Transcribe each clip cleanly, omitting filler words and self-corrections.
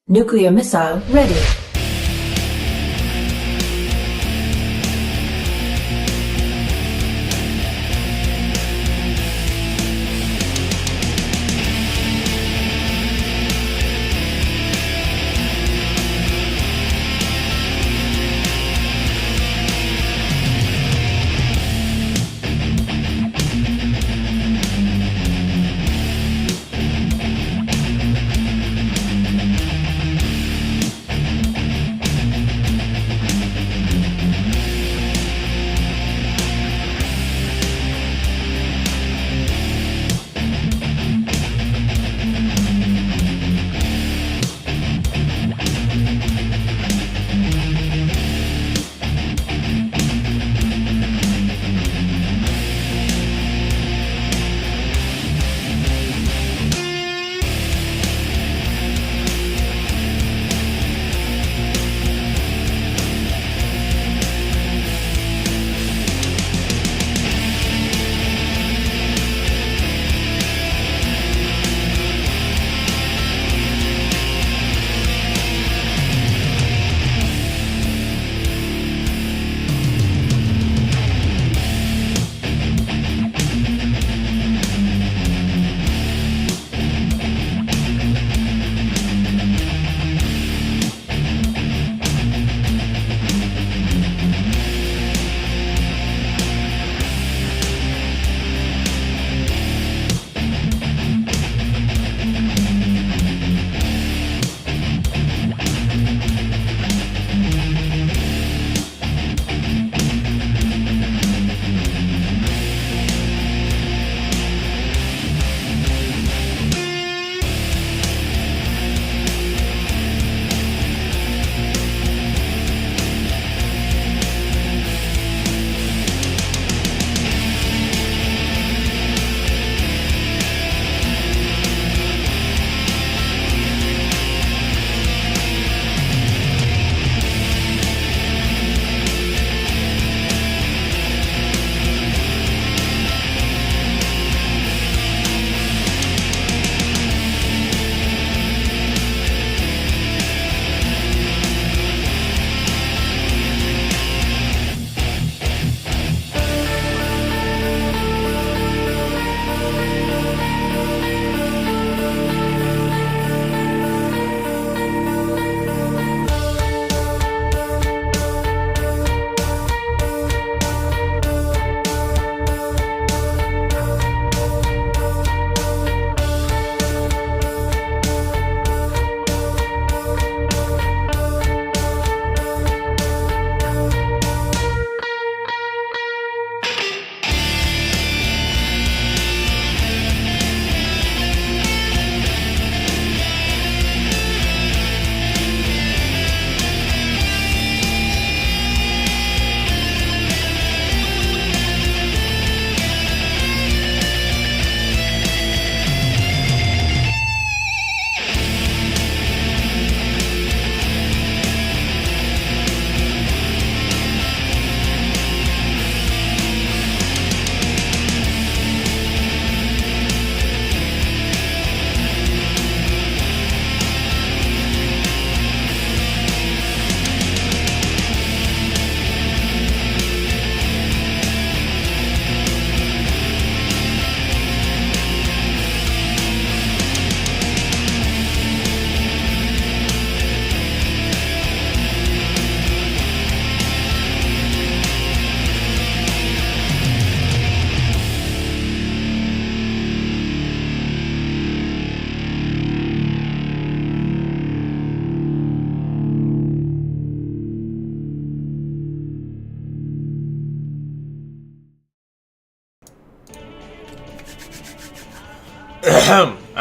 Nuclear missile ready.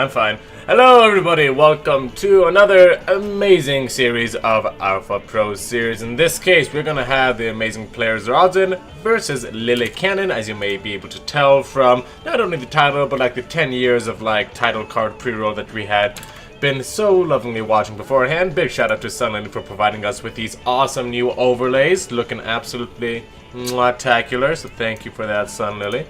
I'm fine. Hello everybody, welcome to another amazing series of Alpha Pro series. In this case, we're gonna have the amazing players Rodzyn versus Lillekanin, as you may be able to tell from not only the title, but like the 10 years of like title card pre-roll that we had been so lovingly watching beforehand. Big shout out to Sunlily for providing us with these awesome new overlays, looking absolutely spectacular, so thank you for that, Sunlily.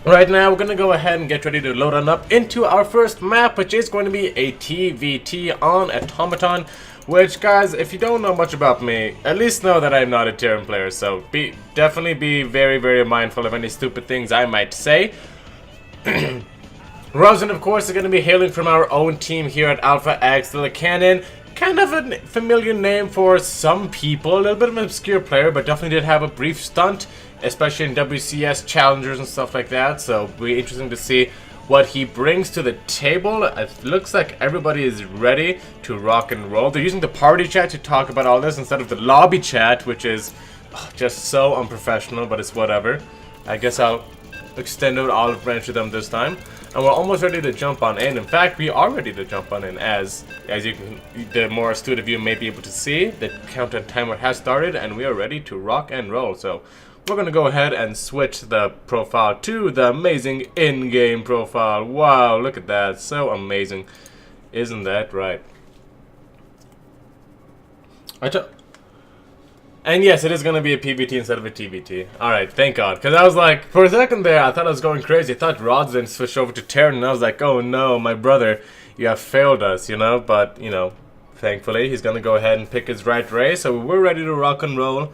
Right now, we're going to go ahead and get ready to load on up into our first map, which is going to be a TVT on Automaton. Which, guys, if you don't know much about me, at least know that I'm not a Terran player, so definitely be very, very mindful of any stupid things I might say. Rodzyn, of course, is going to be hailing from our own team here at Alpha X, Lillekanin. Kind of a familiar name for some people, a little bit of an obscure player, but definitely did have a brief stunt, especially in WCS challengers and stuff like that, so it'll be interesting to see what he brings to the table. It looks like everybody is ready to rock and roll. They're using the party chat to talk about all this instead of the lobby chat, which is just so unprofessional, but it's whatever. I guess I'll extend out olive branch to them this time. And we're almost ready to jump on in. In fact, we are ready to jump on in, as you can, the more astute of you may be able to see, the countdown timer has started, and we are ready to rock and roll. So we're going to go ahead and switch the profile to the amazing in-game profile. Wow, look at that. So amazing. Isn't that right? And yes, it is going to be a PVT instead of a TVT. Alright, thank God. Because I was like, for a second there, I thought I was going crazy. I thought Rodzyn switched over to Terran, and I was like, oh no, my brother, you have failed us, you know? But, you know, thankfully, he's going to go ahead and pick his right race. So we're ready to rock and roll.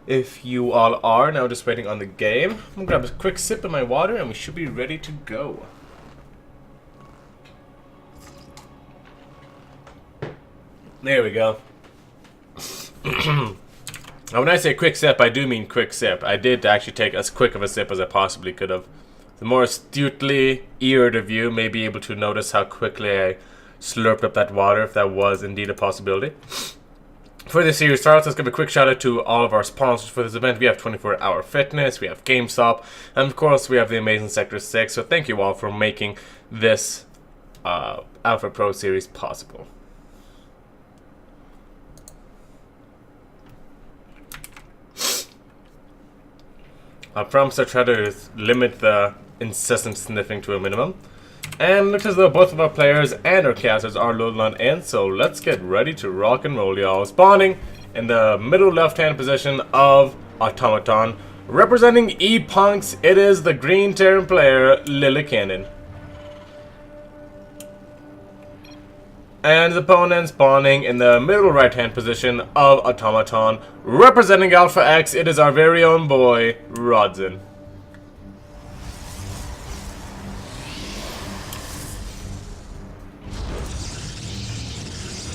If you all are. Now just waiting on the game. I'm going to grab a quick sip of my water, and we should be ready to go. There we go. Now, when I say quick sip, I do mean quick sip. I did actually take as quick of a sip as I possibly could have. The more astutely eared of you may be able to notice how quickly I slurped up that water, if that was indeed a possibility. For this series starts, let's give a quick shout out to all of our sponsors for this event. We have 24 Hour Fitness, we have GameStop, and of course we have the amazing Sector 6. So thank you all for making this Alpha Pro series possible. I promise I'll try to limit the incessant sniffing to a minimum. And it looks as though both of our players and our casters are loaded on in, so let's get ready to rock and roll, y'all. Spawning in the middle left-hand position of Automaton. Representing E-Punks, it is the green Terran player, Lillekanin. And his opponent spawning in the middle right-hand position of Automaton. Representing Alpha X, it is our very own boy, Rodzyn.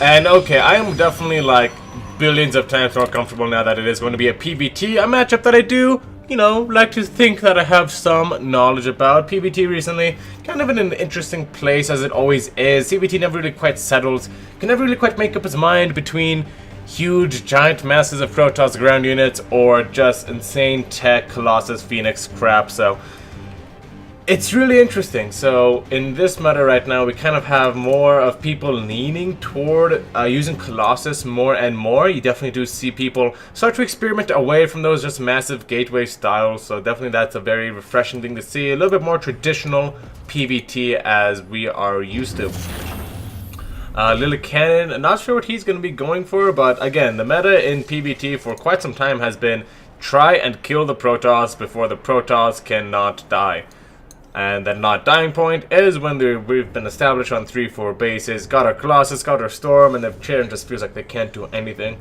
And okay, I am definitely like billions of times more comfortable now that it is going to be a PVT, a matchup that I do, you know, like to think that I have some knowledge about. PVT recently, kind of in an interesting place as it always is. CVT never really quite settles, can never really quite make up its mind between huge giant masses of Protoss ground units or just insane tech Colossus Phoenix crap, so it's really interesting. So in this meta right now, we kind of have more of people leaning toward using Colossus more and more. You definitely do see people start to experiment away from those just massive gateway styles. So definitely that's a very refreshing thing to see. A little bit more traditional PVT as we are used to. Lillekanin, not sure what he's going to be going for, but again, the meta in PVT for quite some time has been try and kill the Protoss before the Protoss cannot die. And that not dying point is when we've been established on 3-4 bases, got our Colossus, got our Storm, and the Terran just feels like they can't do anything.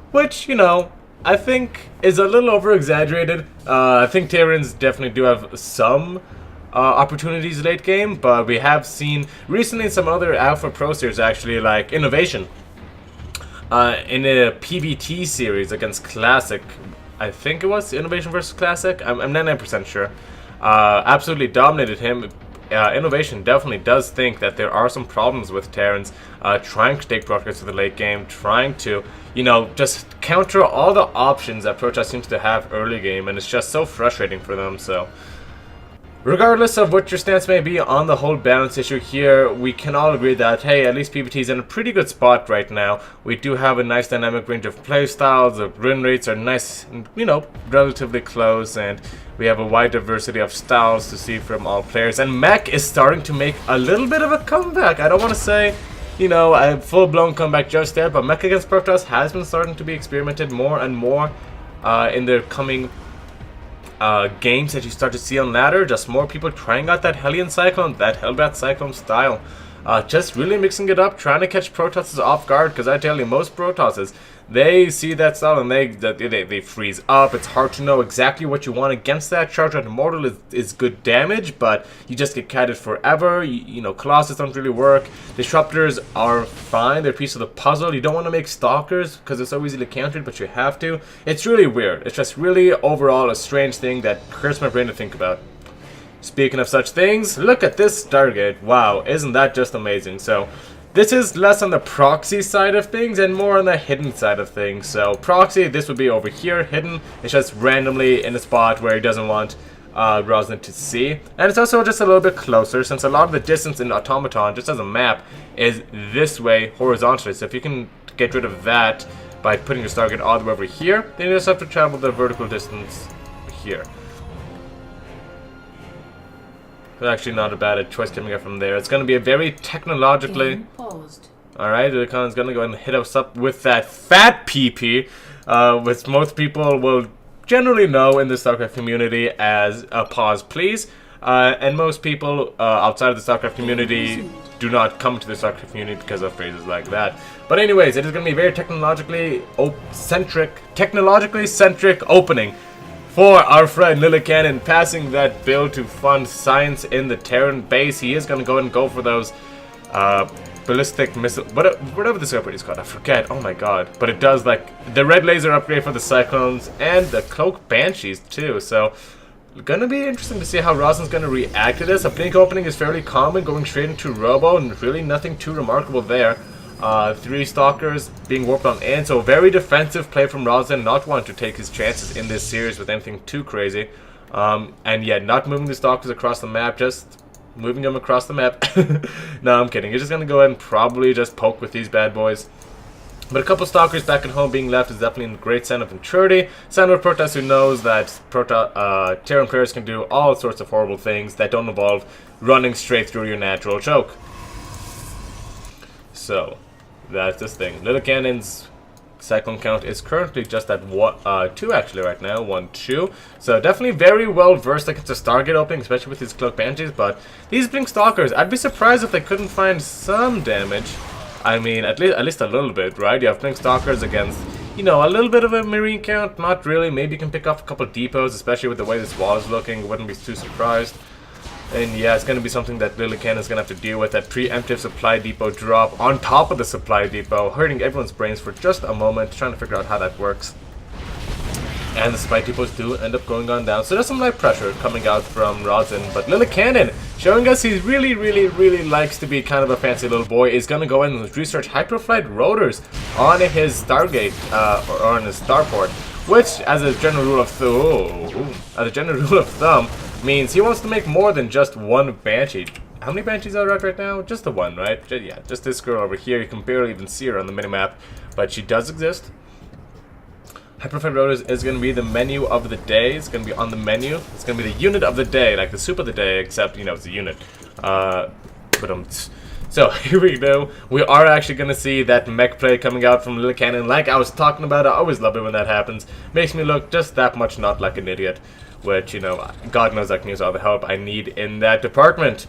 Which, you know, I think is a little over-exaggerated. I think Terrans definitely do have some opportunities late game, but we have seen recently some other Alpha Pro series actually, like Innovation. In a PVT series against Classic, I think it was Innovation versus Classic, I'm 99% sure. Absolutely dominated him. Innovation definitely does think that there are some problems with Terrans trying to take Protoss to the late game, trying to, you know, just counter all the options that Protoss seems to have early game, and it's just so frustrating for them. So regardless of what your stance may be on the whole balance issue here, we can all agree that, hey, at least PVT is in a pretty good spot right now. We do have a nice dynamic range of playstyles, the win rates are nice, you know, relatively close, and we have a wide diversity of styles to see from all players. And Mech is starting to make a little bit of a comeback. I don't want to say, you know, a full-blown comeback just there, but Mech against Protoss has been starting to be experimented more and more in the coming games that you start to see on ladder. Just more people trying out that Hellion Cyclone, that Hellbat Cyclone style. Just really mixing it up, trying to catch Protosses off guard, because I tell you, most Protosses, they see that style and they freeze up. It's hard to know exactly what you want against that. Charge Red Immortal is good damage, but you just get kited forever. You know, Colossus don't really work. Disruptors are fine, they're a piece of the puzzle. You don't want to make Stalkers, because it's so easily countered, but you have to. It's really weird. It's just really, overall, a strange thing that hurts my brain to think about. Speaking of such things, look at this Stargate. Wow, isn't that just amazing? So, this is less on the proxy side of things and more on the hidden side of things. So, proxy, this would be over here. Hidden, it's just randomly in a spot where he doesn't want Rodzyn to see. And it's also just a little bit closer, since a lot of the distance in Automaton, just as a map, is this way horizontally. So, if you can get rid of that by putting your Stargate all the way over here, then you just have to travel the vertical distance here. Actually not a bad choice coming up from there. It's going to be a very technologically... Alright, Lillekanin's going to go and hit us up with that fat PP, which most people will generally know in the StarCraft community as a pause please. And most people outside of the StarCraft community do not come to the StarCraft community because of phrases like that. But anyways, it is going to be a very technologically centric opening for our friend Lillekanin, passing that bill to fund science in the Terran base. He is going to go and go for those ballistic missile, whatever this upgrade is called, I forget, oh my god. But it does, like, the red laser upgrade for the Cyclones and the Cloak Banshees too, so gonna be interesting to see how Rodzyn's gonna react to this. A blink opening is fairly common, going straight into Robo, and really nothing too remarkable there. 3 Stalkers being warped on in, so very defensive play from Rodzyn, not wanting to take his chances in this series with anything too crazy. And yeah, not moving the Stalkers across the map, just moving them across the map. No, I'm kidding. You're just going to go ahead and probably just poke with these bad boys. But a couple Stalkers back at home being left is definitely a great sign of maturity. Sign of Protoss who knows that Terran players can do all sorts of horrible things that don't involve running straight through your natural choke. So, that's this thing. Lillekanin's Cyclone count is currently just at 2 actually right now, 1, 2. So definitely very well versed against the Stargate opening, especially with his Cloak Banshees. But these Blink Stalkers, I'd be surprised if they couldn't find some damage. I mean, at least a little bit, right? You have Blink Stalkers against, you know, a little bit of a Marine count, not really. Maybe you can pick off a couple depots, especially with the way this wall is looking. Wouldn't be too surprised. And yeah, it's going to be something that Lillekanin is going to have to deal with, that preemptive supply depot drop on top of the supply depot, hurting everyone's brains for just a moment, trying to figure out how that works. And the supply depots do end up going on down, so there's some light pressure coming out from Rodzyn. But Lillekanin, showing us he really likes to be kind of a fancy little boy, is going to go in and research hyperflight rotors on his Stargate, or on his starport, which, as a general rule of thumb, means he wants to make more than just one Banshee. How many Banshees are out right now? Just the one, right? Yeah, just this girl over here. You can barely even see her on the minimap, but she does exist. Hyperflight Rotors is going to be the menu of the day. It's going to be on the menu. It's going to be the unit of the day, like the soup of the day, except, you know, it's a unit. So, here we go. We are actually going to see that mech play coming out from Lillekanin. Like I was talking about, I always love it when that happens. Makes me look just that much not like an idiot. Which, you know, God knows I can use all the help I need in that department.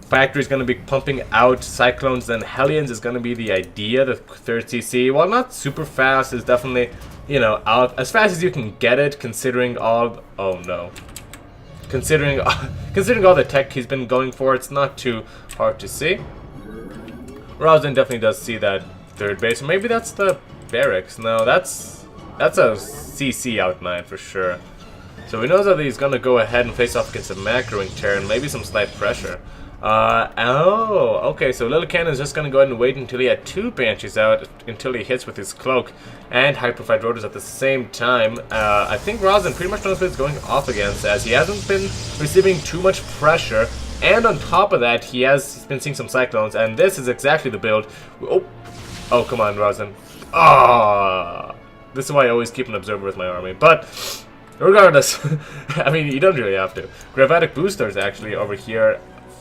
Factory's going to be pumping out Cyclones and Hellions is going to be the idea. The 3rd CC, while not super fast, is definitely, you know, out as fast as you can get it, considering all... Oh, no. Considering all the tech he's been going for, it's not too hard to see. Rodzyn definitely does see that 3rd base. Or maybe that's the barracks. No, that's a CC outline for sure. So we know that he's going to go ahead and face off against a macroing Terran, maybe some slight pressure. Okay, so Lillekanin is just going to go ahead and wait until he had 2 Banshees out, until he hits with his Cloak and Hyperflight Rotors at the same time. I think Rodzyn pretty much knows what he's going off against, as he hasn't been receiving too much pressure, and on top of that, he has been seeing some Cyclones, and this is exactly the build. Oh, come on, Rodzyn. This is why I always keep an observer with my army, but... regardless, I mean, you don't really have to. Gravatic Boosters actually over here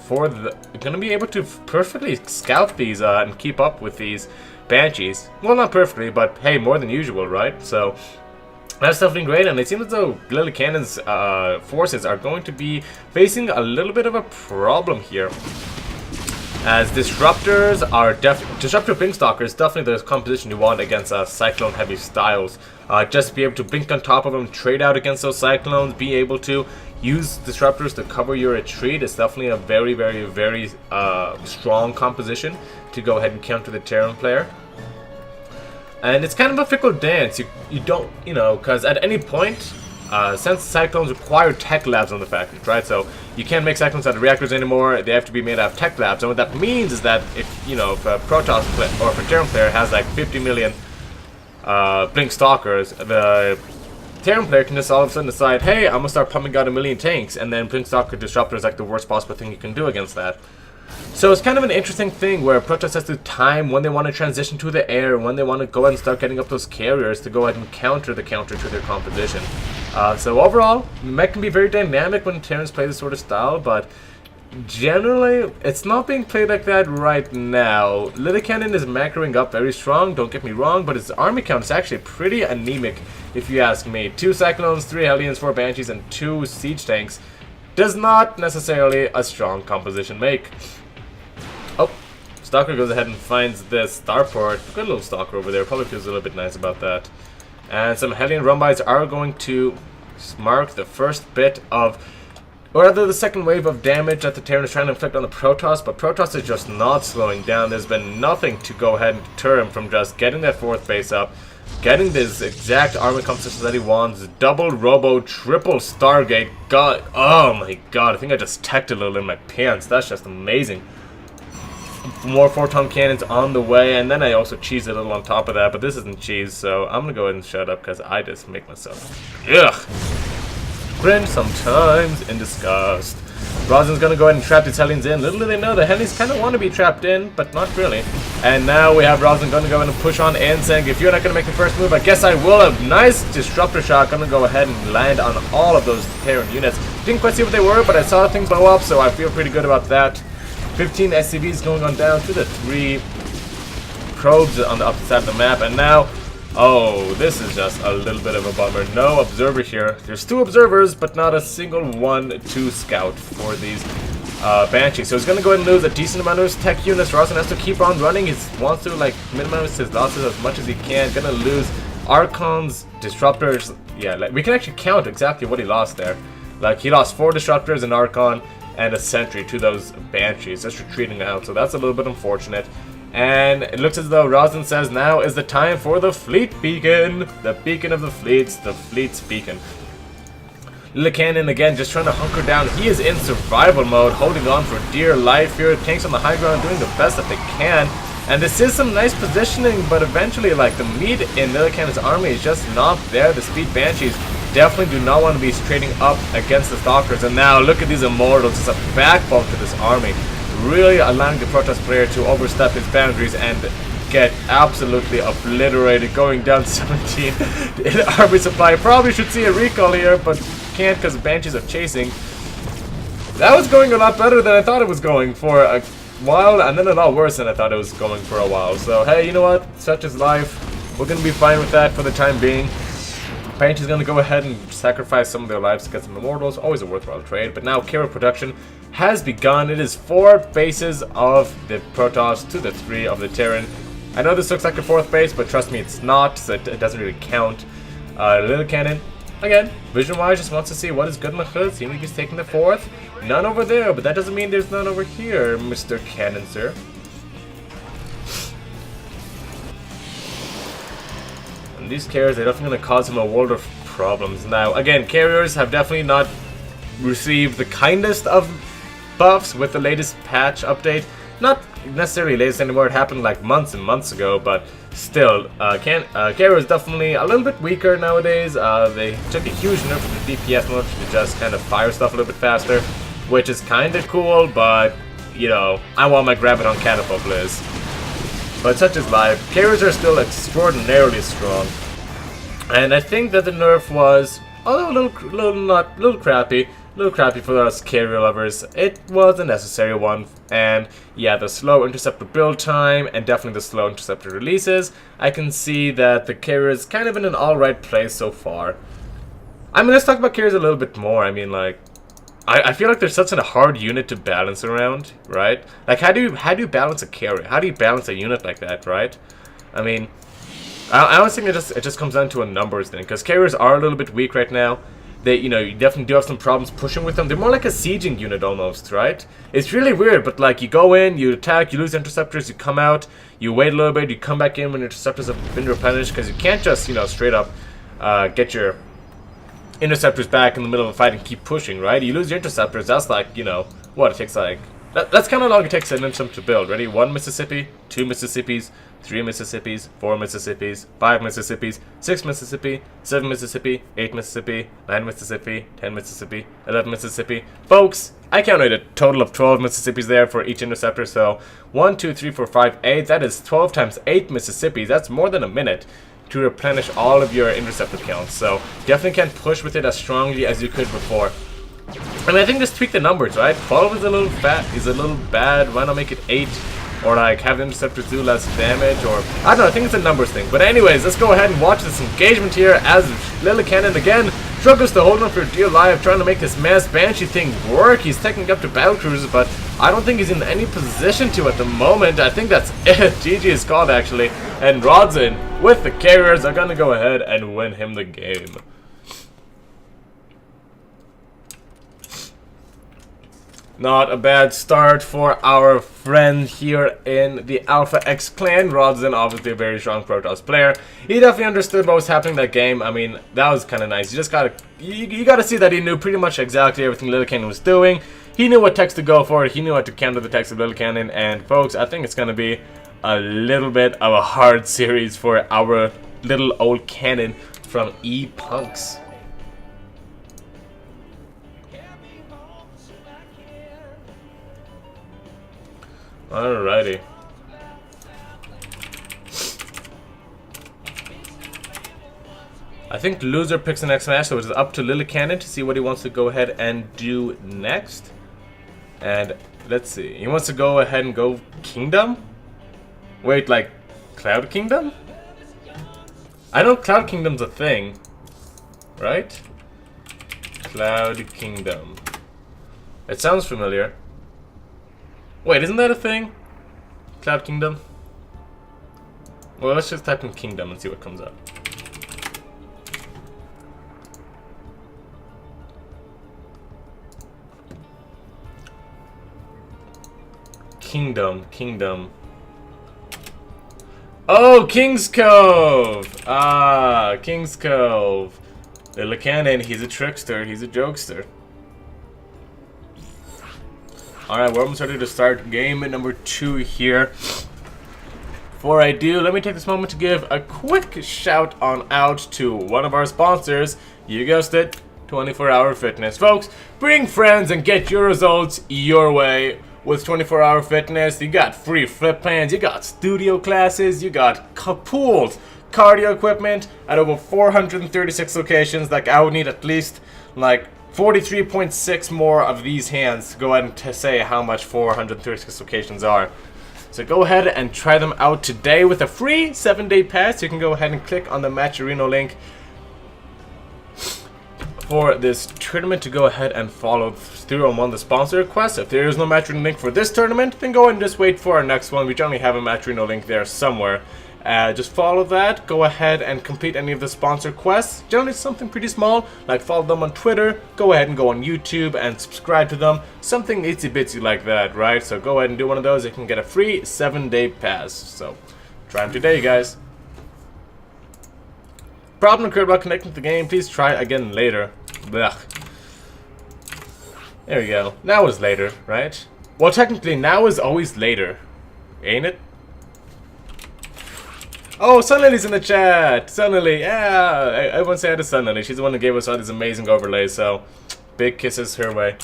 for the... gonna be able to perfectly scout these and keep up with these Banshees. Well, not perfectly, but hey, more than usual, right? So, That's definitely great, and it seems as though Lillekanin's forces are going to be facing a little bit of a problem here. As disruptors are disruptor blink stalkers, definitely the composition you want against cyclone heavy styles. Just be able to blink on top of them, trade out against those cyclones, be able to use disruptors to cover your retreat. It's definitely a very, very, very strong composition to go ahead and counter the Terran player. And it's kind of a fickle dance. You don't, because at any point, since cyclones require tech labs on the factories, right? So you can't make cyclones out of reactors anymore. They have to be made out of tech labs. And what that means is that if a Protoss player or if a Terran player has like 50 million blink stalkers, the Terran player can just all of a sudden decide, hey, I'm gonna start pumping out 1 million tanks, and then blink stalker disruptor is like the worst possible thing you can do against that. So it's kind of an interesting thing where Protoss has to time when they want to transition to the air, when they want to go ahead and start getting up those carriers to go ahead and counter to their composition. So overall, mech can be very dynamic when Terrans play this sort of style, but generally, it's not being played like that right now. Lillekanin is macroing up very strong, don't get me wrong, but his army count is actually pretty anemic, if you ask me. 2 Cyclones, 3 Hellions, 4 Banshees, and 2 Siege Tanks does not necessarily a strong composition make. Oh, Stalker goes ahead and finds this starport. Good little Stalker over there, probably feels a little bit nice about that. And some Hellion Rumbites are going to mark the first bit of, or rather the second wave of damage that the Terran is trying to inflict on the Protoss, but Protoss is just not slowing down. There's been nothing to go ahead and deter him from just getting that 4th base up, getting this exact armor composition that he wants. Double Robo, triple Stargate. God, oh my god, I think I just teched a little in my pants. That's just amazing. More photon cannons on the way, and then I also cheese a little on top of that, but this isn't cheese, so I'm gonna go ahead and shut up because I just make myself cringe sometimes in disgust. Rodzyn's gonna go ahead and trap these Hellions in. Little do they know the Hellions kind of want to be trapped in, but not really. And now we have Rodzyn gonna go ahead and push on in, saying, if you're not gonna make the first move, I guess I will. A nice disruptor shot gonna go ahead and land on all of those Terran units. Didn't quite see what they were, but I saw things blow up, so I feel pretty good about that. 15 SCVs going on down to the 3 probes on the opposite side of the map, and now, oh, this is just a little bit of a bummer. No observer here. There's 2 observers, but not a single one to scout for these Banshees. So he's going to go ahead and lose a decent amount of his tech units. Rodzyn has to keep on running. He wants to minimize his losses as much as he can. Going to lose Archons, Disruptors. Yeah, we can actually count exactly what he lost there. He lost 4 Disruptors, an Archon, and a Sentry to those Banshees, just retreating out, so that's a little bit unfortunate. And it looks as though Rodzyn says now is the time for the Fleet Beacon, the beacon of the fleets, the Fleet's beacon. Lillekanin again just trying to hunker down. He is in survival mode, holding on for dear life here. Tanks on the high ground doing the best that they can. And this is some nice positioning, but eventually, the meat in Lillekanin's army is just not there. The Speed Banshees definitely do not want to be trading up against the Stalkers. And now, look at these Immortals. It's a backbone to this army. Really allowing the Protoss player to overstep his boundaries and get absolutely obliterated, going down 17 in army supply. Probably should see a recall here, but can't because the Banshees are chasing. That was going a lot better than I thought it was going for a while, and then a lot worse than I thought it was going for a while. So hey, you know what? Such is life. We're gonna be fine with that for the time being. Banshee's gonna go ahead and sacrifice some of their lives to get some Immortals. Always a worthwhile trade. But now carrier production has begun. It is 4 bases of the Protoss to the 3 of the Terran. I know this looks like a 4th base, but trust me, it's not, so it doesn't really count. Lillekanin, again, vision-wise, just wants to see what is good in the hood. Seems like he's taking the 4th. None over there, but that doesn't mean there's none over here, Mr. Cannon, sir. And these carriers are definitely going to cause him a world of problems. Now, again, carriers have definitely not received the kindest of buffs with the latest patch update. Not necessarily latest anymore, it happened like months and months ago, but still, carrier is definitely a little bit weaker nowadays. They took a huge nerf of the DPS mode to just kind of fire stuff a little bit faster, which is kind of cool, but, I want my Graviton Catapult Blizz. But such is life. Carriers are still extraordinarily strong. And I think that the nerf was, although a little crappy, A little crappy for us carrier lovers. It was a necessary one. And yeah, the slow interceptor build time and definitely the slow interceptor releases. I can see that the carrier is kind of in an alright place so far. I mean, let's talk about carriers a little bit more. I mean, like, I feel like they're such a hard unit to balance around, right? Like, how do you balance a carrier? How do you balance a unit like that, right? I mean, I always think it just comes down to a numbers thing, because carriers are a little bit weak right now. They, you know, you definitely do have some problems pushing with them. They're more like a sieging unit almost, right? It's really weird, but like, you go in, you attack, you lose interceptors, you come out, you wait a little bit, you come back in when your interceptors have been replenished, because you can't just, you know, straight up get your interceptors back in the middle of a fight and keep pushing, right? You lose your interceptors, that's like, you know, what, it takes like... That's kind of long it takes an intercept to build. Ready? 1 Mississippi, 2 Mississippis, 3 Mississippis, 4 Mississippis, 5 Mississippis, 6 Mississippi, 7 Mississippi, 8 Mississippi, 9 Mississippi, 10 Mississippi, 11 Mississippi. Folks, I counted a total of 12 Mississippis there for each interceptor, so 1, 2, 3, 4, 5, 8. That is 12 times 8 Mississippis. That's more than a minute to replenish all of your interceptor counts, so definitely can't push with it as strongly as you could before. I mean, I think just tweak the numbers, right? 12 is a little fat, is a little bad. Why not make it 8? Or like have the interceptors do less damage, or I don't know, I think it's a numbers thing. But anyways, let's go ahead and watch this engagement here as Lillekanin again struggles to hold on for dear life, trying to make this mass banshee thing work. He's taking up to battle cruisers, but I don't think he's in any position to at the moment. I think that's it. GG is called actually, and Rodzyn with the carriers are gonna go ahead and win him the game. Not a bad start for our friend here in the Alpha X clan. Rodzyn, obviously a very strong Protoss player. He definitely understood what was happening in that game. I mean, that was kind of nice. You just gotta, you gotta see that he knew pretty much exactly everything Lillekanin was doing. He knew what text to go for. He knew how to counter the text of Lillekanin. And folks, I think it's gonna be a little bit of a hard series for our little old cannon from E-Punks. Alrighty. I think loser picks the next match, so it's up to Lillekanin to see what he wants to go ahead and do next. And let's see. He wants to go ahead and go Kingdom? Wait, like Cloud Kingdom? I know Cloud Kingdom's a thing, right? Cloud Kingdom. It sounds familiar. Wait, isn't that a thing? Cloud Kingdom? Well, let's just type in Kingdom and see what comes up. Kingdom. Oh, King's Cove! Ah, King's Cove. Lillekanin, he's a trickster, he's a jokester. Alright, we're almost ready to start game number 2 here. Before I do, let me take this moment to give a quick shout on out to one of our sponsors. You guessed it, 24-Hour Fitness. Folks, bring friends and get your results your way with 24-Hour Fitness. You got free flip plans, you got studio classes, you got pooled cardio equipment at over 436 locations. Like, I would need at least, like, 43.6 more of these hands to go ahead and to say how much 436 locations are. So go ahead and try them out today with a free 7-day pass. You can go ahead and click on the Matcherino link for this tournament to go ahead and follow through on one of the sponsor requests. If there is no Matcherino link for this tournament, then go ahead and just wait for our next one. We generally have a Matcherino link there somewhere. Just follow that, go ahead and complete any of the sponsor quests. Generally something pretty small, like follow them on Twitter, go ahead and go on YouTube and subscribe to them. Something itsy bitsy like that, right? So go ahead and do one of those, you can get a free 7-day pass. So try them today, guys. Problem occurred while connecting to the game, please try again later. Blech. There we go, now is later, right? Well, technically now is always later, ain't it? Oh, Sunlily's in the chat! Sunlily, yeah! Everyone say hi to Sunlily. She's the one who gave us all these amazing overlays, so big kisses her way.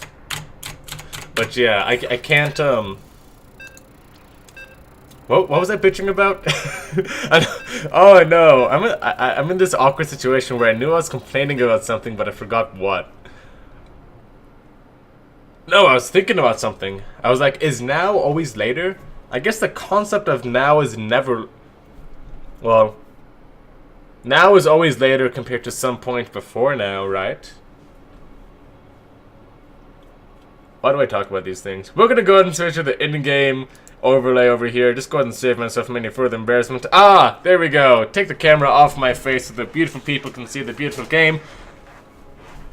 But yeah, I can't, what was I bitching about? Oh no, I'm in this awkward situation where I knew I was complaining about something, but I forgot what. No, I was thinking about something. I was like, is now always later? I guess the concept of now is never... Well, now is always later compared to some point before now, right? Why do I talk about these things? We're gonna go ahead and switch to the in-game overlay over here. Just go ahead and save myself from any further embarrassment. Ah, there we go. Take the camera off my face so the beautiful people can see the beautiful game.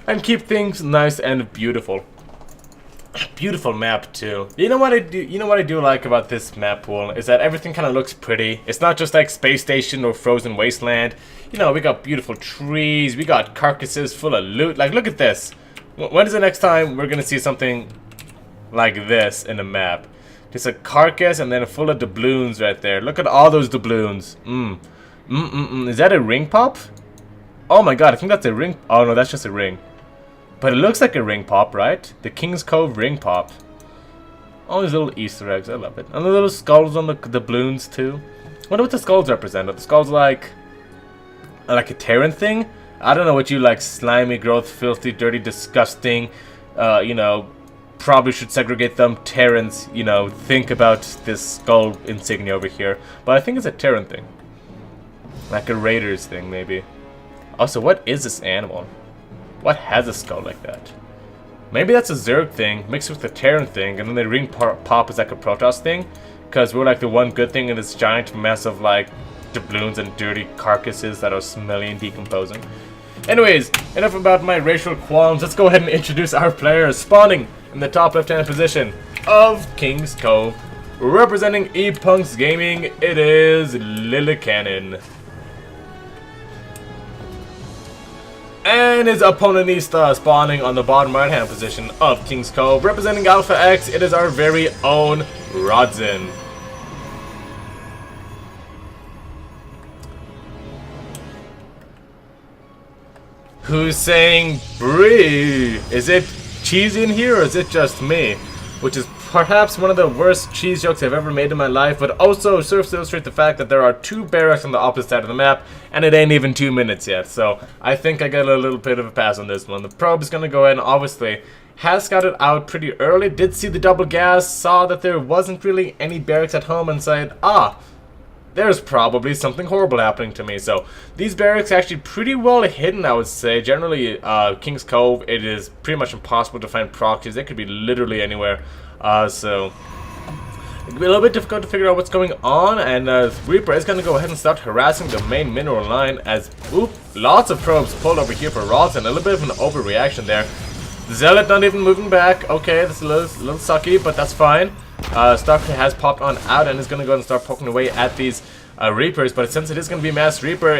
And keep things nice and beautiful. Beautiful map too. You know what I do? You know what I do like about this map pool is that everything kind of looks pretty. It's not just like Space Station or Frozen Wasteland. You know, we got beautiful trees. We got carcasses full of loot. Like, look at this. When is the next time we're gonna see something like this in a map? Just a carcass and then full of doubloons right there. Look at all those doubloons. Is that a ring pop? Oh my god, I think that's a ring. Oh no, that's just a ring. But it looks like a ring pop, right? The King's Cove ring pop. All these little Easter eggs, I love it. And the little skulls on the doubloons too. I wonder what the skulls represent. Are the skulls like a Terran thing? I don't know what you like. Slimy, growth, filthy, dirty, disgusting. You know, probably should segregate them. Terrans, you know, think about this skull insignia over here. But I think it's a Terran thing. Like a Raiders thing, maybe. Also, what is this animal? What has a skull like that? Maybe that's a Zerg thing mixed with the Terran thing, and then the ring pop is like a Protoss thing, because we're like the one good thing in this giant mess of like doubloons and dirty carcasses that are smelly and decomposing. Anyways, enough about my racial qualms. Let's go ahead and introduce our players. Spawning in the top left-hand position of King's Cove, representing ePunks Gaming, it is Lillekanin. And his opponentista spawning on the bottom right-hand position of King's Cove, representing Alpha X, it is our very own Rodzyn. Who's saying brie? Is it cheesy in here or is it just me? Which is perhaps one of the worst cheese jokes I've ever made in my life, but also serves to illustrate the fact that there are two barracks on the opposite side of the map, and it ain't even 2 minutes yet, so I think I got a little bit of a pass on this one. The probe is gonna go ahead and obviously has scouted out pretty early, did see the double gas, saw that there wasn't really any barracks at home, and said, ah, there's probably something horrible happening to me. So these barracks are actually pretty well hidden, I would say. Generally, King's Cove, it is pretty much impossible to find proxies. They could be literally anywhere. So it'll be a little bit difficult to figure out what's going on. And Reaper is going to go ahead and start harassing the main mineral line as, oop, lots of probes pulled over here for Rodzyn. A little bit of an overreaction there. Zealot not even moving back. Okay, that's a little sucky, but that's fine. Stalker has popped on out and is going to go and start poking away at these Reapers, but since it is going to be Mass Reaper,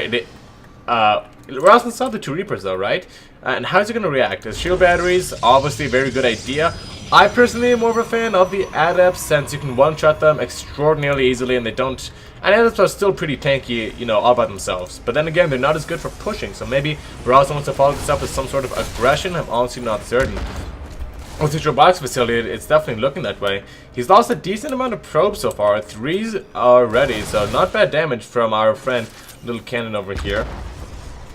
Rodzyn saw the two Reapers though, right? And how is he going to react? His shield batteries, obviously a very good idea. I personally am more of a fan of the Adepts since you can one-shot them extraordinarily easily and they don't... And Adepts are still pretty tanky, you know, all by themselves. But then again, they're not as good for pushing, so maybe Rodzyn wants to follow this up with some sort of aggression. I'm honestly not certain. With his robotics facility, it's definitely looking that way. He's lost a decent amount of probes so far, 3 already, so not bad damage from our friend Lillekanin over here.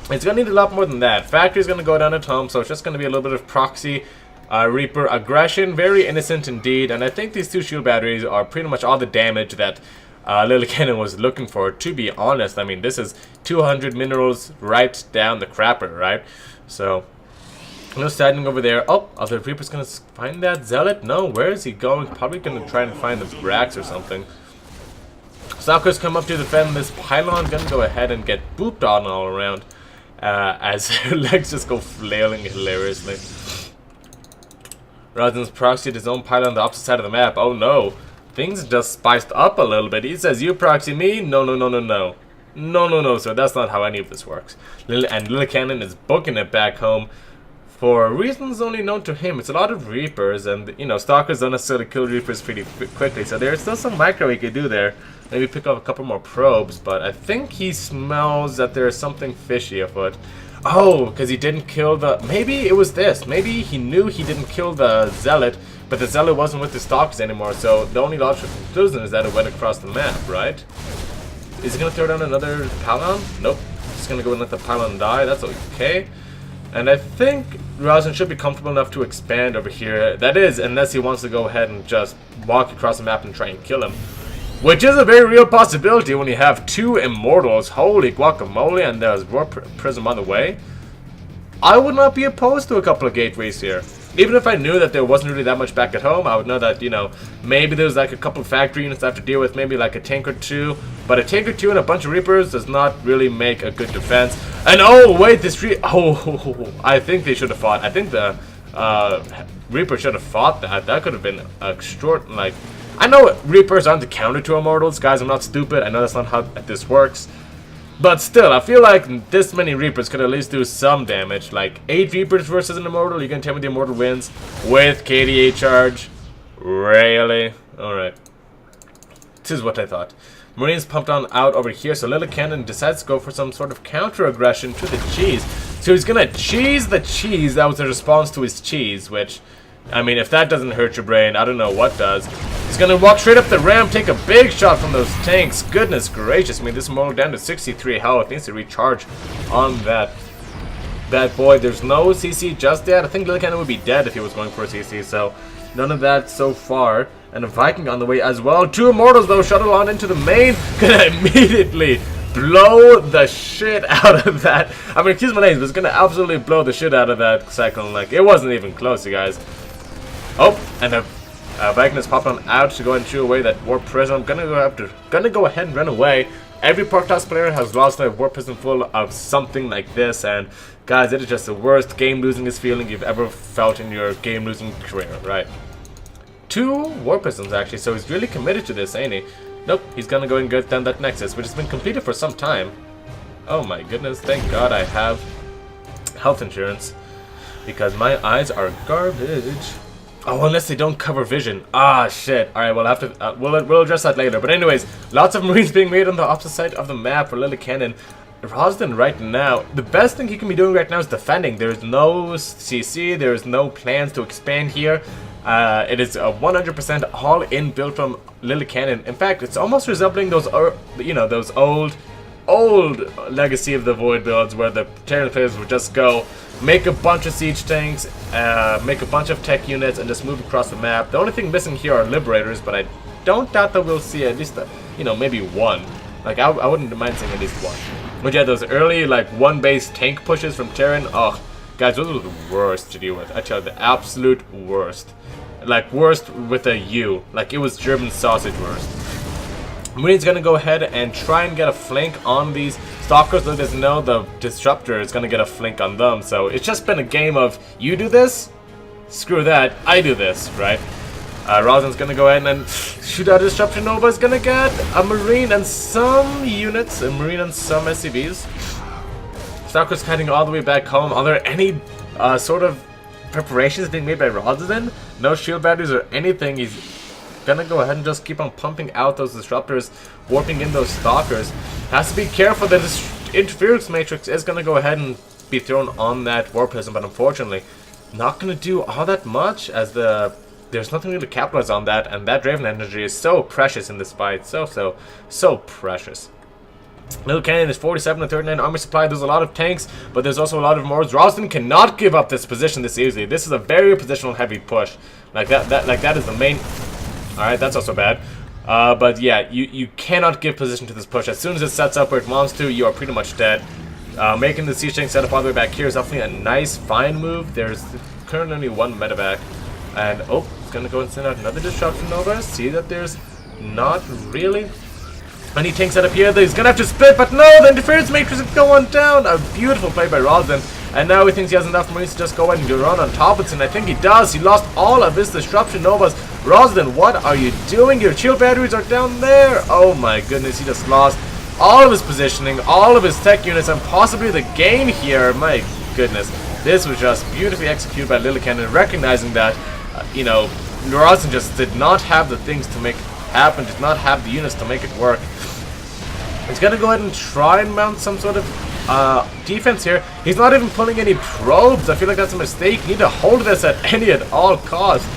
It's going to need a lot more than that. Factory's going to go down at home, so it's just going to be a little bit of proxy Reaper aggression. Very innocent indeed, and I think these two shield batteries are pretty much all the damage that Lillekanin was looking for, to be honest. I mean, this is 200 minerals right down the crapper, right? So... no standing over there. Oh, are the Reaper's gonna find that Zealot? No, where is he going? Probably gonna try and find the Brax or something. Stalker's come up to defend this pylon. Gonna go ahead and get booped on all around as her legs just go flailing hilariously. Rodzyn's proxied his own pylon on the opposite side of the map. Oh no, things just spiced up a little bit. He says, you proxy me? No, no, no, no, no. No, no, no, sir, that's not how any of this works. And Lillekanin is booking it back home. For reasons only known to him. It's a lot of Reapers, and you know, Stalkers don't necessarily kill Reapers pretty quickly, so there's still some micro he could do there. Maybe pick up a couple more probes, but I think he smells that there's something fishy afoot. Oh, because he didn't kill the... maybe it was this. Maybe he knew he didn't kill the Zealot, but the Zealot wasn't with the Stalkers anymore, so the only logical conclusion is that it went across the map, right? Is he going to throw down another pylon? Nope. Just going to go and let the pylon die. That's okay. And I think Rodzyn should be comfortable enough to expand over here. That is, unless he wants to go ahead and just walk across the map and try and kill him. Which is a very real possibility when you have 2 immortals. Holy guacamole, and there's Warp Prism on the way. I would not be opposed to a couple of gateways here. Even if I knew that there wasn't really that much back at home, I would know that, you know, maybe there's like a couple of factory units I have to deal with, maybe like a tank or 2. But a tank or 2 and a bunch of Reapers does not really make a good defense. And oh, wait, this I think they should have fought. I think the Reaper should have fought that. That could have been a short, like... I know Reapers aren't the counter to Immortals, guys, I'm not stupid. I know that's not how this works. But still, I feel like this many Reapers could at least do some damage. Like, 8 Reapers versus an Immortal, you can tell me the Immortal wins with KDA charge? Really? Alright. This is what I thought. Marines pumped on out over here, so Lillekanin decides to go for some sort of counter-aggression to the cheese. So he's gonna cheese the cheese. That was a response to his cheese, which... I mean, if that doesn't hurt your brain, I don't know what does. He's gonna walk straight up the ramp, take a big shot from those tanks. Goodness gracious me, this Immortal down to 63 health. Needs to recharge on that bad boy. There's no CC just yet. I think Lillekanin would be dead if he was going for a CC, so none of that so far. And a Viking on the way as well. 2 Immortals though, shuttle on into the main. Gonna immediately blow the shit out of that. I mean, excuse my name, but it's gonna absolutely blow the shit out of that cyclone. Like, it wasn't even close, you guys. Oh, and a Viking is popped on out to go and chew away that Warp Prism. Gonna go ahead and run away. Every Protoss player has lost their Warp Prism full of something like this, and guys, it is just the worst game-losing feeling you've ever felt in your game-losing career, right? 2 Warp Prisms actually, so he's really committed to this, ain't he? Nope, he's gonna go and get down that Nexus, which has been completed for some time. Oh my goodness, thank God I have health insurance, because my eyes are garbage. Oh, unless they don't cover vision. Ah, shit. Alright, we'll have to... we'll address that later. But anyways, lots of Marines being made on the opposite side of the map for Lillekanin. Rodzyn right now, the best thing he can be doing right now is defending. There's no CC, there's no plans to expand here. It is a 100% all-in build from Lillekanin. In fact, it's almost resembling those, you know, those old Legacy of the Void builds where the Terran players would just go, make a bunch of siege tanks, make a bunch of tech units, and just move across the map. The only thing missing here are Liberators, but I don't doubt that we'll see at least, you know, maybe 1. Like, I wouldn't mind seeing at least 1. But yeah, those early, like, 1-base tank pushes from Terran, oh, guys, those are the worst to deal with. I tell you, the absolute worst. Like, worst with a U. Like, it was German sausage worst. Marine's gonna go ahead and try and get a flank on these Stalkers. Though there's no, the Disruptor is gonna get a flank on them. So it's just been a game of, you do this, screw that, I do this, right? Rodzyn's gonna go ahead and shoot out a Disruption Nova. Is gonna get a Marine and some units, a Marine and some SCVs. Stalker's heading all the way back home. Are there any sort of preparations being made by Rodzyn? No shield batteries or anything. He's gonna go ahead and just keep on pumping out those Disruptors, warping in those Stalkers. Has to be careful that this Interference Matrix is gonna go ahead and be thrown on that Warp Prism, but unfortunately not gonna do all that much, as there's nothing really to capitalize on that, and that Draven energy is so precious in this fight. So precious. Lillekanin is 47 and 39 armor supply. There's a lot of tanks, but there's also a lot of Mords. Rodzyn cannot give up this position this easily. This is a very positional heavy push. Like that is the main. Alright, that's also bad. But yeah, you cannot give position to this push. As soon as it sets up where it wants to, you are pretty much dead. Making the siege tank set up all the way back here is definitely a nice, fine move. There's currently only 1 medevac. And, oh, it's gonna go and send out another Disruption Nova. See that there's not really any tank set up here. He's gonna have to split, but no, the Interference Matrix is going down. A beautiful play by Rodzyn. And now he thinks he has enough Marines to just go ahead and run on top of it, and I think he does. He lost all of his Disruption Novas. Rodzyn, what are you doing? Your shield batteries are down there. Oh my goodness, he just lost all of his positioning, all of his tech units, and possibly the game here. My goodness, this was just beautifully executed by Lillekanin, recognizing that, you know, Rodzyn just did not have the things to make it happen, did not have the units to make it work. He's gonna go ahead and try and mount some sort of defense here. He's not even pulling any probes. I feel like that's a mistake. You need to hold this at any and all costs.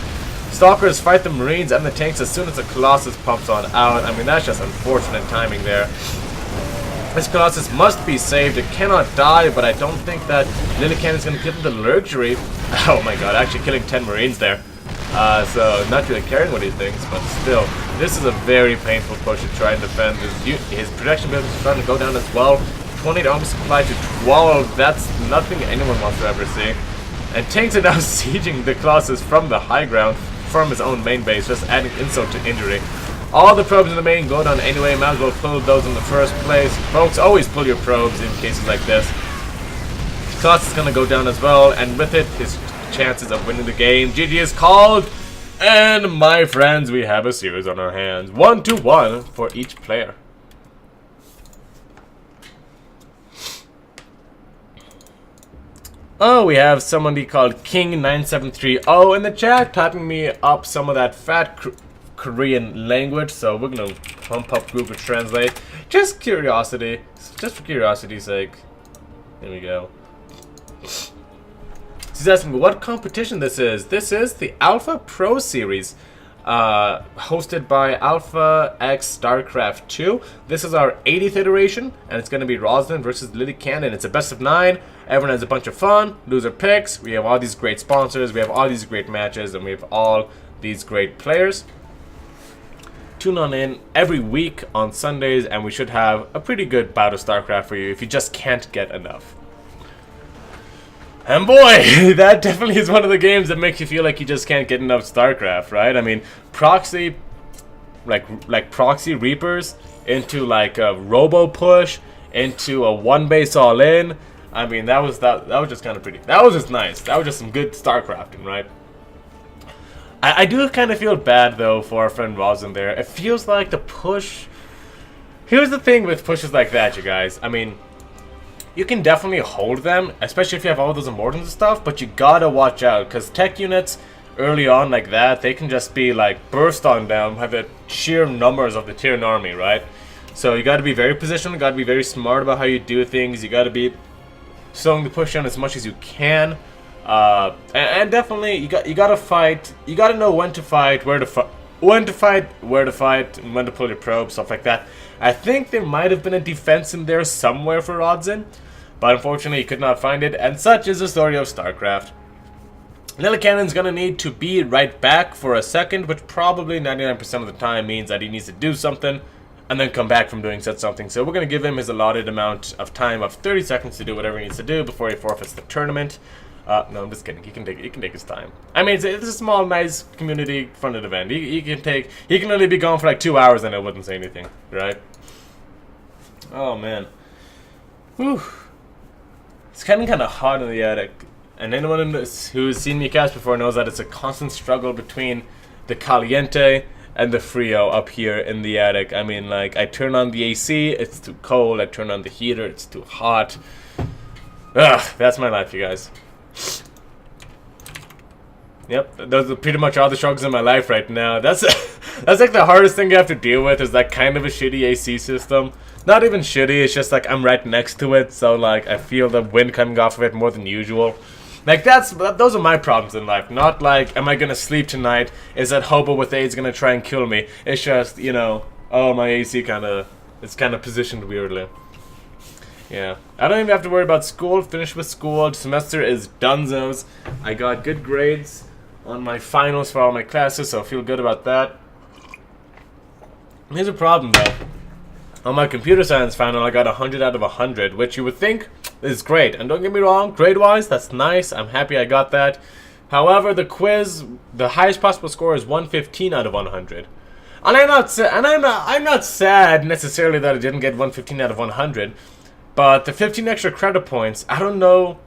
Stalkers fight the Marines and the tanks as soon as the Colossus pumps on out. I mean, that's just unfortunate timing there. This Colossus must be saved. It cannot die, but I don't think that Lillekanin is going to give him the luxury. Oh my god, actually killing 10 Marines there. So not really caring what he thinks, but still, this is a very painful push to try and defend. His protection build is starting to go down as well. 20 army supply to 12. That's nothing anyone wants to ever see. And tanks are now sieging the Colossus from the high ground, from his own main base, just adding insult to injury. All the probes in the main go down anyway. Might as well pull those in the first place. Folks, always pull your probes in cases like this. Colossus is going to go down as well, and with it, his chances of winning the game. GG is called, and my friends, we have a series on our hands. 1-1 for each player. Oh, we have somebody called King9730 in the chat, typing me up some of that fat Korean language, so we're gonna pump up Google Translate. Just curiosity, just for curiosity's sake. There we go. He's asking what competition this is. This is the Alpha Pro Series, hosted by Alpha X StarCraft 2. This is our 80th iteration, and it's going to be Rodzyn versus Lillekanin. It's a best of 9. Everyone has a bunch of fun. Loser picks. We have all these great sponsors. We have all these great matches, and we have all these great players. Tune on in every week on Sundays, and we should have a pretty good bout of StarCraft for you if you just can't get enough. And boy, that definitely is one of the games that makes you feel like you just can't get enough StarCraft, right? I mean, proxy, like proxy Reapers into like a Robo push into a one base all in. I mean, that was just kind of pretty. That was just nice. That was just some good StarCrafting, right? I do kind of feel bad though for our friend Rodzyn there. It feels like the push. Here's the thing with pushes like that, you guys. I mean, you can definitely hold them, especially if you have all those Immortals and stuff, but you gotta watch out, because tech units early on like that, they can just be like burst on them, have the sheer numbers of the Tyrian army, right? So you gotta be very positional, you gotta be very smart about how you do things, you gotta be slowing the push down as much as you can. And definitely, you gotta fight, you gotta know when to fight, where to fight, where to fight, and when to pull your probe, stuff like that. I think there might have been a defense in there somewhere for Rodzyn, but unfortunately he could not find it, and such is the story of StarCraft. Lillekanin's gonna need to be right back for a second, which probably 99% of the time means that he needs to do something, and then come back from doing said something. So we're gonna give him his allotted amount of time of 30 seconds to do whatever he needs to do before he forfeits the tournament. No, I'm just kidding. He can take his time. I mean, it's a small, nice community-funded event. He can only be gone for like 2 hours and I wouldn't say anything, right? Oh man, whew. It's kind of hot in the attic, and anyone who's seen me cast before knows that it's a constant struggle between the caliente and the frio up here in the attic. I mean, like, I turn on the AC, it's too cold. I turn on the heater, it's too hot. Ugh, that's my life, you guys. Yep, those are pretty much all the struggles in my life right now. That's like the hardest thing you have to deal with, is that kind of a shitty AC system. Not even shitty, it's just like I'm right next to it, so like I feel the wind coming off of it more than usual. Like those are my problems in life. Not like, am I gonna sleep tonight? Is that hobo with AIDS gonna try and kill me? It's just, you know, oh, my AC it's kind of positioned weirdly. Yeah, I don't even have to worry about school. Finished with school. Semester is dunzos. I got good grades on my finals for all my classes, so I feel good about that. Here's a problem though. On my computer science final, I got 100 out of 100, which you would think is great. And don't get me wrong, grade-wise, that's nice. I'm happy I got that. However, the quiz, the highest possible score is 115 out of 100. And I'm not sad necessarily that I didn't get 115 out of 100. But the 15 extra credit points, I don't know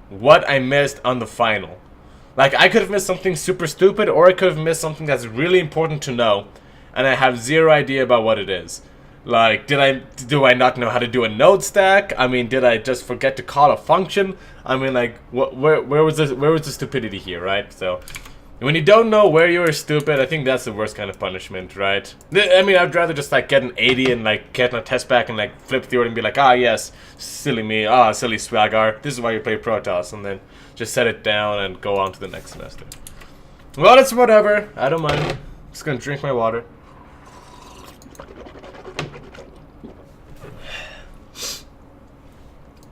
what I missed on the final. Like, I could have missed something super stupid, or I could have missed something that's really important to know, and I have zero idea about what it is. Like, do I not know how to do a node stack? I mean, did I just forget to call a function? I mean, like, where was the stupidity here, right? So, when you don't know where you were stupid, I think that's the worst kind of punishment, right? I mean, I'd rather just like get an 80 and like get a test back and like flip through it and be like, ah, yes, silly me, ah, silly swagger, this is why you play Protoss, and then just set it down and go on to the next semester. Well, it's whatever, I don't mind. I'm just gonna drink my water.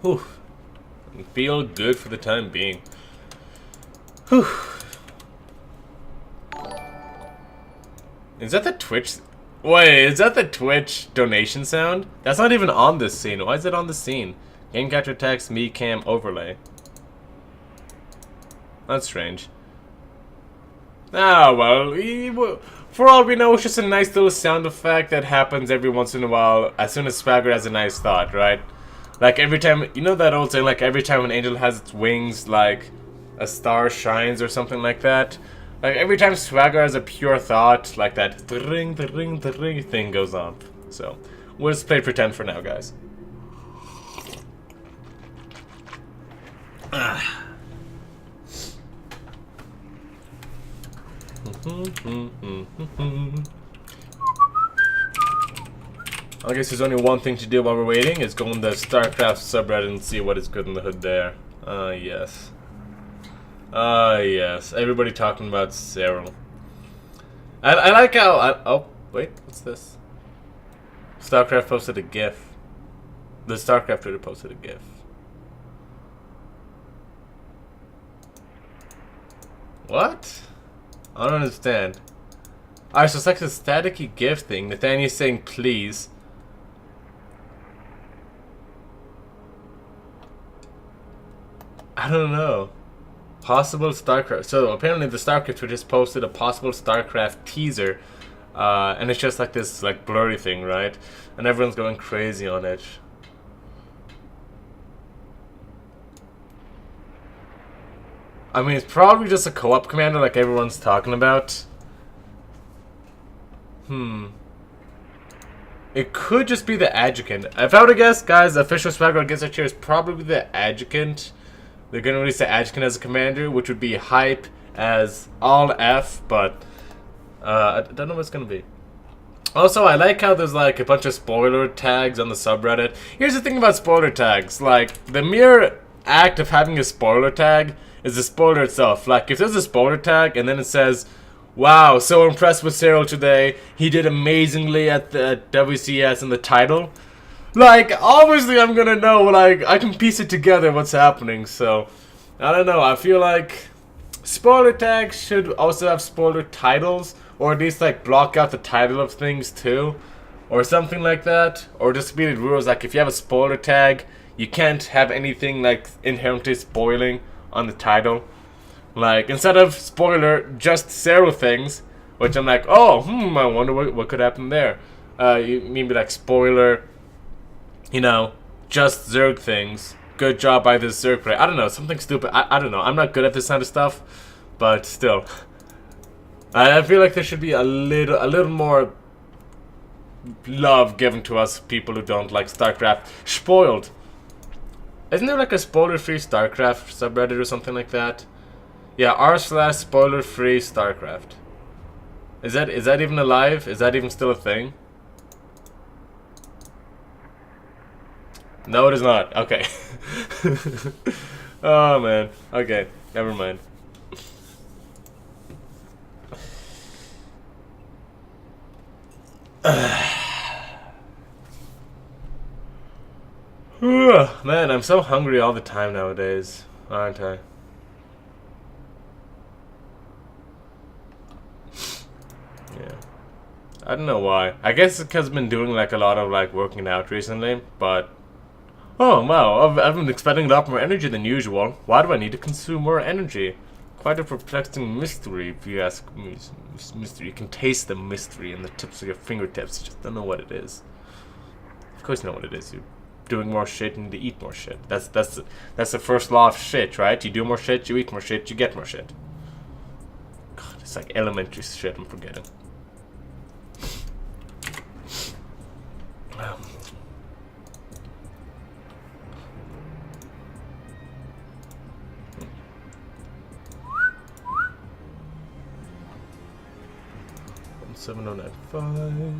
Whew. Feel good for the time being. Whew. Is that the Twitch? Wait, is that the Twitch donation sound? That's not even on this scene. Why is it on the scene? Game capture text, me cam overlay. That's strange. Ah, well, for all we know, it's just a nice little sound effect that happens every once in a while as soon as Swagger has a nice thought, right? Like every time, you know that old saying, like every time an angel has its wings, like a star shines or something like that? Like every time Swagger has a pure thought, like that the ring thing goes on. So, we'll just play pretend for now, guys. I guess there's only one thing to do while we're waiting, is go on the StarCraft subreddit and see what is good in the hood there. Yes. Yes. Everybody talking about Cyril. I like how... oh, wait. What's this? StarCraft posted a GIF. The StarCraft Twitter posted a GIF. What? I don't understand. Alright, so it's like a staticky GIF thing. Nathaniel's saying please. I don't know. Possible StarCraft. So apparently the StarCraft Twitter just posted a possible StarCraft teaser. And it's just like this like blurry thing, right? And everyone's going crazy on it. I mean, it's probably just a co-op commander like everyone's talking about. It could just be the adjuvant. If I were to guess, guys, the official Swagger against that chair is probably the adjuvant. They're going to release the adjuvant as a commander, which would be hype as all F, but I don't know what it's going to be. Also, I like how there's like a bunch of spoiler tags on the subreddit. Here's the thing about spoiler tags. Like, the mere act of having a spoiler tag is the spoiler itself. Like, if there's a spoiler tag and then it says, wow, so impressed with Cyril today, he did amazingly at the WCS in the title. Like, obviously I'm gonna know, like, I can piece it together what's happening, so, I don't know, I feel like spoiler tags should also have spoiler titles, or at least, like, block out the title of things, too, or something like that, or just be the rules, like, if you have a spoiler tag, you can't have anything, like, inherently spoiling on the title. Like, instead of spoiler, just Cyril things, which I'm like, oh, I wonder what could happen there. You mean like spoiler, you know, just Zerg things. Good job by this Zerg player. I don't know, something stupid. I don't know. I'm not good at this kind of stuff, but still. I feel like there should be a little more love given to us people who don't like StarCraft. Spoiled. Isn't there like a spoiler-free StarCraft subreddit or something like that? Yeah, r/spoiler-free StarCraft. Is that even alive? Is that even still a thing? No, it is not. Okay. Oh man. Okay, never mind. Man, I'm so hungry all the time nowadays, aren't I? Yeah. I don't know why. I guess it's because I've been doing like a lot of like working out recently, but... Oh wow, I've been expending a lot more energy than usual. Why do I need to consume more energy? Quite a perplexing mystery, if you ask me. Mystery. You can taste the mystery in the tips of your fingertips. You just don't know what it is. Of course you know what it is. You're doing more shit and you eat more shit. That's the first law of shit, right? You do more shit, you eat more shit, you get more shit. God, it's like elementary shit I'm forgetting. $7095.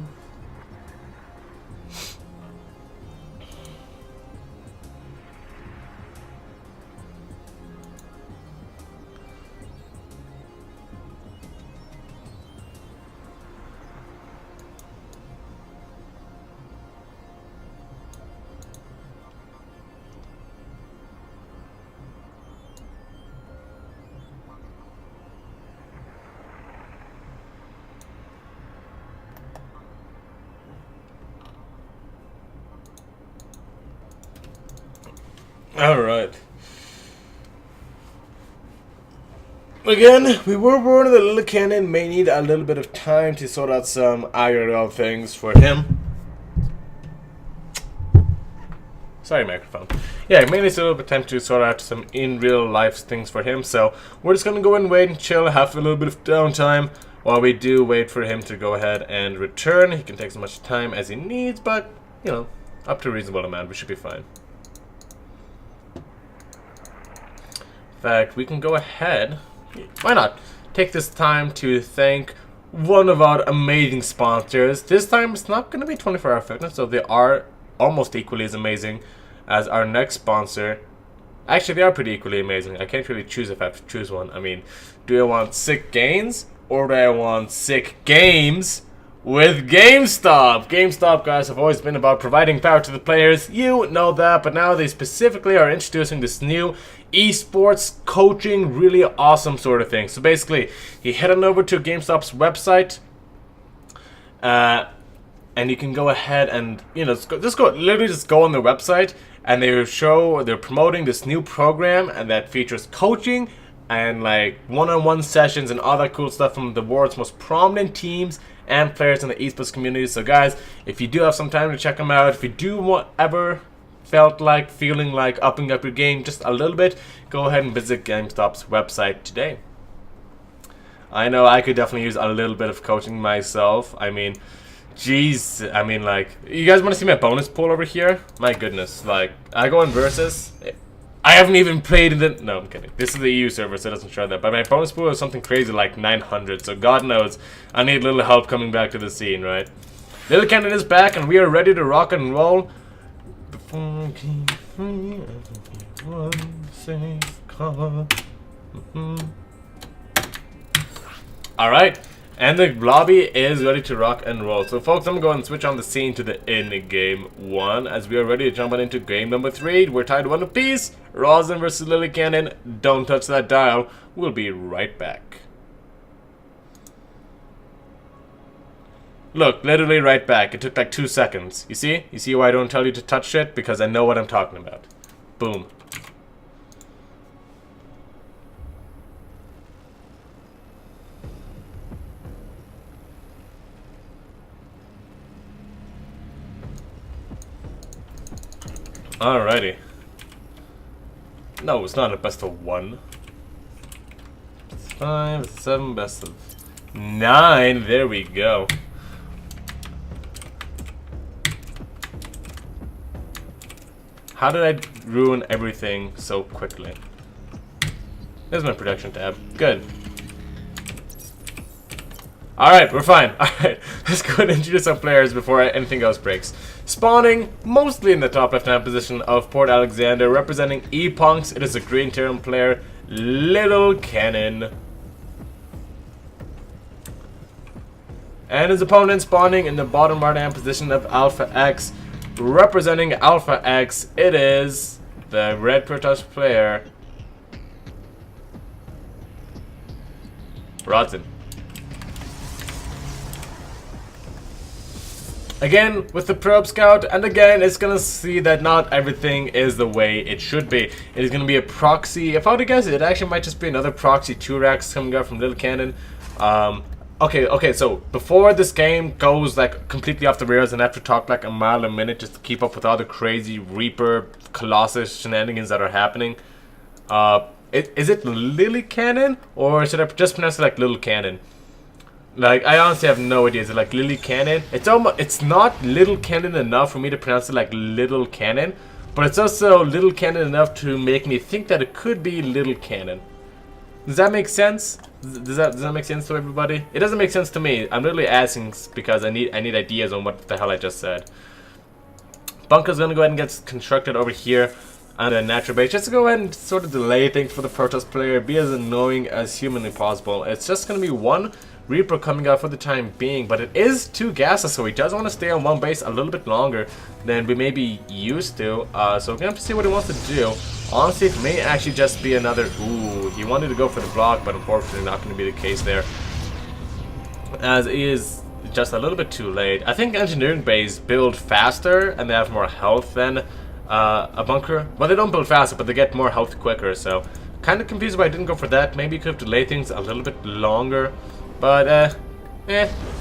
Alright. Again, we were warned that Lillekanin may need a little bit of time to sort out some IRL things for him. Sorry, microphone. Yeah, mainly it's a little bit of time to sort out some in real life things for him. So we're just gonna go and wait and chill, have a little bit of downtime while we do wait for him to go ahead and return. He can take as much time as he needs, but you know, up to a reasonable amount, we should be fine. In fact, we can go ahead. Why not take this time to thank one of our amazing sponsors. This time it's not gonna be 24-hour fitness, so they are almost equally as amazing as our next sponsor. Actually, they are pretty equally amazing. I can't really choose if I have to choose one. I mean, do I want sick gains or do I want sick games with GameStop? GameStop, guys, have always been about providing power to the players. You know that, but now they specifically are introducing this new esports coaching, really awesome sort of thing. So basically, you head on over to GameStop's website, and you can go ahead and, you know, literally just go on their website, and they're promoting this new program, and that features coaching and like one-on-one sessions and all that cool stuff from the world's most prominent teams and players in the esports community. So guys, if you do have some time to check them out, if you do ever feeling like upping up your game just a little bit, go ahead and visit GameStop's website today. I know I could definitely use a little bit of coaching myself. I mean, jeez, I mean, like, you guys want to see my bonus pool over here? My goodness, like, I go in versus. I haven't even played in the... No, I'm kidding. This is the EU server, so it doesn't show that. But my bonus pool is something crazy like 900, so God knows I need a little help coming back to the scene, right? Lillekanin is back, and we are ready to rock and roll. Before one safe car. Alright. And the lobby is ready to rock and roll. So folks, I'm going to switch on the scene to the in-game one, as we are ready to jump on into game number 3. We're tied 1 apiece. Rodzyn versus Lillekanin. Don't touch that dial. We'll be right back. Look, literally right back. It took like 2 seconds. You see? You see why I don't tell you to touch shit? Because I know what I'm talking about. Boom. Alrighty. No, it's not a best of 1. It's 5, 7, best of 9. There we go. How did I ruin everything so quickly? There's my production tab. Good. Alright, we're fine. Alright, let's go ahead and introduce some players before anything else breaks. Spawning, mostly in the top left-hand position of Port Alexander, representing E-Punks, it is a green term player, Lillekanin. And his opponent spawning in the bottom right-hand position of Alpha X, representing Alpha X, it is the red Protoss player, Rodzyn. Again, with the Probe Scout, and again, it's gonna see that not everything is the way it should be. It is gonna be a proxy. If I were to guess, it actually might just be another proxy 2-racks coming out from Lillekanin. Okay, so before this game goes like completely off the rails and I have to talk like a mile a minute just to keep up with all the crazy Reaper, Colossus shenanigans that are happening. Is it Lillekanin, or should I just pronounce it like Lillekanin? Like, I honestly have no idea. Is it like Lillekanin? It's not Lillekanin enough for me to pronounce it like Lillekanin, but it's also Lillekanin enough to make me think that it could be Lillekanin. Does that make sense? Does that make sense to everybody? It doesn't make sense to me. I'm literally asking because I need ideas on what the hell I just said. Bunker's gonna go ahead and get constructed over here on a natural base, just to go ahead and sort of delay things for the Protoss player, be as annoying as humanly possible. It's just gonna be one Reaper coming out for the time being, but it is 2 gases, so he does want to stay on one base a little bit longer than we may be used to. So we're gonna have to see what he wants to do. Honestly, it may actually just be another... Ooh, he wanted to go for the block, but unfortunately not going to be the case there, as he is just a little bit too late. I think engineering bays build faster and they have more health than a bunker. Well, they don't build faster, but they get more health quicker, so kind of confused why I didn't go for that. Maybe you could have delayed things a little bit longer, but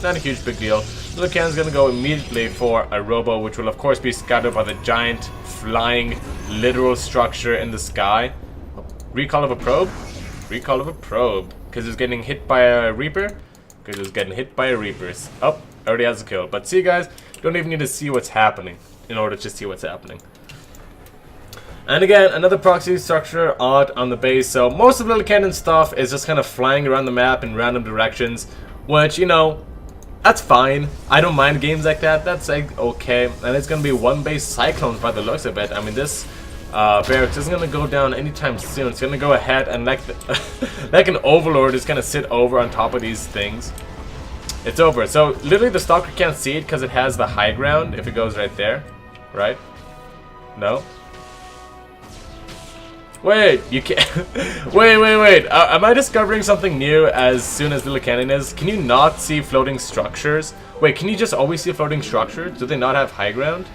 not a huge big deal. Lillekanin's gonna go immediately for a robo, which will of course be scattered by the giant flying literal structure in the sky. Recall of a probe? Recall of a probe. Because it's getting hit by a reaper? Because it's getting hit by a reapers. Oh, already has a kill. But see guys, don't even need to see what's happening in order to see what's happening. And again, another proxy structure odd on the base. So most of Lillekanin's stuff is just kind of flying around the map in random directions, which, you know, that's fine. I don't mind games like that. That's like okay. And it's gonna be one base cyclones by the looks of it. I mean, this barracks isn't gonna go down anytime soon. It's gonna go ahead and like like an overlord is gonna sit over on top of these things. It's over. So literally the stalker can't see it because it has the high ground. If it goes right there, right? No. Wait, you can't. wait. Am I discovering something new as soon as Lillekanin is? Can you not see floating structures? Wait, can you just always see floating structures? Do they not have high ground?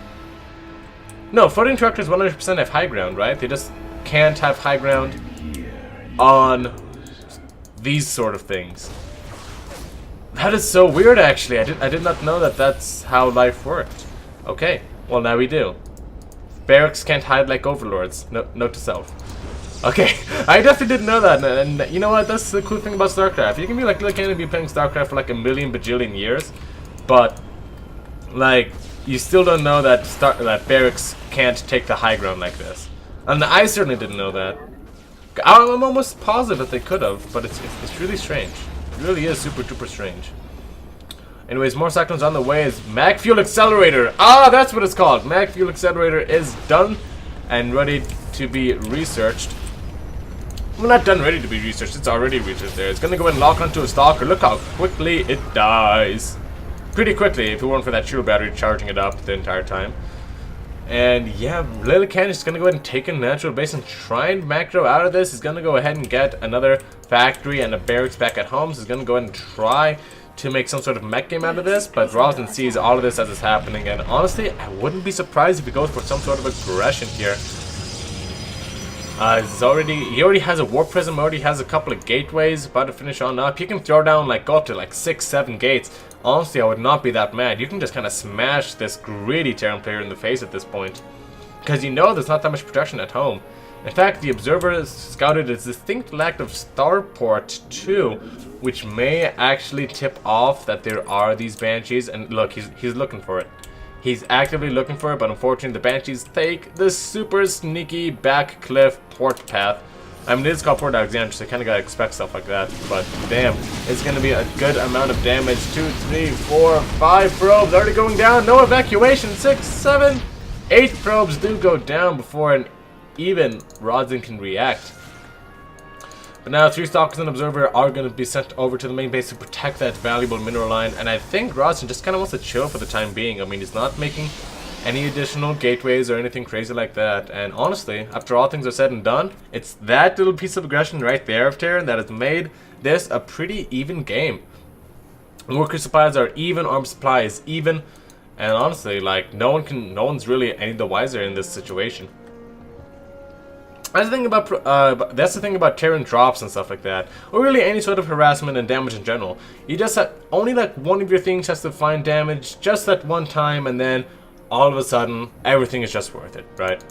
No, floating structures 100% have high ground, right? They just can't have high ground on these sort of things. That is so weird, actually. I did not know that that's how life worked. Okay, well now we do. Barracks can't hide like overlords. Note to self. Okay, I definitely didn't know that, and you know what? That's the cool thing about StarCraft. You can be like Lillekanin and be playing StarCraft for like a million bajillion years, but like you still don't know that that barracks can't take the high ground like this. And I certainly didn't know that. I'm almost positive that they could have, but it's really strange. It really is super duper strange. Anyways, more cyclones on the way is Mag Fuel Accelerator. Ah, that's what it's called. Mag Fuel Accelerator is done and ready to be researched. Well, not done, ready to be researched. It's already researched there. It's going to go and lock onto a stalker. Look how quickly it dies. Pretty quickly, if it weren't for that shield battery charging it up the entire time. And yeah, Lillekanin is going to go ahead and take a natural base and try and macro out of this. He's going to go ahead and get another factory and a barracks back at home. So he's going to go ahead and try to make some sort of mech game out of this, but Rodzyn sees all of this as it's happening, and honestly, I wouldn't be surprised if he goes for some sort of aggression here. He already has a warp prism, already has a couple of gateways, about to finish on up. He can throw down like go up to like 6-7 gates. Honestly, I would not be that mad. You can just kind of smash this greedy Terran player in the face at this point, because you know there's not that much protection at home. In fact, the observer scouted a distinct lack of starport too, which may actually tip off that there are these banshees. And look, he's looking for it. He's actively looking for it, but unfortunately the banshees take the super sneaky back cliff port path. I mean, it is called Port Alexander, so you kind of gotta expect stuff like that. But damn, it's gonna be a good amount of damage. 2, 3, 4, 5 probes already going down. No evacuation. 6, 7, 8 probes do go down before an even Rodzyn can react. But now 3 stalkers and observer are going to be sent over to the main base to protect that valuable mineral line, and I think Rodzyn just kind of wants to chill for the time being. I mean, he's not making any additional gateways or anything crazy like that, and honestly, after all things are said and done, it's that little piece of aggression right there of Terran that has made this a pretty even game. Worker supplies are even, arms supply is even, and honestly, like, no one's really any the wiser in this situation. That's the thing about Terran drops and stuff like that, or really any sort of harassment and damage in general. You just have only like one of your things has to find damage just that one time, and then all of a sudden everything is just worth it, right?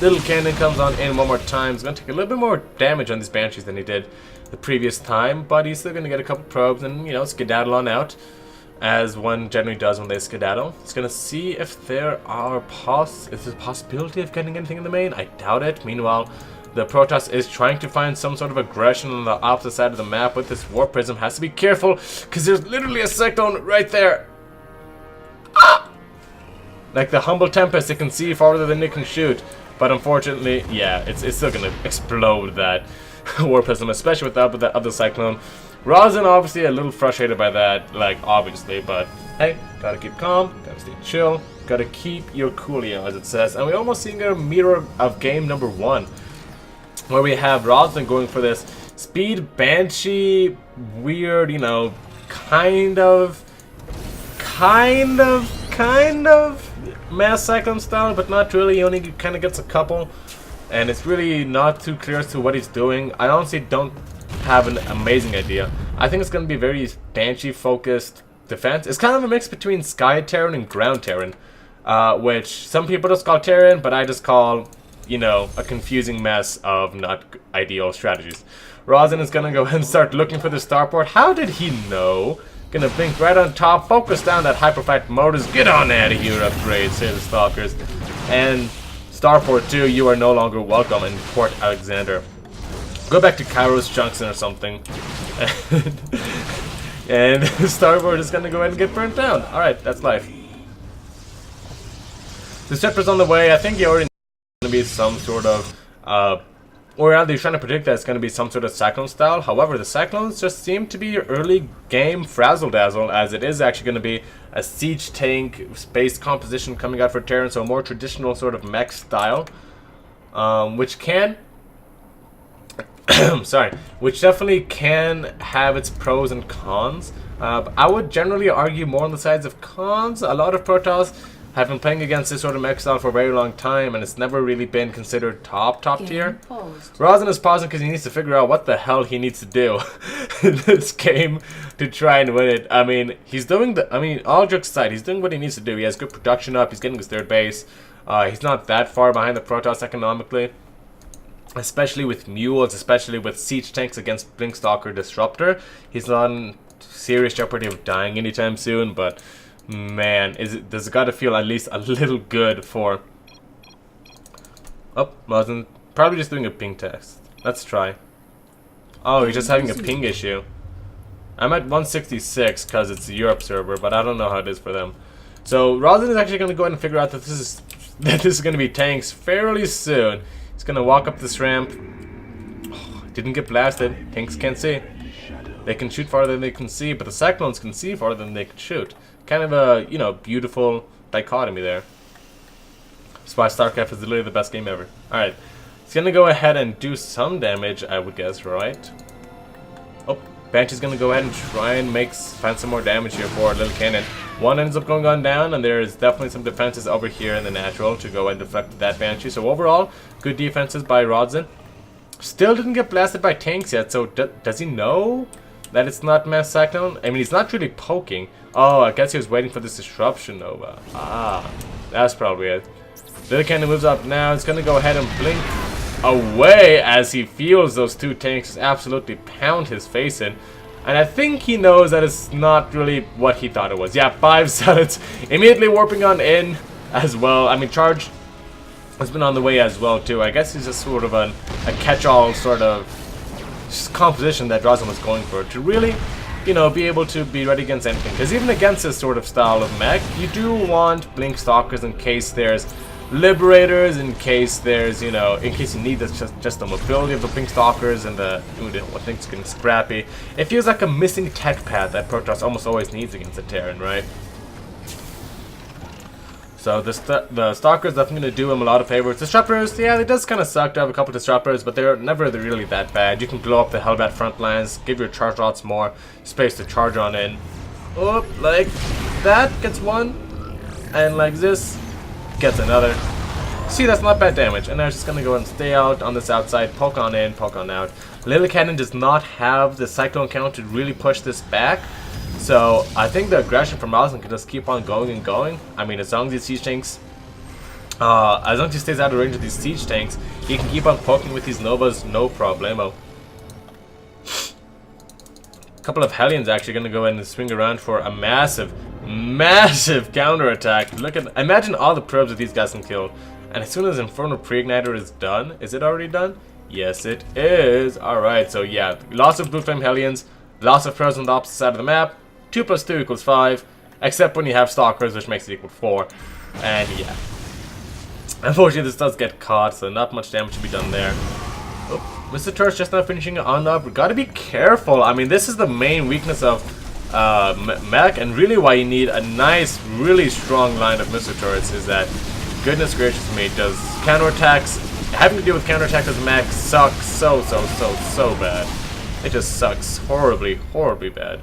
Lillekanin comes on in one more time. He's gonna take a little bit more damage on these banshees than he did the previous time, but he's still gonna get a couple probes and, you know, skedaddle on out, as one generally does when they skedaddle. It's gonna see if there are is there a possibility of getting anything in the main. I doubt it. Meanwhile, the Protoss is trying to find some sort of aggression on the opposite side of the map with this warp prism. Has to be careful, because there's literally a cyclone right there. Ah! Like the humble Tempest, it can see farther than it can shoot. But unfortunately, yeah, it's still gonna explode that warp prism, especially with that other cyclone. Rodzyn obviously a little frustrated by that, like, obviously, but hey, gotta keep calm, gotta stay chill, gotta keep your coolio, as it says. And we're almost seeing a mirror of game number 1, where we have Rodzyn going for this speed banshee, weird, you know, kind of mass cyclone style, but not really. He only kind of gets a couple, and it's really not too clear as to what he's doing. I honestly don't have an amazing idea. I think it's going to be very Banshee focused defense. It's kind of a mix between Sky Terran and Ground Terran, which some people just call Terran, but I just call, you know, a confusing mess of not ideal strategies. Rodzyn is going to go ahead and start looking for the starport. How did he know? Gonna blink right on top, focus down that hyperfight motors, get on out of here, upgrades, say the Stalkers. And starport 2, you are no longer welcome in Port Alexander. Go back to Kairos Junction or something. And starboard is gonna go ahead and get burnt down. Alright, that's life. The Disruptor's on the way. I think you already know gonna be some sort of or rather, you're trying to predict that it's going to be some sort of Cyclone style. However, the Cyclones just seem to be your early game frazzle-dazzle, as it is actually going to be a siege tank space composition coming out for Terran, so a more traditional sort of mech style, which can, which definitely can have its pros and cons. I would generally argue more on the sides of cons. A lot of Protoss have been playing against this sort of mech style for a very long time, and it's never really been considered top tier. Rodzyn is pausing because he needs to figure out what the hell he needs to do in this game to try and win it. I mean, he's doing all jokes aside, he's doing what he needs to do. He has good production up, he's getting his third base. He's not that far behind the Protoss economically, especially with mules, especially with siege tanks against Blinkstalker Disruptor. He's not in serious jeopardy of dying anytime soon, but man, does it gotta feel at least a little good for... Oh, wasn't. Probably just doing a ping test. Let's try. Oh, he's just having a ping issue. I'm at 166 because it's a Europe server, but I don't know how it is for them. So Rodzyn is actually gonna go ahead and figure out that this is gonna be tanks fairly soon. He's gonna walk up this ramp. Oh, didn't get blasted. Tanks can't see. They can shoot farther than they can see, but the Cyclones can see farther than they can shoot. Kind of a, you know, beautiful dichotomy there. That's why StarCraft is literally the best game ever. Alright. He's gonna go ahead and do some damage, I would guess, right? Oh, Banshee's gonna go ahead and try and find some more damage here for Lillekanin. One ends up going on down, and there's definitely some defenses over here in the natural to go and deflect that Banshee. So overall, good defenses by Rodzyn. Still didn't get blasted by tanks yet, so does he know that it's not Mass Cyclone? I mean, he's not really poking. Oh, I guess he was waiting for this Disruption Nova. Ah, that's probably it. Lillekanin moves up now. He's going to go ahead and blink away as he feels those two tanks absolutely pound his face in. And I think he knows that it's not really what he thought it was. Yeah, 5 suds. Immediately warping on in as well. I mean, Charge has been on the way as well, too. I guess he's just sort of a catch-all sort of composition that Rodzyn was going for, to really, you know, be able to be ready against anything. Because even against this sort of style of mech, you do want Blink Stalkers in case there's Liberators, in case there's, you know, in case you need just the mobility of the Blink Stalkers and the, what things getting scrappy. It feels like a missing tech pad that Protoss almost always needs against a Terran, right? So the Stalkers definitely going to do him a lot of favors. Disruptors, yeah, it does kind of suck to have a couple Disruptors, but they're never really that bad. You can blow up the Hellbat front lines, give your charge lots more space to charge on in. Oh, like that gets one, and like this gets another. See, that's not bad damage, and now it's just going to go and stay out on this outside, poke on in, poke on out. Lillekanin does not have the Cyclone count to really push this back. So I think the aggression from Rodzyn can just keep on going and going. I mean, as long as these siege tanks, as long as he stays out of range of these siege tanks, he can keep on poking with these Novas, no problemo. A couple of Hellions actually going to go in and swing around for a massive counterattack. Look at, imagine all the probes that these guys can kill. And as soon as Infernal Pre-Igniter is done, is it already done? Yes, it is. Alright, so yeah, lots of Blue Flame Hellions, lots of probes on the opposite side of the map. 2 plus 2 equals 5, except when you have Stalkers, which makes it equal 4. And yeah. Unfortunately, this does get caught, so not much damage to be done there. Oh, Mr. Turret's just now finishing on up. We gotta be careful. I mean, this is the main weakness of mech, and really why you need a nice, really strong line of Mr. Turrets is that, goodness gracious me, does counterattacks, having to deal with counterattacks as mech sucks so bad. It just sucks horribly bad.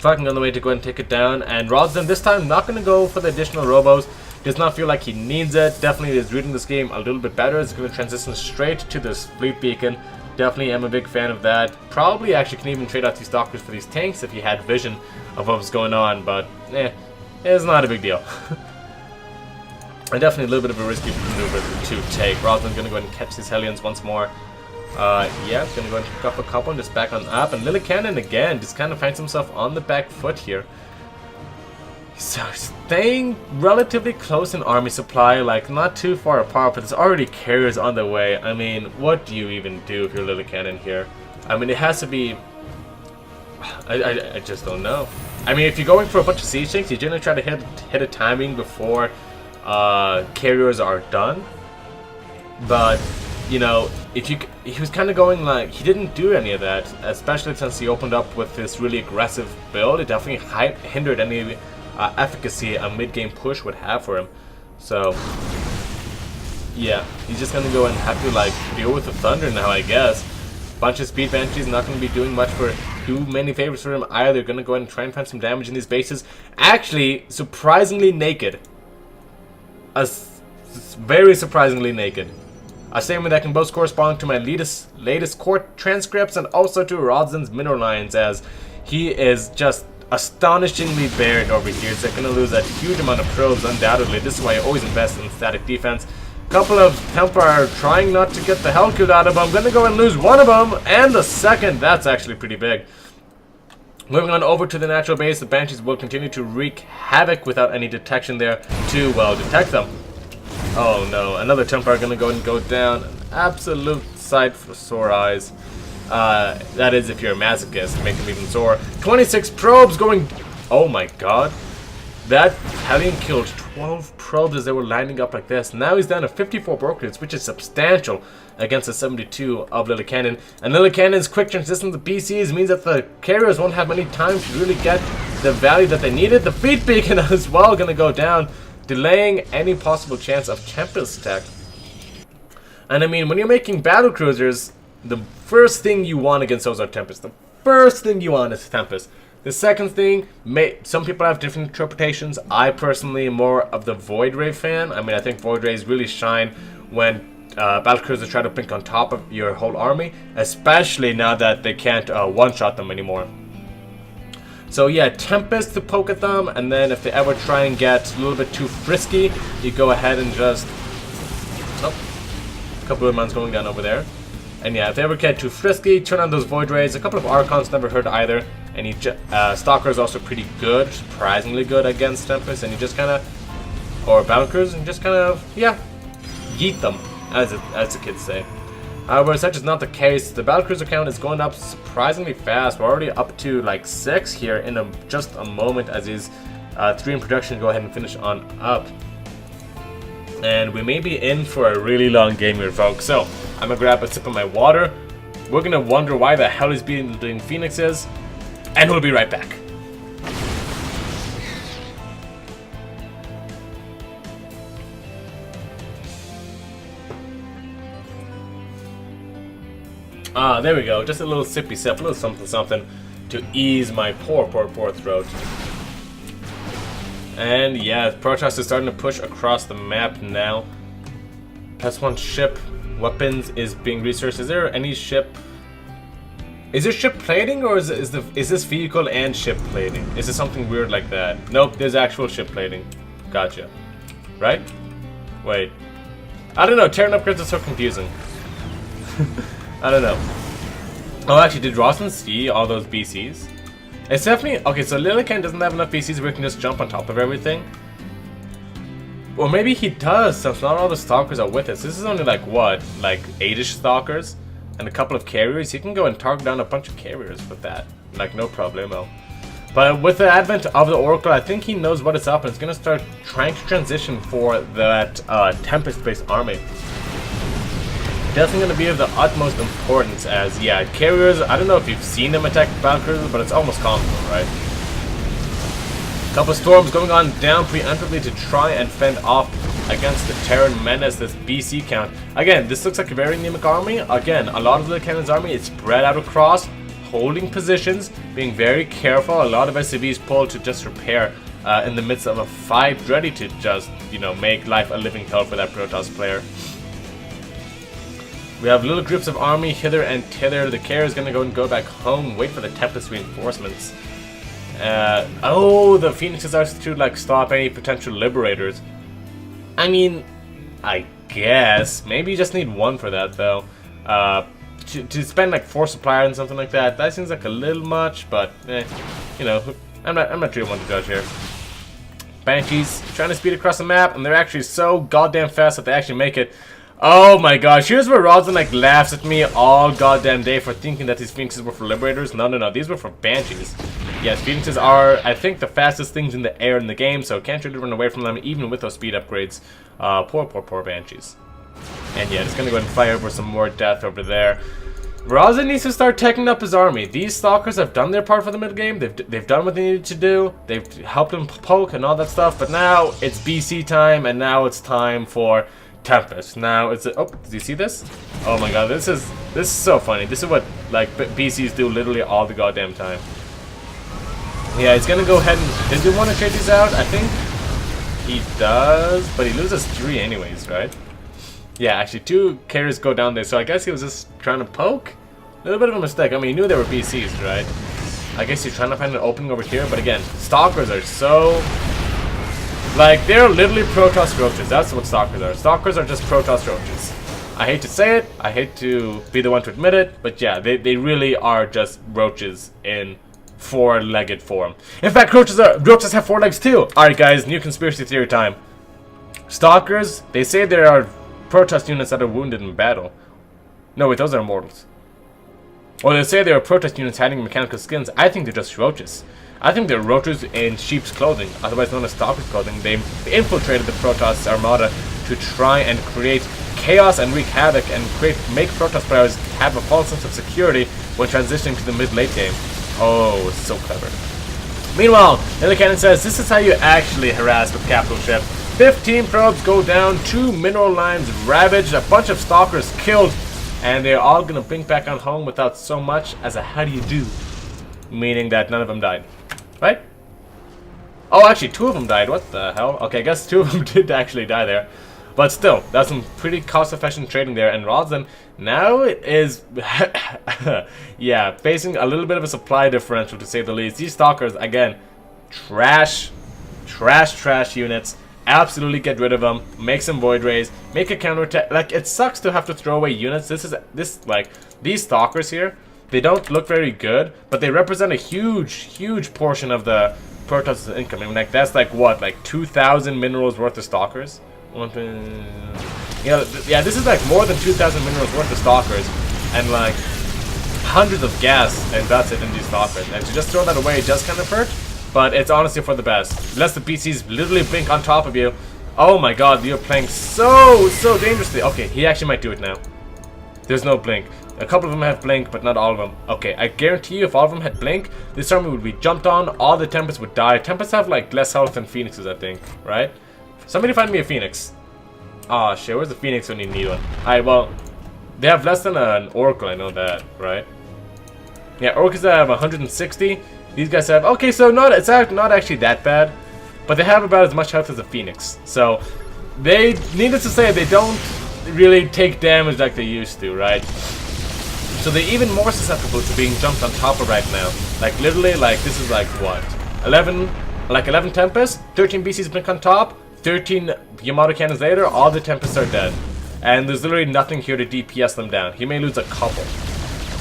Falcon on the way to go and take it down, and Rodzyn this time not going to go for the additional robos. Does not feel like he needs it. Definitely is reading this game a little bit better. It's going to transition straight to this fleet beacon. Definitely am a big fan of that. Probably actually can even trade out these stalkers for these tanks if he had vision of what was going on, but it's not a big deal. And definitely a little bit of a risky maneuver to take. Rodzyn's going to go ahead and catch these Hellions once more. Yeah, it's going to go and pick up a couple and just back on up. And Lillekanin again just kind of finds himself on the back foot here. So staying relatively close in army supply, like not too far apart, but there's already carriers on the way. I mean, what do you even do if you're Lillekanin here? I mean, it has to be... I just don't know. I mean, if you're going for a bunch of siege tanks, you're going to try to hit a timing before carriers are done. But, you know, he was kind of going like, he didn't do any of that, especially since he opened up with this really aggressive build. It definitely hindered any efficacy a mid-game push would have for him. So, yeah, he's just going to go and have to, like, deal with the thunder now, I guess. Bunch of speed banshees not going to be doing much do many favors for him either. They're going to go ahead and try and find some damage in these bases. Actually, surprisingly naked. Very surprisingly naked. A statement that can both correspond to my latest court transcripts and also to Rodzyn's mineral lines, as he is just astonishingly buried over here. So they're going to lose a huge amount of probes, undoubtedly. This is why I always invest in static defense. Couple of Templar trying not to get the hell killed out of them. I'm going to go and lose one of them, and the second. That's actually pretty big. Moving on over to the natural base, the Banshees will continue to wreak havoc without any detection there to, well, detect them. Oh no, another Templar going to go and go down. An absolute sight for sore eyes. That is if you're a masochist, make them even sore. 26 probes going... Oh my god. That Hellion killed 12 probes as they were lining up like this. Now he's down to 54 brokers, which is substantial against the 72 of Lillekanin. And Lillekanin's quick transition to BCs means that the carriers won't have any time to really get the value that they needed. The fleet beacon as well going to go down, delaying any possible chance of Tempest tech. And I mean, when you're making battle cruisers, the first thing you want against those are Tempest. The first thing you want is Tempest. The second thing, some people have different interpretations. I personally am more of the Void Ray fan. I mean, I think Void Rays really shine when battlecruisers try to pink on top of your whole army, especially now that they can't one-shot them anymore. So yeah, Tempest to poke at them, and then if they ever try and get a little bit too frisky, you go ahead and just... Oh, a couple of mines going down over there. And yeah, if they ever get too frisky, turn on those Void Rays. A couple of Archons never hurt either. And Stalker is also pretty good, surprisingly good against Tempest. And you just kind of, or Battlecruisers, and just kind of, yeah, yeet them, as the kids say. However, such is not the case. The Battlecruiser count is going up surprisingly fast. We're already up to like 6 here in just a moment, as these 3 in production go ahead and finish on up. And we may be in for a really long game here, folks. So, I'm gonna grab a sip of my water. We're gonna wonder why the hell he's building Phoenixes, and we'll be right back. Ah, there we go. Just a little sippy sip, a little something something to ease my poor throat. And yeah, Protoss is starting to push across the map now. +1 ship weapons is being researched. Is there any ship? Is there ship plating, or is this vehicle and ship plating? Is it something weird like that? Nope, there's actual ship plating. Gotcha. Right? Wait. I don't know. Terran upgrades are so confusing. I don't know. Oh, actually, did Rodzyn see all those BCs? It's definitely... Okay, so Lillekanin doesn't have enough BCs where he can just jump on top of everything. Or maybe he does, since not all the Stalkers are with us. This is only like, what? Like 8-ish Stalkers? And a couple of carriers? He can go and target down a bunch of carriers with that. Like, no problemo. But with the advent of the Oracle, I think he knows what is up, and it's going to start trying to transition for that Tempest-based army. Definitely going to be of the utmost importance, as, yeah, carriers, I don't know if you've seen them attack battlecruisers, but it's almost comical, right? Couple storms going on down preemptively to try and fend off against the Terran menace, this BC count. Again, this looks like a very anemic army. Again, a lot of Lillekanin's army is spread out across. holding positions, being very careful. A lot of SCVs pull to just repair in the midst of a fight, ready to just, you know, make life a living hell for that Protoss player. We have little groups of army hither and thither. The carrier is going to go back home, wait for the Tempest reinforcements. Oh, the Phoenixes are to like stop any potential liberators. I mean, I guess maybe you just need one for that though. To spend like 4 suppliers and something like that. That seems like a little much, but you know, I'm not really one to judge here. Banshees trying to speed across the map, and they're actually so goddamn fast that they actually make it. Oh my gosh, here's where Rodzyn like laughs at me all goddamn day for thinking that these Phoenixes were for Liberators. No, no, no, these were for Banshees. Yes, Phoenixes are, I think, the fastest things in the air in the game, so can't really run away from them even with those speed upgrades. Poor Banshees. And yeah, just gonna go ahead and fire over some more death over there. Rodzyn needs to start taking up his army. These Stalkers have done their part for the mid game. They've done what they needed to do. They've helped him poke and all that stuff, but now it's BC time, and now it's time for Tempest. Now it's oh, did you see this? Oh my god, this is so funny. This is what like BCs do literally all the goddamn time. Yeah, he's gonna go ahead and does he want to trade these out? I think he does, but he loses 3 anyways, right? Yeah, actually 2 carriers go down there, so I guess he was just trying to poke. A little bit of a mistake. I mean, he knew they were BCs, right? I guess he's trying to find an opening over here, but again, Stalkers are so like, they're literally Protoss roaches. That's what Stalkers are. Stalkers are just Protoss roaches. I hate to say it. I hate to be the one to admit it. But yeah, they really are just roaches in 4-legged form. In fact, roaches have 4 legs too. Alright guys, new conspiracy theory time. Stalkers, they say there are Protoss units that are wounded in battle. No, wait, those are immortals. Well, they say there are Protoss units hiding mechanical skins. I think they're just roaches. I think they're roaches in sheep's clothing, otherwise known as Stalker's clothing. They infiltrated the Protoss armada to try and create chaos and wreak havoc and make Protoss players have a false sense of security when transitioning to the mid-late game. Oh, so clever. Meanwhile, Lillekanin says this is how you actually harass with capital ship. 15 probes go down, 2 mineral lines ravaged, a bunch of Stalkers killed, and they're all gonna blink back on home without so much as a how do you do. Meaning that none of them died. Right? Oh, actually, 2 of them died. What the hell? Okay, I guess 2 of them did actually die there. But still, that's some pretty cost-efficient trading there. And Rodzyn now is, yeah, facing a little bit of a supply differential to say the least. These Stalkers, again, trash units. Absolutely get rid of them. Make some Void Rays. Make a counterattack. Like, it sucks to have to throw away units. Like, these Stalkers here, they don't look very good, but they represent a huge portion of the Protoss income. I mean, like, that's like what, like 2,000 minerals worth of Stalkers? Yeah, this is like more than 2,000 minerals worth of Stalkers, and like hundreds of gas, and that's it in these Stalkers. And to just throw that away does kind of hurt, but it's honestly for the best. Unless the PCs literally blink on top of you. Oh my god, you're playing so dangerously. Okay, he actually might do it now. There's no blink. A couple of them have blink, but not all of them. Okay, I guarantee you if all of them had blink, this army would be jumped on, all the Tempests would die. Tempests have like less health than Phoenixes, I think, right? Somebody find me a Phoenix. Aw, shit, where's the Phoenix when you need one? Alright, well, they have less than an Oracle, I know that, right? Yeah, Oracles have 160. These guys have, okay, so it's not actually that bad, but they have about as much health as a Phoenix. So, they, needless to say, they don't really take damage like they used to, right? So they're even more susceptible to being jumped on top of right now. Like literally, like this is like what? 11 Tempests, 13 BCs blink on top, 13 Yamato cannons later, all the Tempests are dead. And there's literally nothing here to DPS them down. He may lose a couple.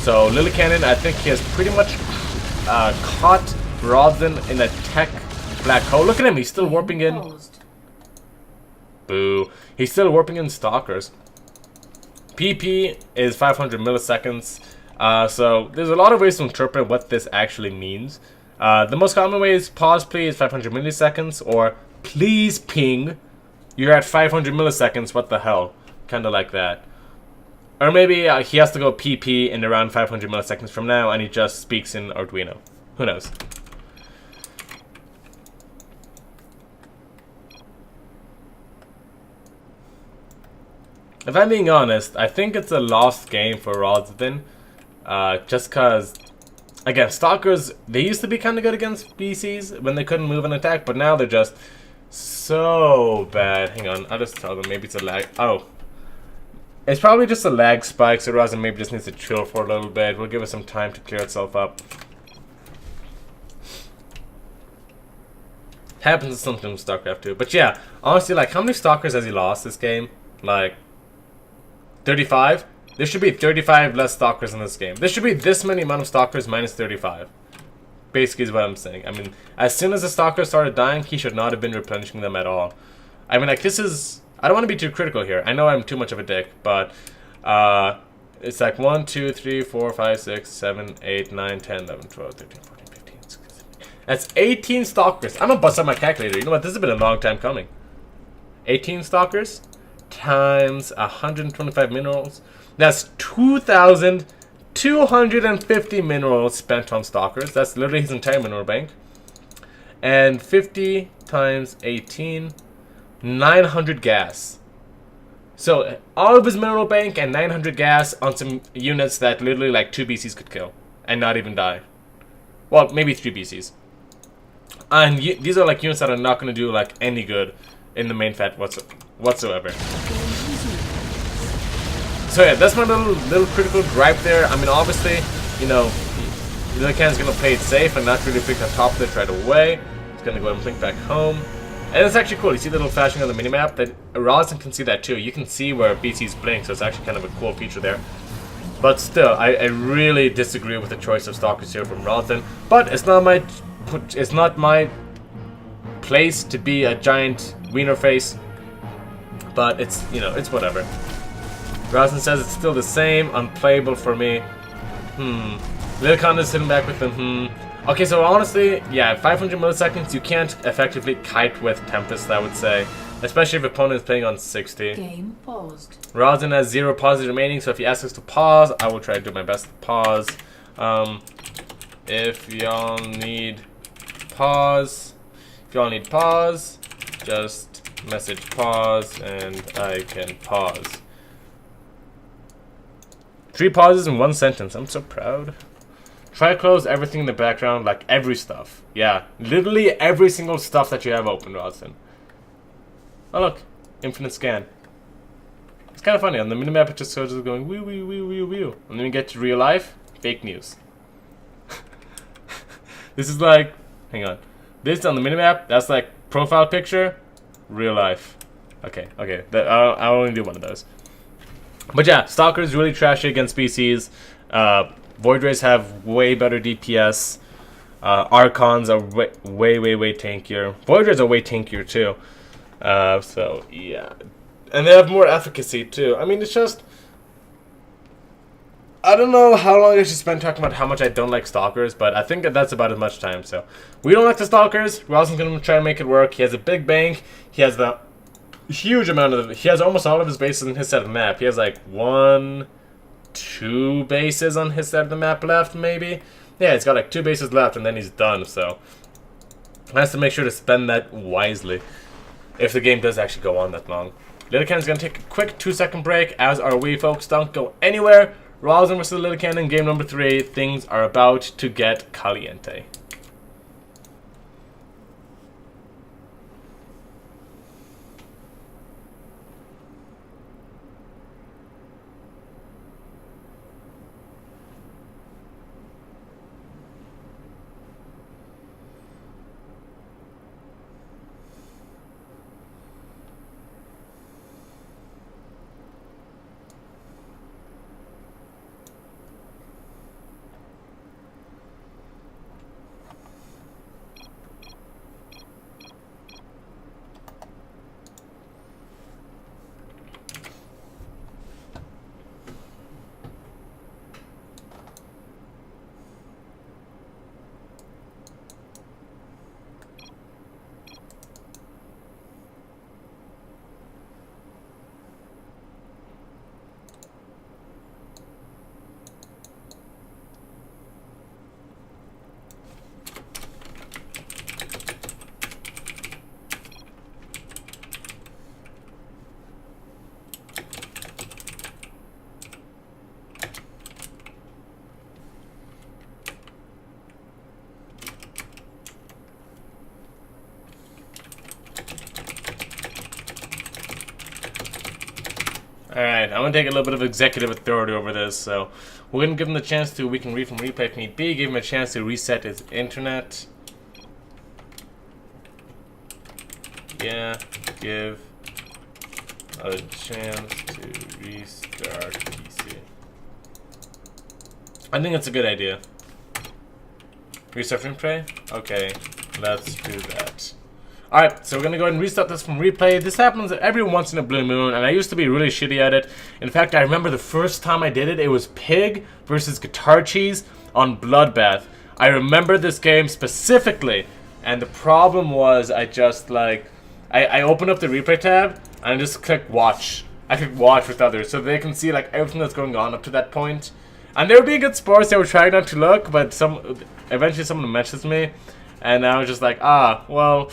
So Lillekanin, I think he has pretty much caught Rodzyn in a tech black hole. Look at him, he's still warping in. Boo. He's still warping in Stalkers. PP is 500 milliseconds, so there's a lot of ways to interpret what this actually means. The most common way is pause please 500 milliseconds, or please ping, you're at 500 milliseconds, what the hell, kinda like that. Or maybe he has to go PP in around 500 milliseconds from now and he just speaks in Arduino. Who knows? If I'm being honest, I think it's a lost game for Rodzyn, just cause Again, Stalkers, they used to be kind of good against BCs when they couldn't move and attack, but now they're just so bad. Hang on, I'll just tell them. Maybe it's a lag. Oh. It's probably just a lag spike, so Rodzyn maybe just needs to chill for a little bit. We'll give it some time to clear itself up. Happens to sometimes StarCraft too. But yeah, honestly, like, how many Stalkers has he lost this game? Like, 35? There should be 35 less Stalkers in this game. There should be this many amount of Stalkers minus 35. Basically is what I'm saying. I mean, as soon as the Stalkers started dying, he should not have been replenishing them at all. I mean, like, this is... I don't want to be too critical here. I know I'm too much of a dick, but... it's like 1, 2, 3, 4, 5, 6, 7, 8, 9, 10, 11, 12, 13, 14, 15, 16, 17. That's 18 Stalkers. I'm gonna bust out my calculator. You know what? This has been a long time coming. 18 Stalkers times 125 minerals. That's 2,250 minerals spent on Stalkers. That's literally his entire mineral bank. And 50 times 18, 900 gas. So all of his mineral bank and 900 gas on some units that literally like 2 BCs could kill and not even die. Well, maybe 3 BCs. And these are like units that are not going to do like any good in the main fat whatsoever. So yeah, that's my little critical gripe there. I mean, obviously, you know, Lillekanin's going to play it safe and not really pick on top of it right away. He's going to go ahead and blink back home. And it's actually cool. You see the little flashing on the minimap? That Rodzyn can see that too. You can see where BC's blink, so it's actually kind of a cool feature there. But still, I really disagree with the choice of Stalkers here from Rodzyn. But it's not my place to be a giant wiener face. But it's, you know, it's whatever. Rodzyn says it's still the same, unplayable for me. Lillekanin is sitting back with them. Okay, so honestly, yeah, 500 milliseconds, you can't effectively kite with Tempest, I would say. Especially if opponent is playing on 60. Game paused. Rodzyn has 0 pauses remaining, so if he asks us to pause, I will try to do my best to pause. If y'all need pause, just message pause and I can pause. 3 pauses in 1 sentence. I'm so proud. Try to close everything in the background, like every stuff. Yeah, literally every single stuff that you have open, Rodzyn. Oh look, infinite scan. It's kind of funny. On the minimap, it just shows it going woo woo woo woo woo, and then you get to real life, fake news. This is like, hang on. This on the minimap, that's like profile picture, real life. Okay. I'll only do one of those. But yeah, Stalker is really trashy against PCs. Void Rays have way better DPS. Archons are way tankier. Void Rays are way tankier too. So yeah, and they have more efficacy too. I mean, it's just, I don't know how long I should spend talking about how much I don't like Stalkers, but I think that's about as much time. So we don't like the Stalkers. Rodzyn's gonna try and make it work. He has a big bank. He has the huge amount of. He has almost all of his bases in his side of the map. He has like 1, 2 bases on his side of the map left, maybe. Yeah, he's got like 2 bases left, and then he's done. So he has to make sure to spend that wisely if the game does actually go on that long. Lillekanin's gonna take a quick 2-second break, as are we, folks. Don't go anywhere. Rodzyn vs. Lillekanin, game number 3. Things are about to get caliente. Alright, I'm gonna take a little bit of executive authority over this, so we're gonna give him the chance to, we can read from replay if need be, give him a chance to reset his internet. Yeah, give a chance to restart PC. I think that's a good idea. Restart replay? Okay, let's do that. Alright, so we're gonna go ahead and restart this from replay. This happens every once in a blue moon, and I used to be really shitty at it. In fact, I remember the first time I did it, it was Pig versus Guitar Cheese on Bloodbath. I remember this game specifically, and the problem was I just like, I opened up the replay tab, and I just click watch. I click watch with others, so they can see like everything that's going on up to that point. And they were being good sports, they were trying not to look, but eventually someone messaged me, and I was just like, well,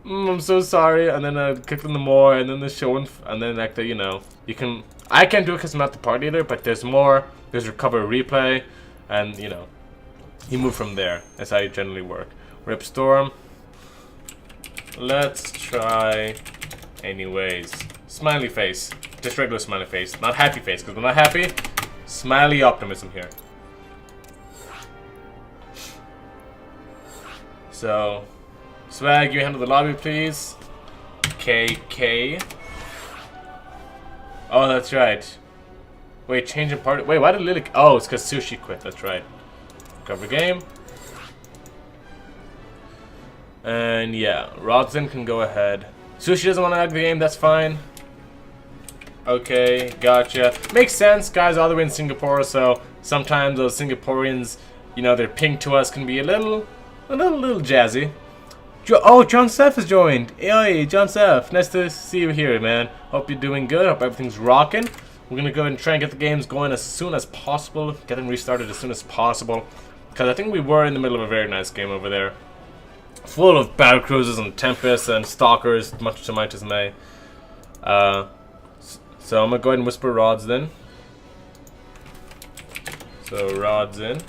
I'm so sorry, and then I clicked on the more, and then the show, and then like the, you know, you can, I can't do it because I'm not the party leader, but there's more, there's recover replay, and you know, you move from there. That's how you generally work. Rip Storm. Let's try anyways. Smiley face. Just regular smiley face, not happy face, because we're not happy. Smiley optimism here. So, Swag, you handle the lobby, please. KK. Oh, that's right. Wait, change in party. Wait, why did Lily? Oh, it's because Sushi quit. That's right. Cover game. And yeah, Rodzyn can go ahead. Sushi doesn't want to add the game. That's fine. Okay, gotcha. Makes sense, guys. All the way in Singapore, so sometimes those Singaporeans, you know, their ping to us can be a little jazzy. Oh, John Seth has joined. Hey, John Seth. Nice to see you here, man. Hope you're doing good. Hope everything's rocking. We're going to go ahead and try and get the games going as soon as possible. Get them restarted as soon as possible. Because I think we were in the middle of a very nice game over there. Full of battle cruisers and tempests and stalkers, much to my dismay. So I'm going to go ahead and whisper Rods then. So Rodzyn.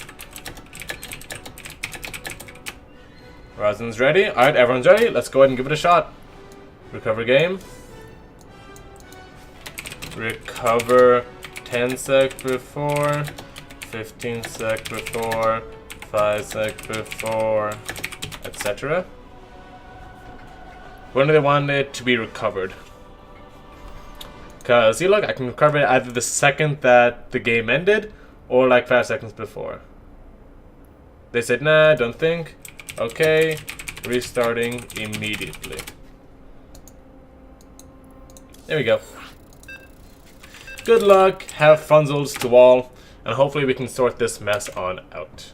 Rodzyn's ready. Alright, everyone's ready. Let's go ahead and give it a shot. Recover game. Recover 10 sec before, 15 sec before, 5 sec before, etc. When do they want it to be recovered? Because, see, look, I can recover it either the second that the game ended or like 5 seconds before. They said, nah, don't think. Okay, restarting immediately. There we go. Good luck, have funzels to all, and hopefully we can sort this mess on out.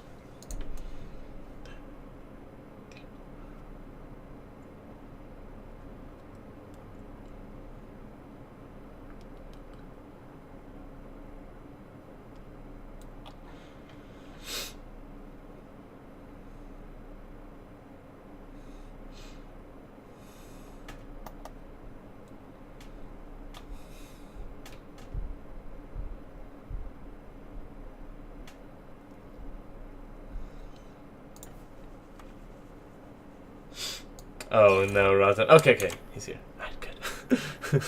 Oh no, Rodzyn. Okay, okay, he's here. Alright, good.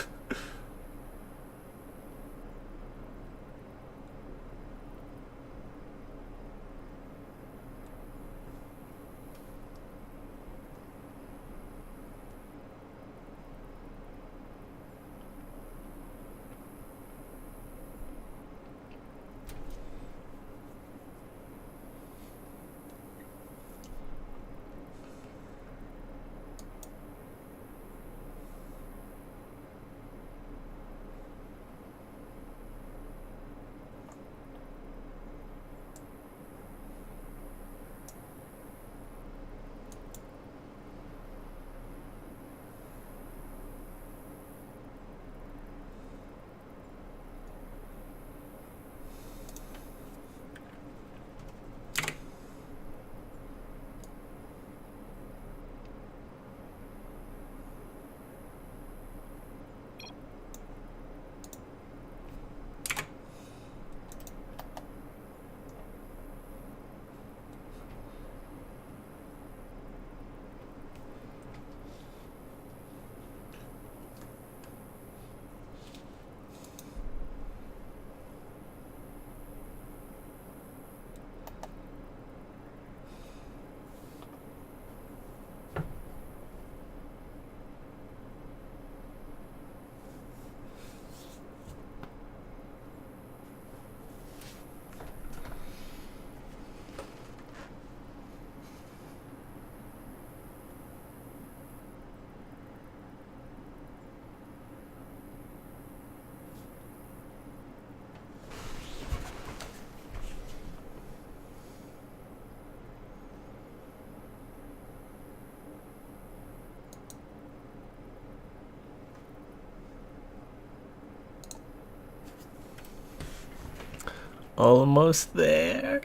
Almost there.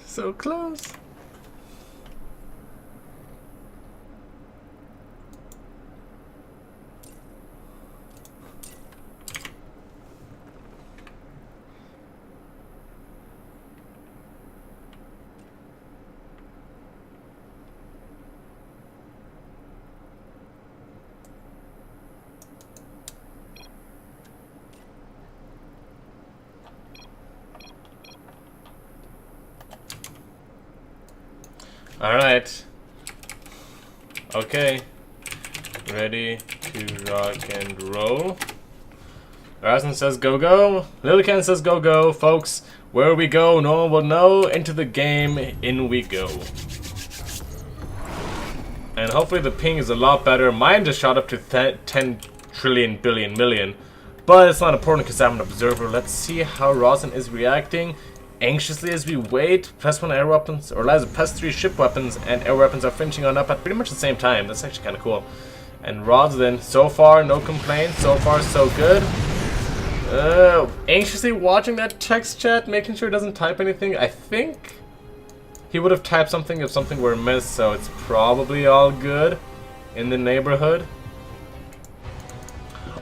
So close. Alright. Okay. Ready to rock and roll. Rodzyn says go go. Lillekanin says go go. Folks, where we go, no one will know. Into the game, in we go. And hopefully the ping is a lot better. Mine just shot up to 10 trillion billion million. But it's not important because I'm an observer. Let's see how Rodzyn is reacting. Anxiously as we wait, press 1 air weapons, or rather press 3 ship weapons, and air weapons are finishing on up at pretty much the same time. That's actually kind of cool. And Rodzyn, so far, no complaints. So far, so good. Anxiously watching that text chat, making sure he doesn't type anything. I think he would have typed something if something were missed, so it's probably all good in the neighborhood.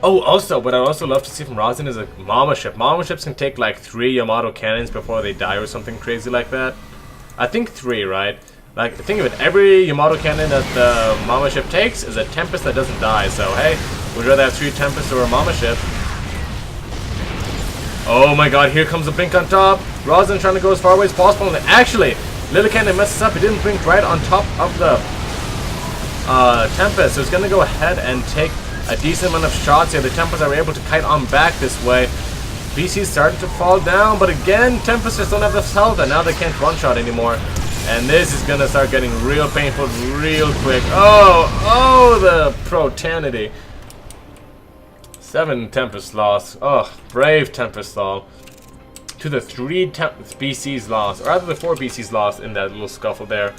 Oh, also, what I'd also love to see from Rodzyn is a Mama ship. Mama ships can take like 3 Yamato cannons before they die or something crazy like that. I think 3, right? Like, think of it, every Yamato cannon that the Mama ship takes is a Tempest that doesn't die. So, hey, we'd rather have 3 Tempests or a Mama ship. Oh my god, here comes the blink on top. Rodzyn trying to go as far away as possible. And actually, Lillekanin messes up. He didn't blink right on top of the Tempest. So he's going to go ahead and take a decent amount of shots here. The Tempests are able to kite on back this way. BC's starting to fall down, but again, Tempests just don't have enough health, and now they can't one-shot anymore. And this is gonna start getting real painful real quick. Oh, the protanity. 7 Tempest lost. Oh, brave Tempest lost. To the 3 BC's lost, or rather the 4 BC's lost in that little scuffle there.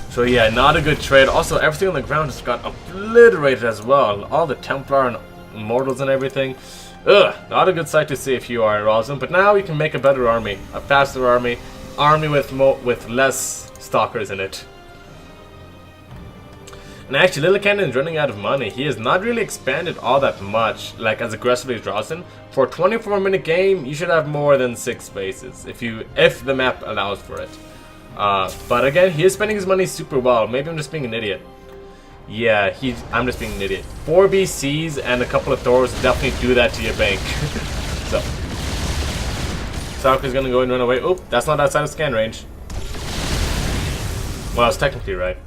So yeah, not a good trade. Also, everything on the ground just got obliterated as well. All the Templar and Immortals and everything. Ugh, not a good sight to see if you are Rodzyn. But now you can make a better army, a faster army with less stalkers in it. And actually, Lillekanin is running out of money. He has not really expanded all that much, like as aggressively as Rodzyn. For a 24-minute game, you should have more than 6 bases if the map allows for it. But again, he is spending his money super well. Maybe I'm just being an idiot. Yeah, I'm just being an idiot. 4 BCs and a couple of Thors definitely do that to your bank. So, Sokka's gonna go and run away. Oop, that's not outside of scan range. Well, I was technically right.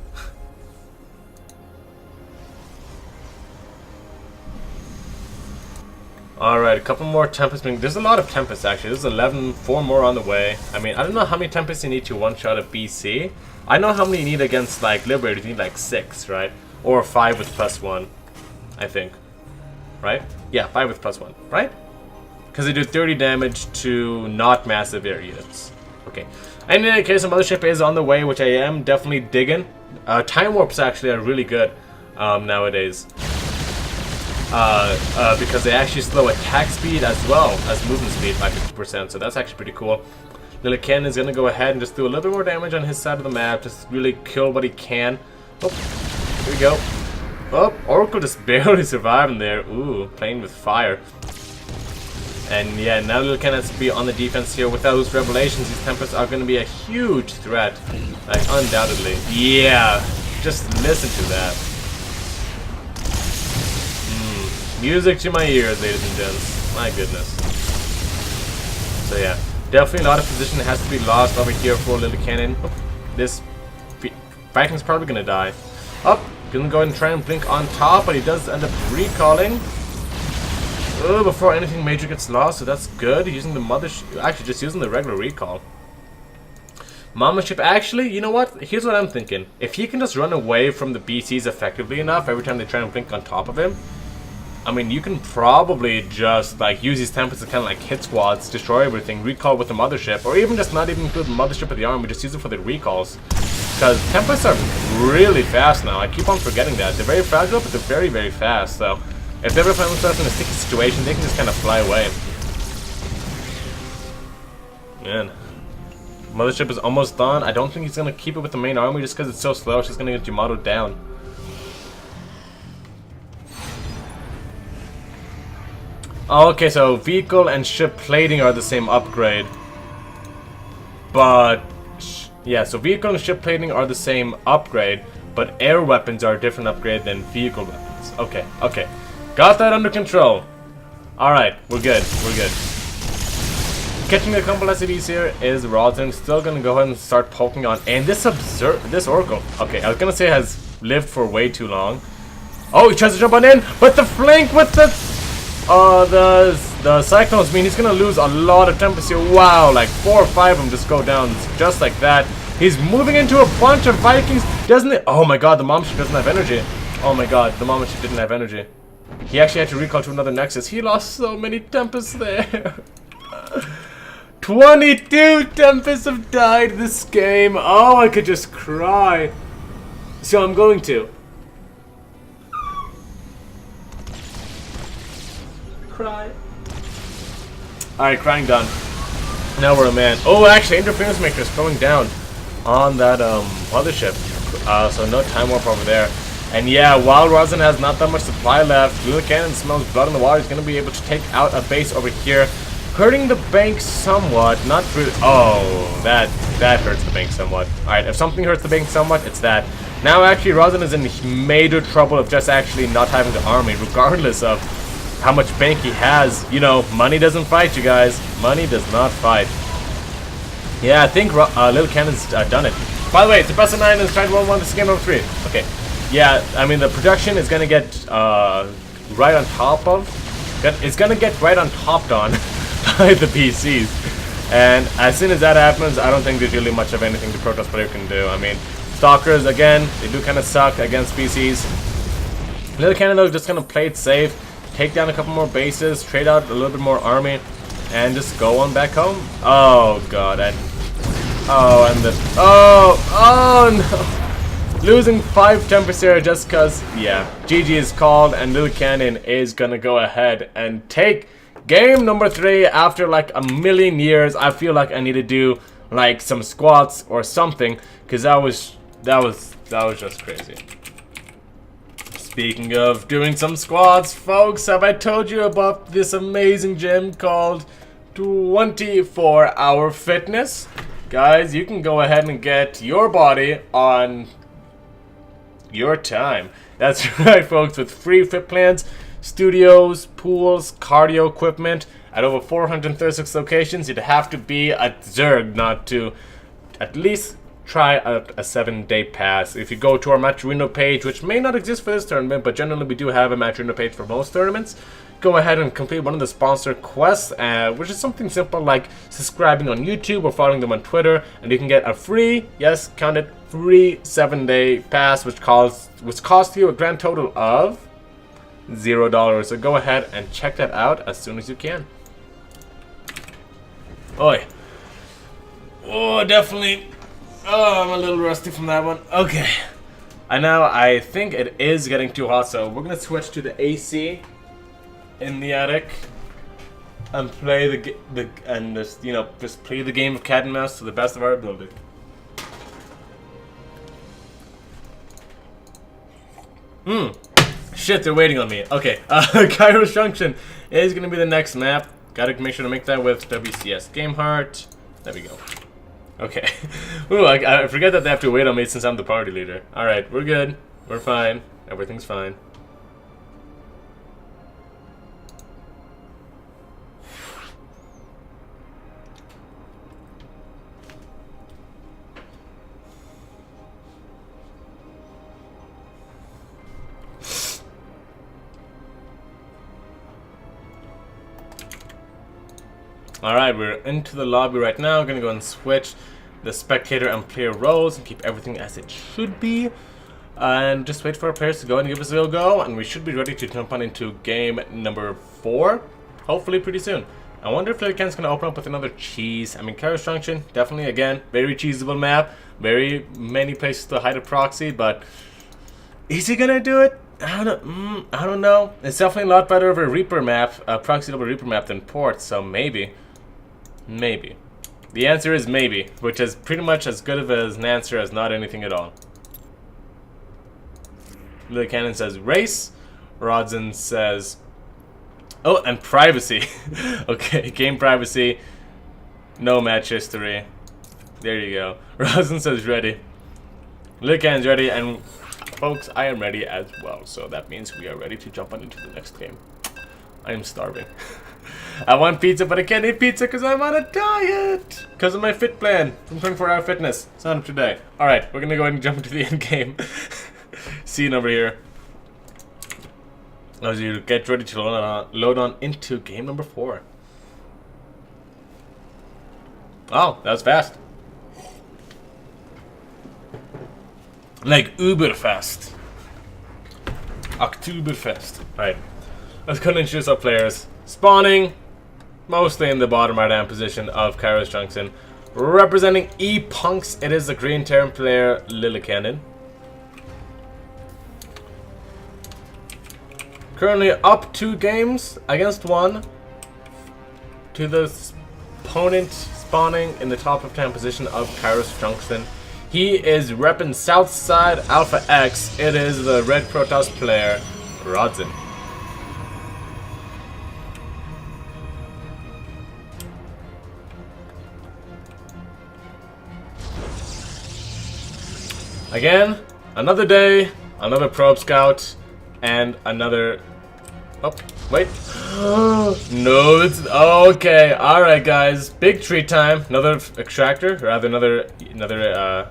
Alright, a couple more Tempests. There's a lot of Tempests actually. There's 11, 4 more on the way. I mean, I don't know how many Tempests you need to one-shot a BC. I know how many you need against like Liberators. You need like 6, right? Or 5 with +1, I think. Right? Yeah, 5 with +1, right? Because they do 30 damage to not massive air units. Okay. And in any case, the mothership is on the way, which I am definitely digging. Time warps actually are really good nowadays. Because they actually slow attack speed as well as movement speed by 50%, so that's actually pretty cool. Lillekanin is going to go ahead and just do a little bit more damage on his side of the map, just really kill what he can. Oh, here we go. Oh, Oracle just barely surviving there. Ooh, playing with fire. And yeah, now Lillekanin has to be on the defense here. With those revelations, these Tempests are going to be a huge threat. Like, undoubtedly. Yeah, just listen to that. Music to my ears, ladies and gents. My goodness. So yeah, definitely a lot of position has to be lost over here for Lillekanin. This Viking's probably gonna die. Up, gonna go ahead and try and blink on top, but he does end up recalling. Oh, before anything major gets lost, so that's good. Using the mothership, actually just using the regular recall. Mama ship, actually, you know what? Here's what I'm thinking. If he can just run away from the BCs effectively enough every time they try and blink on top of him, I mean, you can probably just like use these Tempests to kind of like hit squads, destroy everything, recall with the mothership, or even just not even include the mothership of the army, just use it for the recalls. Because Tempests are really fast now. I keep on forgetting that. They're very fragile, but they're very, very fast. So if they ever find themselves in a sticky situation, they can just kind of fly away. Man. Mothership is almost done. I don't think he's going to keep it with the main army just because it's so slow. It's just going to get Yamato down. Oh, okay, so vehicle and ship plating are the same upgrade. But, yeah, so vehicle and ship plating are the same upgrade, but air weapons are a different upgrade than vehicle weapons. Okay, okay. Got that under control. Alright, we're good, we're good. Catching a couple SCVs here is Rodzyn. Still gonna go ahead and start poking on. And this Oracle, okay, I was gonna say has lived for way too long. Oh, he tries to jump on in, but the flank with the Cyclones mean he's gonna lose a lot of Tempest here. Wow, like 4 or 5 of them just go down just like that. He's moving into a bunch of Vikings, doesn't it? Oh my god, the Mom Ship doesn't have energy. Oh my god, the Mom Ship didn't have energy. He actually had to recall to another Nexus. He lost so many Tempests there. 22 Tempests have died this game. Oh, I could just cry. So I'm going to. Cry. Alright, crying done. Now we're a man. Oh, actually, Interference Maker is going down on that mothership. So no time warp over there. And yeah, while Rodzyn has not that much supply left, Lillekanin smells blood in the water. He's going to be able to take out a base over here, hurting the bank somewhat. Not really. Oh, that hurts the bank somewhat. Alright, if something hurts the bank somewhat, it's that. Now actually Rodzyn is in major trouble of just actually not having the army, regardless of how much bank he has. You know, money doesn't fight, you guys. Money does not fight. Yeah, I think Lillekanin's done it. By the way, it's the best of 9 and it's trying to roll 1. This is game number 3. Okay. Yeah, I mean, the production is going to get right on top of. It's going to get right on topped on by the PCs. And as soon as that happens, I don't think there's really much of anything the Protoss player can do. I mean, Stalkers, again, they do kind of suck against PCs. Lillekanin, though, just going to play it safe. Take down a couple more bases, trade out a little bit more army, and just go on back home. Oh god, no. Losing 5 Tempest here just cause, yeah, GG is called, and Lillekanin is gonna go ahead and take game number 3 after like a million years. I feel like I need to do like some squats or something, cause that was just crazy. Speaking of doing some squats, folks, have I told you about this amazing gym called 24-Hour Fitness? Guys, you can go ahead and get your body on your time. That's right, folks, with free fit plans, studios, pools, cardio equipment at over 436 locations. You'd have to be a Zerg not to at least try out a 7-day pass. If you go to our Matcherino page, which may not exist for this tournament, but generally we do have a Matcherino page for most tournaments, go ahead and complete one of the sponsored quests, which is something simple like subscribing on YouTube or following them on Twitter, and you can get a free, yes, count it, free 7-day pass, which costs you a grand total of $0. So go ahead and check that out as soon as you can. Oi. Oh, definitely. Oh, I'm a little rusty from that one. Okay. And now I think it is getting too hot, so we're gonna switch to the AC in the attic and play just play the game of cat and mouse to the best of our ability. Shit, they're waiting on me. Okay, Kairos Junction is gonna be the next map. Gotta make sure to make that with WCS Gameheart. There we go. Okay. Ooh, I forget that they have to wait on me since I'm the party leader. Alright, we're good. We're fine. Everything's fine. Alright, we're into the lobby right now. We're gonna go and switch the spectator and player roles and keep everything as it should be. And just wait for our players to go and give us a real go. And we should be ready to jump on into game number 4. Hopefully pretty soon. I wonder if Lillekanin's gonna open up with another cheese. I mean, Kairos Junction, definitely, again, very cheeseable map. Very many places to hide a proxy, but is he gonna do it? I don't know. It's definitely a lot better of a Reaper map, a proxy double Reaper map than Port, so maybe. Maybe. The answer is maybe, which is pretty much as good of an answer as not anything at all. Lillekanin says race. Rodzyn says, oh, and privacy. Okay, game privacy. No match history. There you go. Rodzyn says ready. Lillekanin's ready, and folks, I am ready as well. So that means we are ready to jump on into the next game. I am starving. I want pizza, but I can't eat pizza because I'm on a diet. Because of my fit plan from 24-hour fitness. Sign up today. Alright, we're going to go ahead and jump into the end game. Scene over here. As you get ready to load on into game number 4. Oh, that was fast. Like uber fast. Oktoberfest. Right. Let's go and introduce our players. Spawning mostly in the bottom right hand position of Kairos Junction. Representing E-Punks, it is the green term player Lillekanin. Currently up 2 games against 1 to the opponent spawning in the top left-hand position of Kairos Junction. He is repping Southside Alpha X. It is the Red Protoss player Rodzyn. Again, another day, another probe scout, and another... Oh, wait. No, it's... Okay, alright guys. Big treat time. Another extractor, or rather another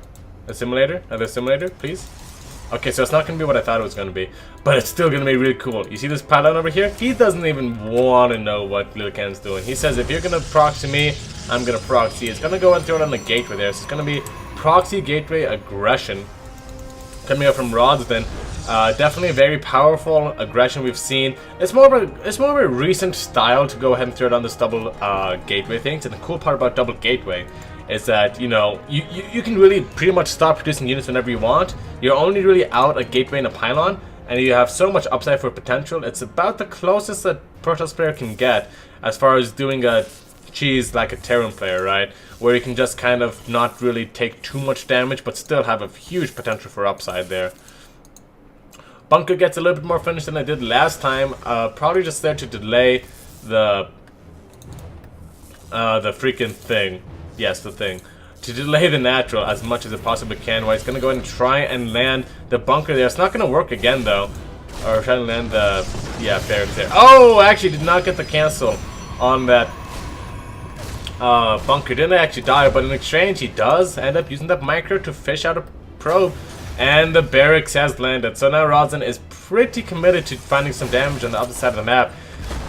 simulator, please. Okay, so it's not going to be what I thought it was going to be, but it's still going to be really cool. You see this pylon over here? He doesn't even want to know what Lillekanin's doing. He says, if you're going to proxy me, I'm going to proxy. It's going to go and throw it on the gateway there. So it's going to be proxy gateway aggression coming up from Rodzyn. Definitely a very powerful aggression we've seen. It's more of a recent style to go ahead and throw it on this double gateway things. And the cool part about double gateway is that, you know, you can really pretty much stop producing units whenever you want. You're only really out a gateway and a pylon, and you have so much upside for potential. It's about the closest that Protoss player can get as far as doing a cheese like a Terran player, right? Where you can just kind of not really take too much damage, but still have a huge potential for upside there. Bunker gets a little bit more finish than I did last time. Probably just there to delay the freaking thing. Yes, the thing. To delay the natural as much as it possibly can. While it's going to go ahead and try and land the bunker there. It's not going to work again, though. Or try to land the... Yeah, barracks there. Oh, actually did not get the cancel on that bunker. Didn't actually die, but in exchange he does end up using that micro to fish out a probe. And the barracks has landed. So now Rodzyn is pretty committed to finding some damage on the other side of the map.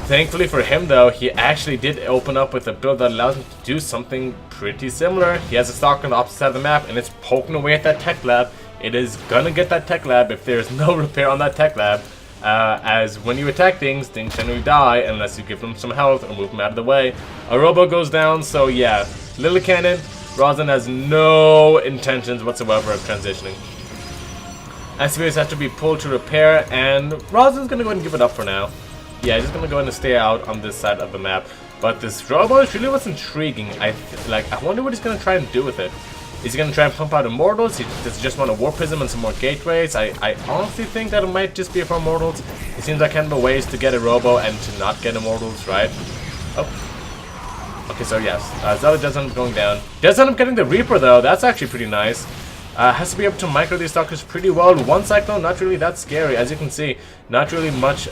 Thankfully for him, though, he actually did open up with a build that allows him to do something pretty similar. He has a stock on the opposite side of the map, and it's poking away at that tech lab. It is gonna get that tech lab if there's no repair on that tech lab. As when you attack things generally die unless you give them some health or move them out of the way. A robo goes down, so yeah. Lillekanin, Rodzyn has no intentions whatsoever of transitioning. SCVs have to be pulled to repair, and Rodzyn's gonna go ahead and give it up for now. Yeah, he's just gonna go ahead and stay out on this side of the map. But this robo is really what's intriguing. I wonder what he's gonna try and do with it. Is he gonna try and pump out Immortals? Does he just want a War Prism and some more gateways? I honestly think that it might just be for Immortals. It seems like kind of a ways to get a robo and to not get Immortals, right? Oh. Okay, so yes, Zella does end up going down. Does end up getting the Reaper though. That's actually pretty nice. Has to be able to micro these stalkers pretty well. One cyclone, not really that scary. As you can see, not really much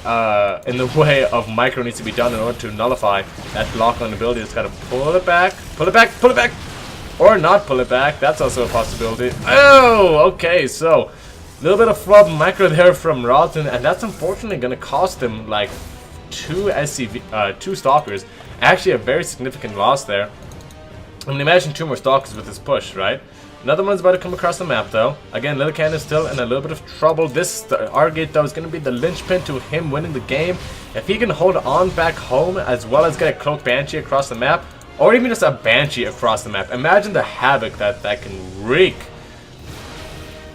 in the way of micro needs to be done in order to nullify that block on ability. It's got to pull it back, pull it back, pull it back, or not pull it back. That's also a possibility. Oh, okay, so a little bit of flub micro there from Rodzyn, and that's unfortunately going to cost him like two stalkers. Actually, a very significant loss there. I mean, imagine 2 more stalkers with this push, right? Another one's about to come across the map, though. Again, Lillekanin is still in a little bit of trouble. This R-Gate, though, is going to be the linchpin to him winning the game. If he can hold on back home, as well as get a Cloak Banshee across the map, or even just a Banshee across the map, imagine the havoc that can wreak.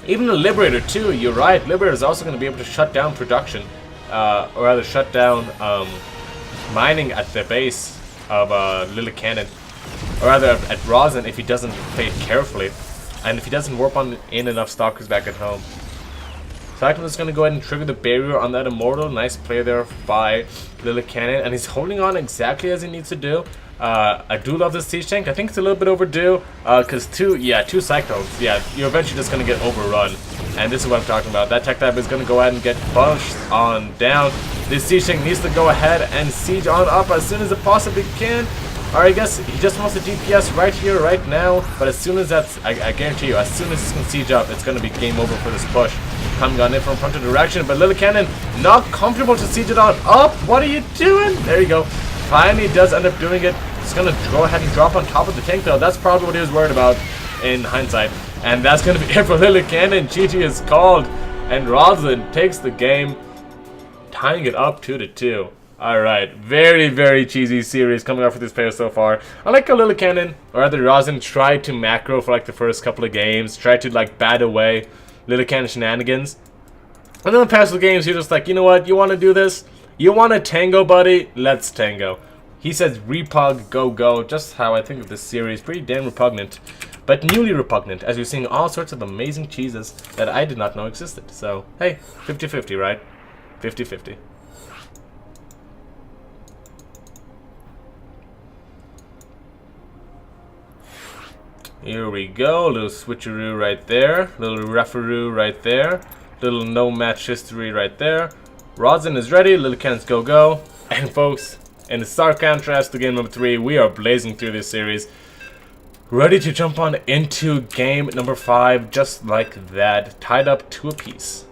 Even the Liberator, too, you're right. Liberator is also going to be able to shut down production, or rather shut down mining at the base of Lillekanin. or rather at Rodzyn, if he doesn't play it carefully, and if he doesn't warp on in enough stalkers back at home. Cyclone is going to go ahead and trigger the barrier on that Immortal. Nice play there by Lillekanin, and he's holding on exactly as he needs to do. I do love this siege tank. I think it's a little bit overdue, because two Cyclones, yeah, you're eventually just going to get overrun. And this is what I'm talking about. That tech lab is going to go ahead and get punched on down. This siege tank needs to go ahead and siege on up as soon as it possibly can. Or I guess he just wants the DPS right here, right now. But as soon as that's, I guarantee you, as soon as it's going to siege up, it's going to be game over for this push. Coming on in from front of direction, but Lillekanin not comfortable to siege it on up. What are you doing? There you go. Finally does end up doing it. It's going to go ahead and drop on top of the tank though. That's probably what he was worried about in hindsight. And that's going to be it for Lillekanin. GG is called. And Rodzyn takes the game, tying it up 2-2. Alright, very, very cheesy series coming up for this player so far. I like how Lillekanin, or rather Rodzyn, tried to macro for like the first couple of games, tried to like bat away Lillekanin shenanigans. And then the past few games, he's just like, you know what, you want to do this? You want to tango, buddy? Let's tango. He says repug, go, go, just how I think of this series. Pretty damn repugnant, but newly repugnant, as we're seeing all sorts of amazing cheeses that I did not know existed. So, hey, 50-50, right? 50-50. Here we go, little switcheroo right there, little referoo right there, little no match history right there. Rodzyn is ready, Lillekanin's go go, and folks, in stark contrast to game number 3, we are blazing through this series, ready to jump on into game number 5 just like that, tied up 2 apiece.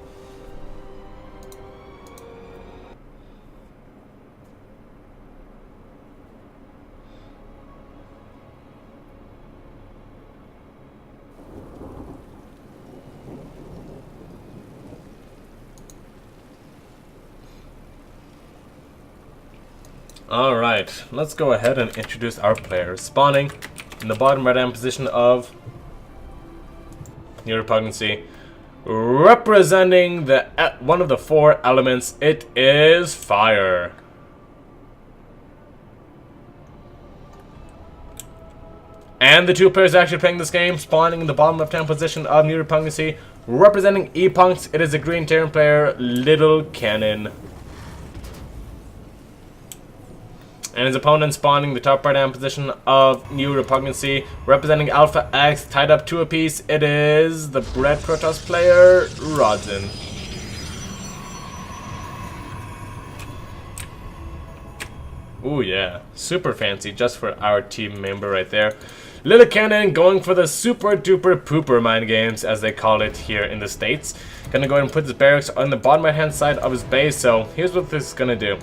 Alright, let's go ahead and introduce our players. Spawning in the bottom right hand position of your repugnancy. Representing the one of the 4 elements, it is fire. And the 2 players actually playing this game, spawning in the bottom left hand position of New Repugnancy. Representing E-Punks, it is a green Terran player, Lillekanin. And his opponent spawning the top right hand position of New Repugnancy, representing Alpha X, tied up 2 apiece. It is the Red Protoss player, Rodzyn. Ooh yeah, super fancy just for our team member right there. Lillekanin going for the super duper pooper mind games, as they call it here in the States. Gonna go ahead and put his barracks on the bottom right hand side of his base, so here's what this is gonna do.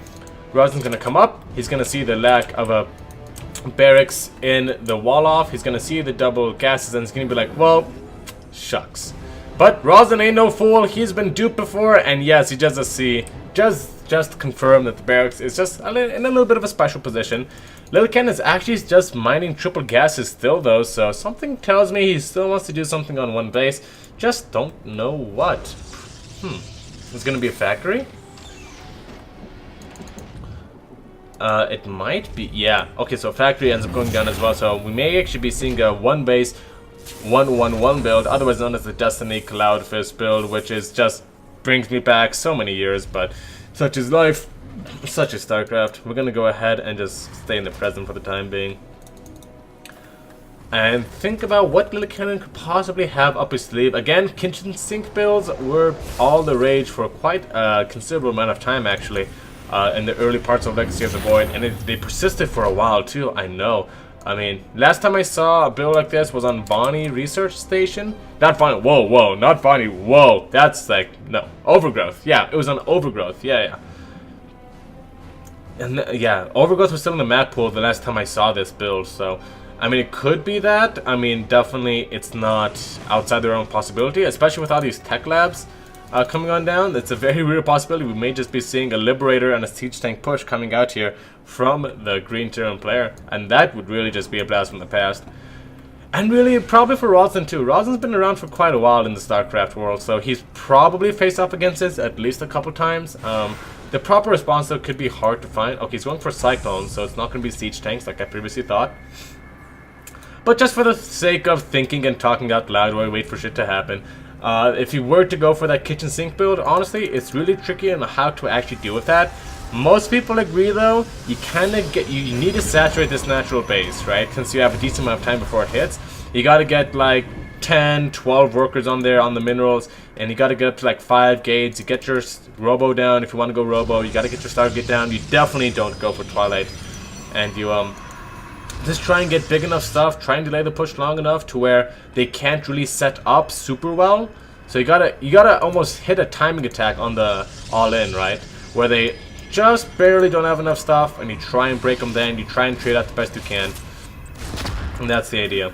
Rodzyn's gonna come up, he's gonna see the lack of a barracks in the wall off, he's gonna see the double gases, and he's gonna be like, well, shucks. But Rodzyn ain't no fool, he's been duped before, and yes, he does see, just confirm that the barracks is just in a little bit of a special position. Lillekanin is actually just mining triple gases still though, so something tells me he still wants to do something on one base, just don't know what. It's gonna be a factory? It might be, yeah. Okay, so factory ends up going down as well, so we may actually be seeing a 1 base 1-1-1 build, otherwise known as the Destiny Cloudfish build, which is just brings me back so many years, but such is life, such is StarCraft. We're gonna go ahead and just stay in the present for the time being. And think about what Lillekanin could possibly have up his sleeve. Again, kitchen sink builds were all the rage for quite a considerable amount of time actually. In the early parts of Legacy of the Void, and they persisted for a while too, I know. I mean, last time I saw a build like this was on Bonnie Research Station. Not Bonnie, whoa, not Bonnie, whoa, that's like, no, Overgrowth, yeah, it was on Overgrowth, yeah. And yeah, Overgrowth was still in the map pool the last time I saw this build, so, I mean, it could be that. I mean, definitely it's not outside the realm of possibility, especially with all these tech labs coming on down. It's a very real possibility. We may just be seeing a Liberator and a Siege Tank push coming out here from the Green Terran player, and that would really just be a blast from the past. And really, probably for Rodzyn too. Rodzyn's been around for quite a while in the StarCraft world, so he's probably faced up against this at least a couple times. The proper response though could be hard to find. Okay, he's going for Cyclones, so it's not going to be Siege Tanks like I previously thought. But just for the sake of thinking and talking out loud while we wait for shit to happen, if you were to go for that kitchen sink build, honestly, it's really tricky on how to actually deal with that. Most people agree though, you need to saturate this natural base, right? Since you have a decent amount of time before it hits. You gotta get like 10, 12 workers on there on the minerals, and you gotta get up to like 5 gates. You get your robo down if you want to go robo. You gotta get your stargate down. You definitely don't go for twilight, and you just try and get big enough stuff. Try and delay the push long enough to where they can't really set up super well. So you gotta almost hit a timing attack on the all-in, right? Where they just barely don't have enough stuff, and you try and break them. Then you try and trade out the best you can, and that's the idea.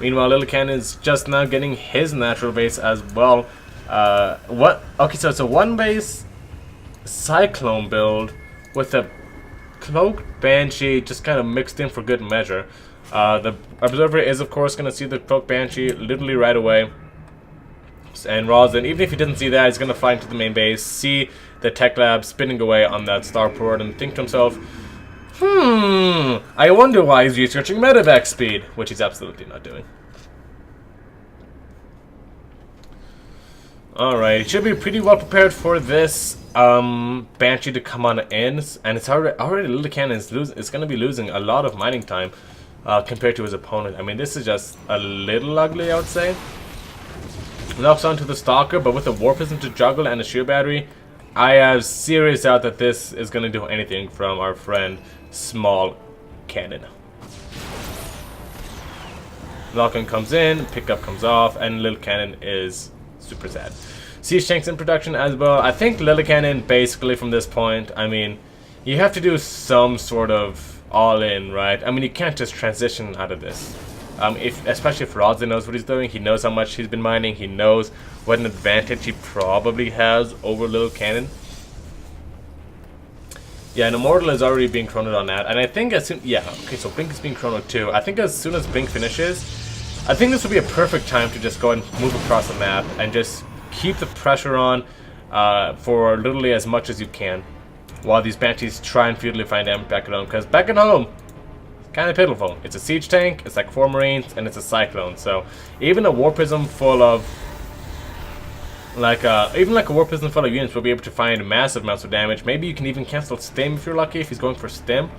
Meanwhile, Lillekanin is just now getting his natural base as well. Okay, so it's a 1-base Cyclone build with a Cloaked Banshee just kind of mixed in for good measure. The Observer is, of course, going to see the Cloaked Banshee literally right away. And Rodzyn, even if he didn't see that, he's going to fly into the main base, see the tech lab spinning away on that starport, and think to himself, I wonder why he's researching medevac speed, which he's absolutely not doing. Alright, he should be pretty well prepared for this Banshee to come on in, and it's already Lillekanin is going to be losing a lot of mining time compared to his opponent. I mean, this is just a little ugly, I would say. Knocks onto the Stalker, but with a War Prism to juggle and a Shear Battery, I have serious doubt that this is going to do anything from our friend Small Cannon. Lillekanin comes in, pickup comes off, and Lillekanin is super sad. Siege tanks in production as well. I think Lillekanin basically from this point, I mean, you have to do some sort of all-in, right? I mean, you can't just transition out of this. Especially if Rodzyn knows what he's doing, he knows how much he's been mining, he knows what an advantage he probably has over Lillekanin. Yeah, and Immortal is already being chronoed on that, and I think as soon, yeah, okay, so Blink is being chronoed too. I think as soon as Blink finishes, I think this would be a perfect time to just go and move across the map and just keep the pressure on for literally as much as you can, while these Banshees try and futilely find damage back at home, because back at home, kind of pitiful. It's a siege tank, it's like 4 Marines, and it's a Cyclone. So even a War Prism full of even a War Prism full of units will be able to find massive amounts of damage. Maybe you can even cancel Stim if you're lucky, if he's going for Stim.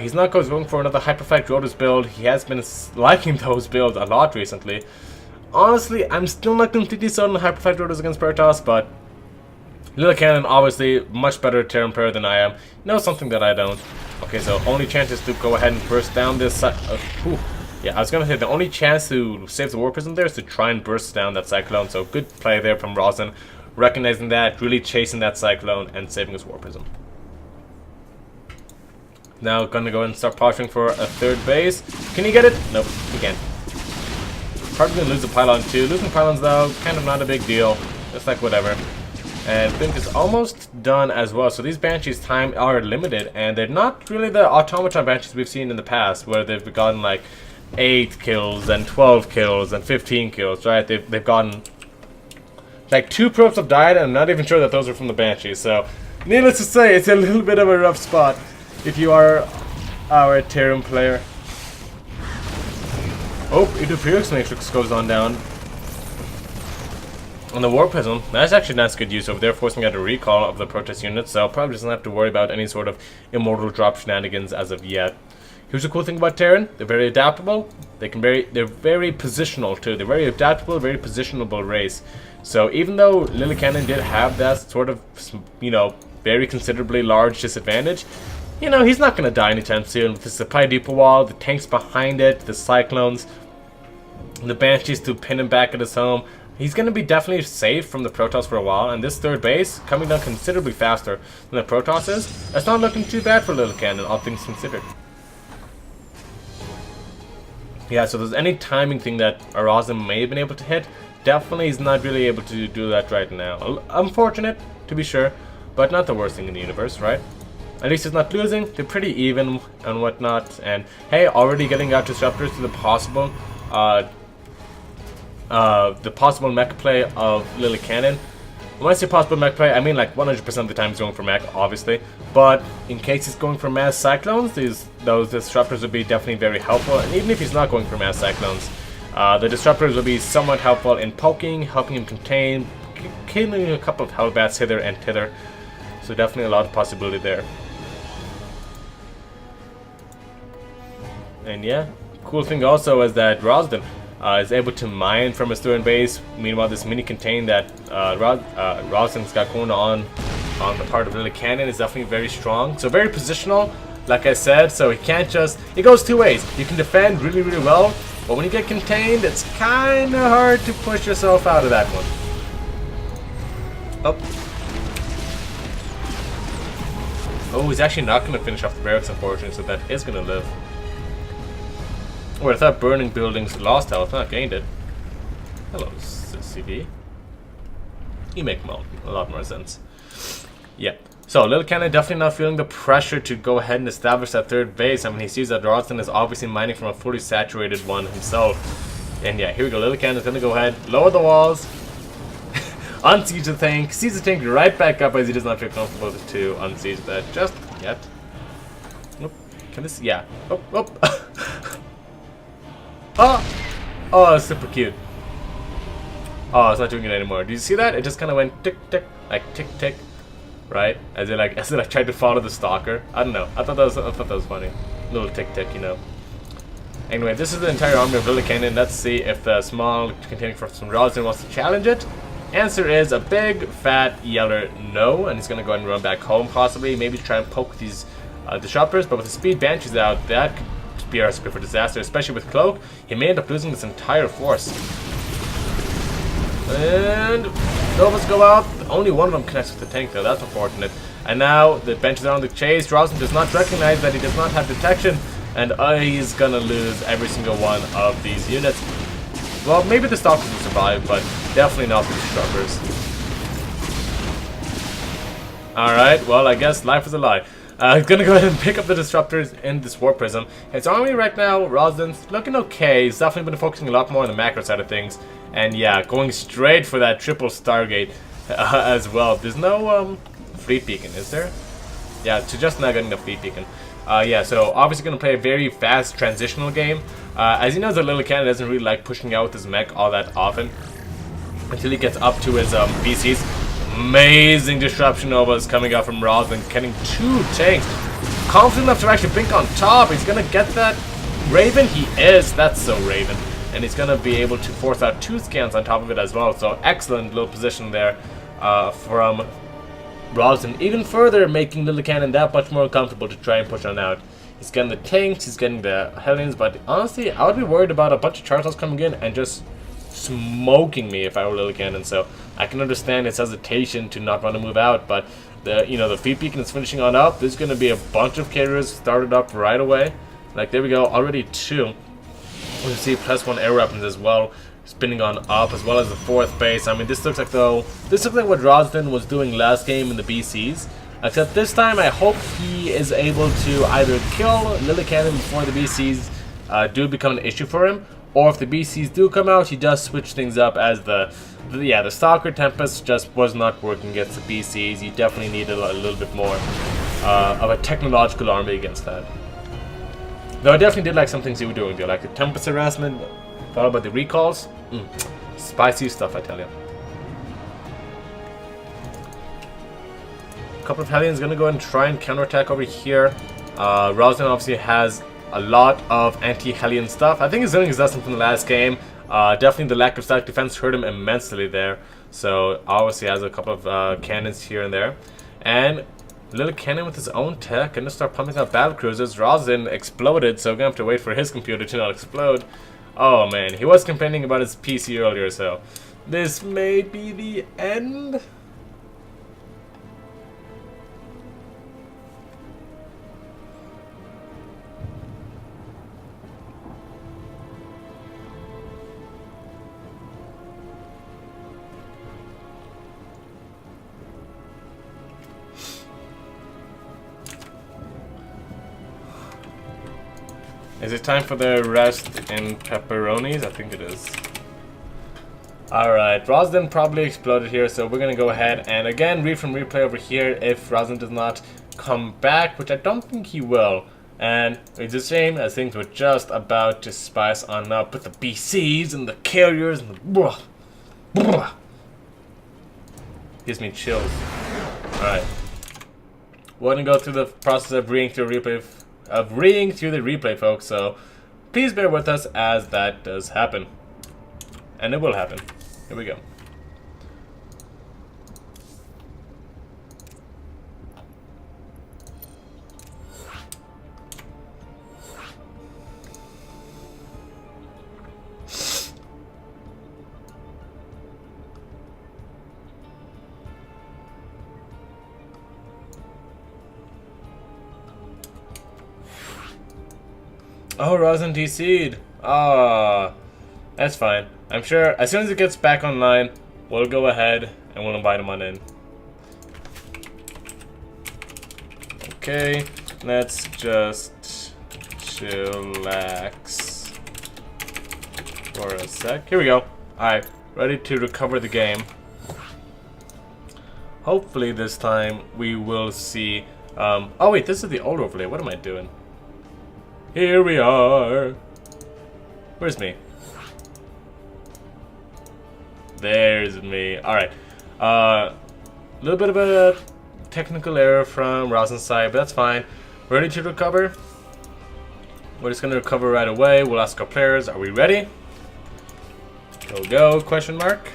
He's not going for another Hyperfight Rotus build. He has been liking those builds a lot recently. Honestly, I'm still not completely sold on Hyperfight Rotus against Protoss, but Lillekanin, obviously, much better Terran player than I am. Knows something that I don't. Okay, so only chance is to go ahead and burst down this... yeah, I was gonna say the only chance to save the War Prism there is to try and burst down that Cyclone. So good play there from Rodzyn, recognizing that, really chasing that Cyclone and saving his War Prism. Now gonna go and start posturing for a 3rd base. Can he get it? Nope, he can't. Probably gonna lose the pylon too. Losing pylons though, kind of not a big deal. Just like whatever. And Blink is almost done as well. So these Banshees' time are limited, and they're not really the automaton Banshees we've seen in the past, where they've gotten like 8 kills and 12 kills and 15 kills, right? They've gotten like 2 probes have died, and I'm not even sure that those are from the Banshees. So needless to say, it's a little bit of a rough spot if you are our Terran player. Oh, Interference Matrix goes on down. On the War Prism, that's actually not good use over there, forcing out a recall of the protest units, so probably doesn't have to worry about any sort of immortal drop shenanigans as of yet. Here's the cool thing about Terran: they're very adaptable. They're very positional too. They're very adaptable, very positionable race. So even though Lillekanin did have that sort of, you know, very considerably large disadvantage, you know, he's not going to die anytime soon. With the supply depot wall, the tanks behind it, the Cyclones, the Banshees to pin him back at his home. He's going to be definitely safe from the Protoss for a while, and this 3rd base, coming down considerably faster than the Protoss is, that's not looking too bad for Lillekanin, all things considered. Yeah, so if there's any timing thing that Rodzyn may have been able to hit, definitely he's not really able to do that right now. Unfortunate, to be sure, but not the worst thing in the universe, right? At least he's not losing, they're pretty even and whatnot, and hey, already getting out disruptors to the possible mech play of Lillekanin. When I say possible mech play, I mean like 100% of the time he's going for mech, obviously. But in case he's going for mass cyclones, those disruptors would be definitely very helpful. And even if he's not going for mass cyclones, the disruptors will be somewhat helpful in poking, helping him contain, killing a couple of hellbats hither and thither. So definitely a lot of possibility there. And yeah, cool thing also is that Rodzyn is able to mine from his third base. Meanwhile, this mini contain that Rodzyn's got going on the part of Lillekanin is definitely very strong. So very positional, like I said. So he can't just... It goes two ways. You can defend really, really well, but when you get contained, it's kind of hard to push yourself out of that one. Oh, he's actually not going to finish off the barracks, unfortunately, so that is going to live. Or I thought burning buildings lost health, not gained it. Hello, CB. You make a lot more sense. Yeah. So, Lillekanin definitely not feeling the pressure to go ahead and establish that third base. I mean, he sees that Rodzyn is obviously mining from a fully saturated one himself. And yeah, here we go. Lillekanin is going to go ahead, lower the walls, unsiege the tank, sees the tank right back up as he does not feel comfortable to unsiege that just yet. Nope. Can this... Yeah. Oh, it's super cute. Oh, it's not doing it anymore. Do you see that? It just kind of went tick tick, like tick tick, right? As it tried to follow the stalker. I don't know. I thought that was funny. Little tick tick, you know. Anyway, this is the entire army of Lillekanin. Let's see if the small containing from Rodzyn wants to challenge it. Answer is a big fat yeller no, and he's gonna go ahead and run back home possibly. Maybe try and poke these disruptors, but with the speed Banshees out, that be a recipe for disaster, especially with Cloak. He may end up losing his entire force. And Novas go out. Only one of them connects with the tank though, that's unfortunate. And now the bench is on the chase. Rodzyn does not recognize that he does not have detection, and he's gonna lose every single one of these units. Well, maybe the Stalkers will survive, but definitely not the Disruptors. Alright, well, I guess life is a lie. He's gonna go ahead and pick up the Disruptors in this War Prism. His army right now, Rodzyn's looking okay. He's definitely been focusing a lot more on the macro side of things. And yeah, going straight for that triple Stargate as well. There's no Fleet Beacon, is there? Yeah, so just not getting the Fleet Beacon. Yeah, so obviously gonna play a very fast transitional game. As he knows that Lillekanin doesn't really like pushing out with his mech all that often. Until he gets up to his BCs. Amazing disruption novas coming out from Rodzyn, getting 2 tanks. Confident enough to actually blink on top. He's gonna get that Raven. He is. That's so Raven. And he's gonna be able to force out 2 scans on top of it as well. So excellent little position there from Rodzyn. Even further making Lillekanin that much more comfortable to try and push on out. He's getting the tanks, he's getting the Hellions, but honestly, I would be worried about a bunch of Chartals coming in and just smoking me if I were Lillekanin, so I can understand his hesitation to not want to move out, but the Fleet Beacon is finishing on up. There's going to be a bunch of carriers started up right away. Like, there we go, already 2. We can see +1 air weapons as well, spinning on up, as well as the 4th base. I mean, this looks like what Rodzyn was doing last game in the BCs, except this time I hope he is able to either kill Lillekanin before the BCs do become an issue for him, or if the BCs do come out, he does switch things up as the Stalker Tempest just was not working against the BCs. You definitely needed a little bit more of a technological army against that. Though I definitely did like some things he was doing there, like the Tempest harassment, followed by the recalls. Spicy stuff, I tell you. A couple of Hellions gonna go ahead and try and counterattack over here. Rodzyn obviously has a lot of anti-Hellion stuff. I think he's learning his lesson from the last game. Definitely the lack of static defense hurt him immensely there. So obviously has a couple of cannons here and there. And Lillekanin with his own tech gonna start pumping out battle cruisers. Rodzyn exploded, so we're gonna have to wait for his computer to not explode. Oh man, he was complaining about his PC earlier, so this may be the end. Is it time for the rest in pepperonis? I think it is. Alright, Rodzyn probably exploded here, so we're gonna go ahead and again read from replay over here if Rodzyn does not come back, which I don't think he will. And it's a shame as things were just about to spice on up with the BCs and the carriers and the gives me chills. Alright. We're gonna go through the process of reading through the replay, folks, so please bear with us as that does happen. And it will happen. Here we go. Oh, Rodzyn DC'd. Ah, that's fine. I'm sure as soon as it gets back online, we'll go ahead and we'll invite him on in. Okay, let's just chillax for a sec. Here we go. Alright, ready to recover the game. Hopefully this time we will see... oh wait, this is the old overlay. What am I doing? Here we are. Where's me? There's me. Alright. A little bit of a technical error from Rodzyn's side, but that's fine. Ready to recover? We're just gonna recover right away. We'll ask our players, are we ready? Go, question mark.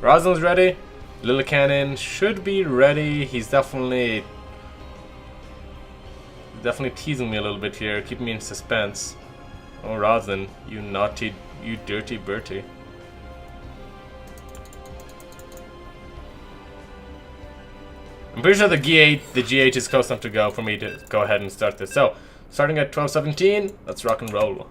Rodzyn's ready. Lillekanin should be ready. He's definitely teasing me a little bit here, keeping me in suspense. Oh, Rodzyn, you naughty, you dirty Bertie. I'm pretty sure the GH is close enough to go for me to go ahead and start this. So, starting at 12:17, let's rock and roll.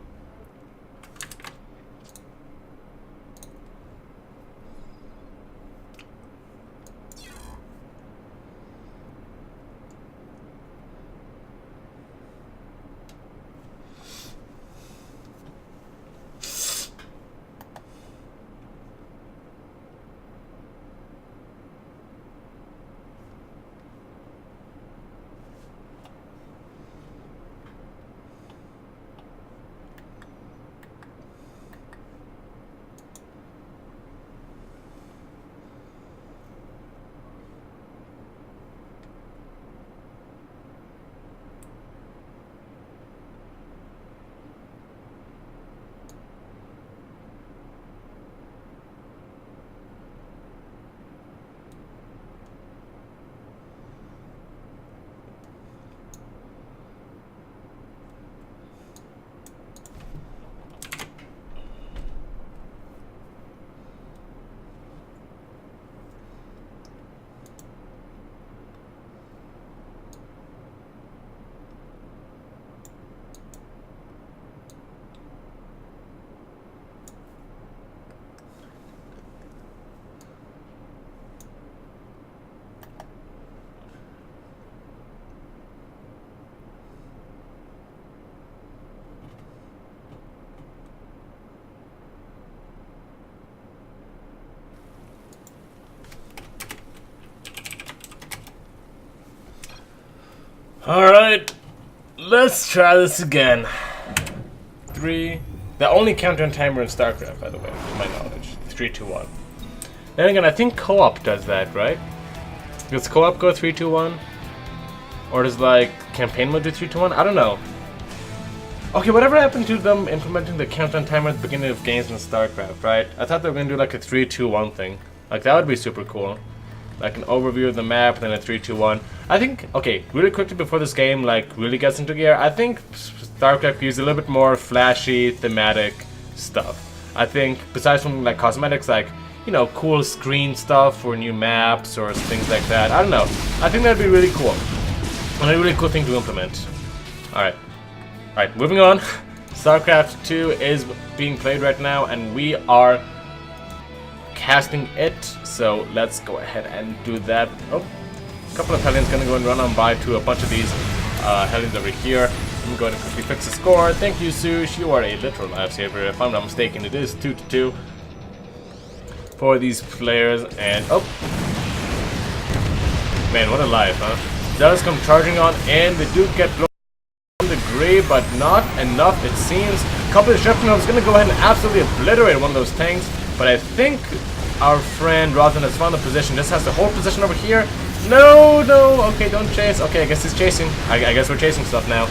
Alright, let's try this again. 3. The only counter and timer in StarCraft, by the way, to my knowledge. 3, 2, 1. Then again, I think co-op does that, right? Does co-op go 3, 2, 1? Or does like campaign mode do 3, 2, 1? I don't know. Okay, whatever happened to them implementing the countdown timer at the beginning of games in StarCraft, right? I thought they were gonna do like a 3, 2, 1 thing. Like that would be super cool. Like an overview of the map, and then a 3, 2, 1. I think, okay, really quickly before this game like really gets into gear, I think StarCraft used a little bit more flashy, thematic stuff. I think besides from like cosmetics, like, you know, cool screen stuff or new maps or things like that. I don't know. I think that'd be really cool. And a really cool thing to implement. Alright. Alright, moving on. StarCraft 2 is being played right now, and we are casting it, so let's go ahead and do that. Oh, a couple of Hellions gonna go and run on by to a bunch of these Hellions over here. I'm going to quickly fix the score. Thank you, Sush. You are a literal lifesaver. If I'm not mistaken, it is 2-2. for these players. And oh man, what a life, huh? Does come charging on, and they do get blown from the grave, but not enough, it seems. A couple of Disruption is going to go ahead and absolutely obliterate one of those tanks, but I think our friend Rodzyn has found a position. Just has to hold position over here. No, no, okay, don't chase. Okay, I guess he's chasing. I guess we're chasing stuff now.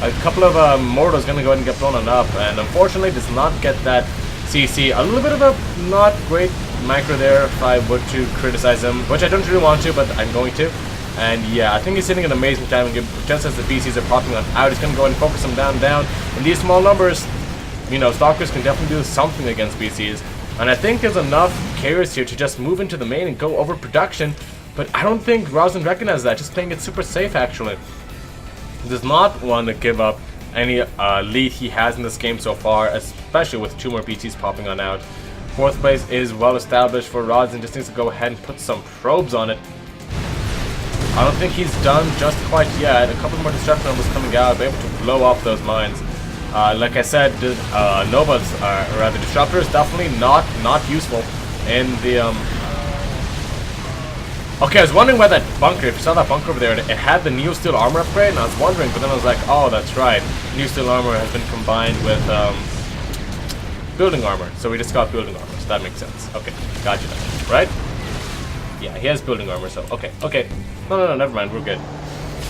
A couple of mortals going to go ahead and get blown on up, and unfortunately does not get that CC. A little bit of a not great micro there if I were to criticize him, which I don't really want to, but I'm going to. And yeah, I think he's hitting an amazing time, just as the BCs are popping on out. He's going to go ahead and focus them down. In these small numbers, you know, Stalkers can definitely do something against BCs. And I think there's enough carriers here to just move into the main and go over production. But I don't think Rodzyn recognizes that, just playing it super safe actually. He does not want to give up any lead he has in this game so far, especially with 2 more BCs popping on out. 4th place is well established for Rodzyn, just needs to go ahead and put some probes on it. I don't think he's done just quite yet. A couple more Disruption numbers coming out, be able to blow up those mines. Like I said, Novas, or rather Disruptors, definitely not useful in the Okay, I was wondering why that bunker, if you saw that bunker over there, it had the Neo Steel armor upgrade, and I was wondering, but then I was like, oh, that's right. Neo Steel armor has been combined with building armor, so we just got building armor, so that makes sense. Okay, gotcha, right? Yeah, he has building armor, so okay. No, never mind, we're good.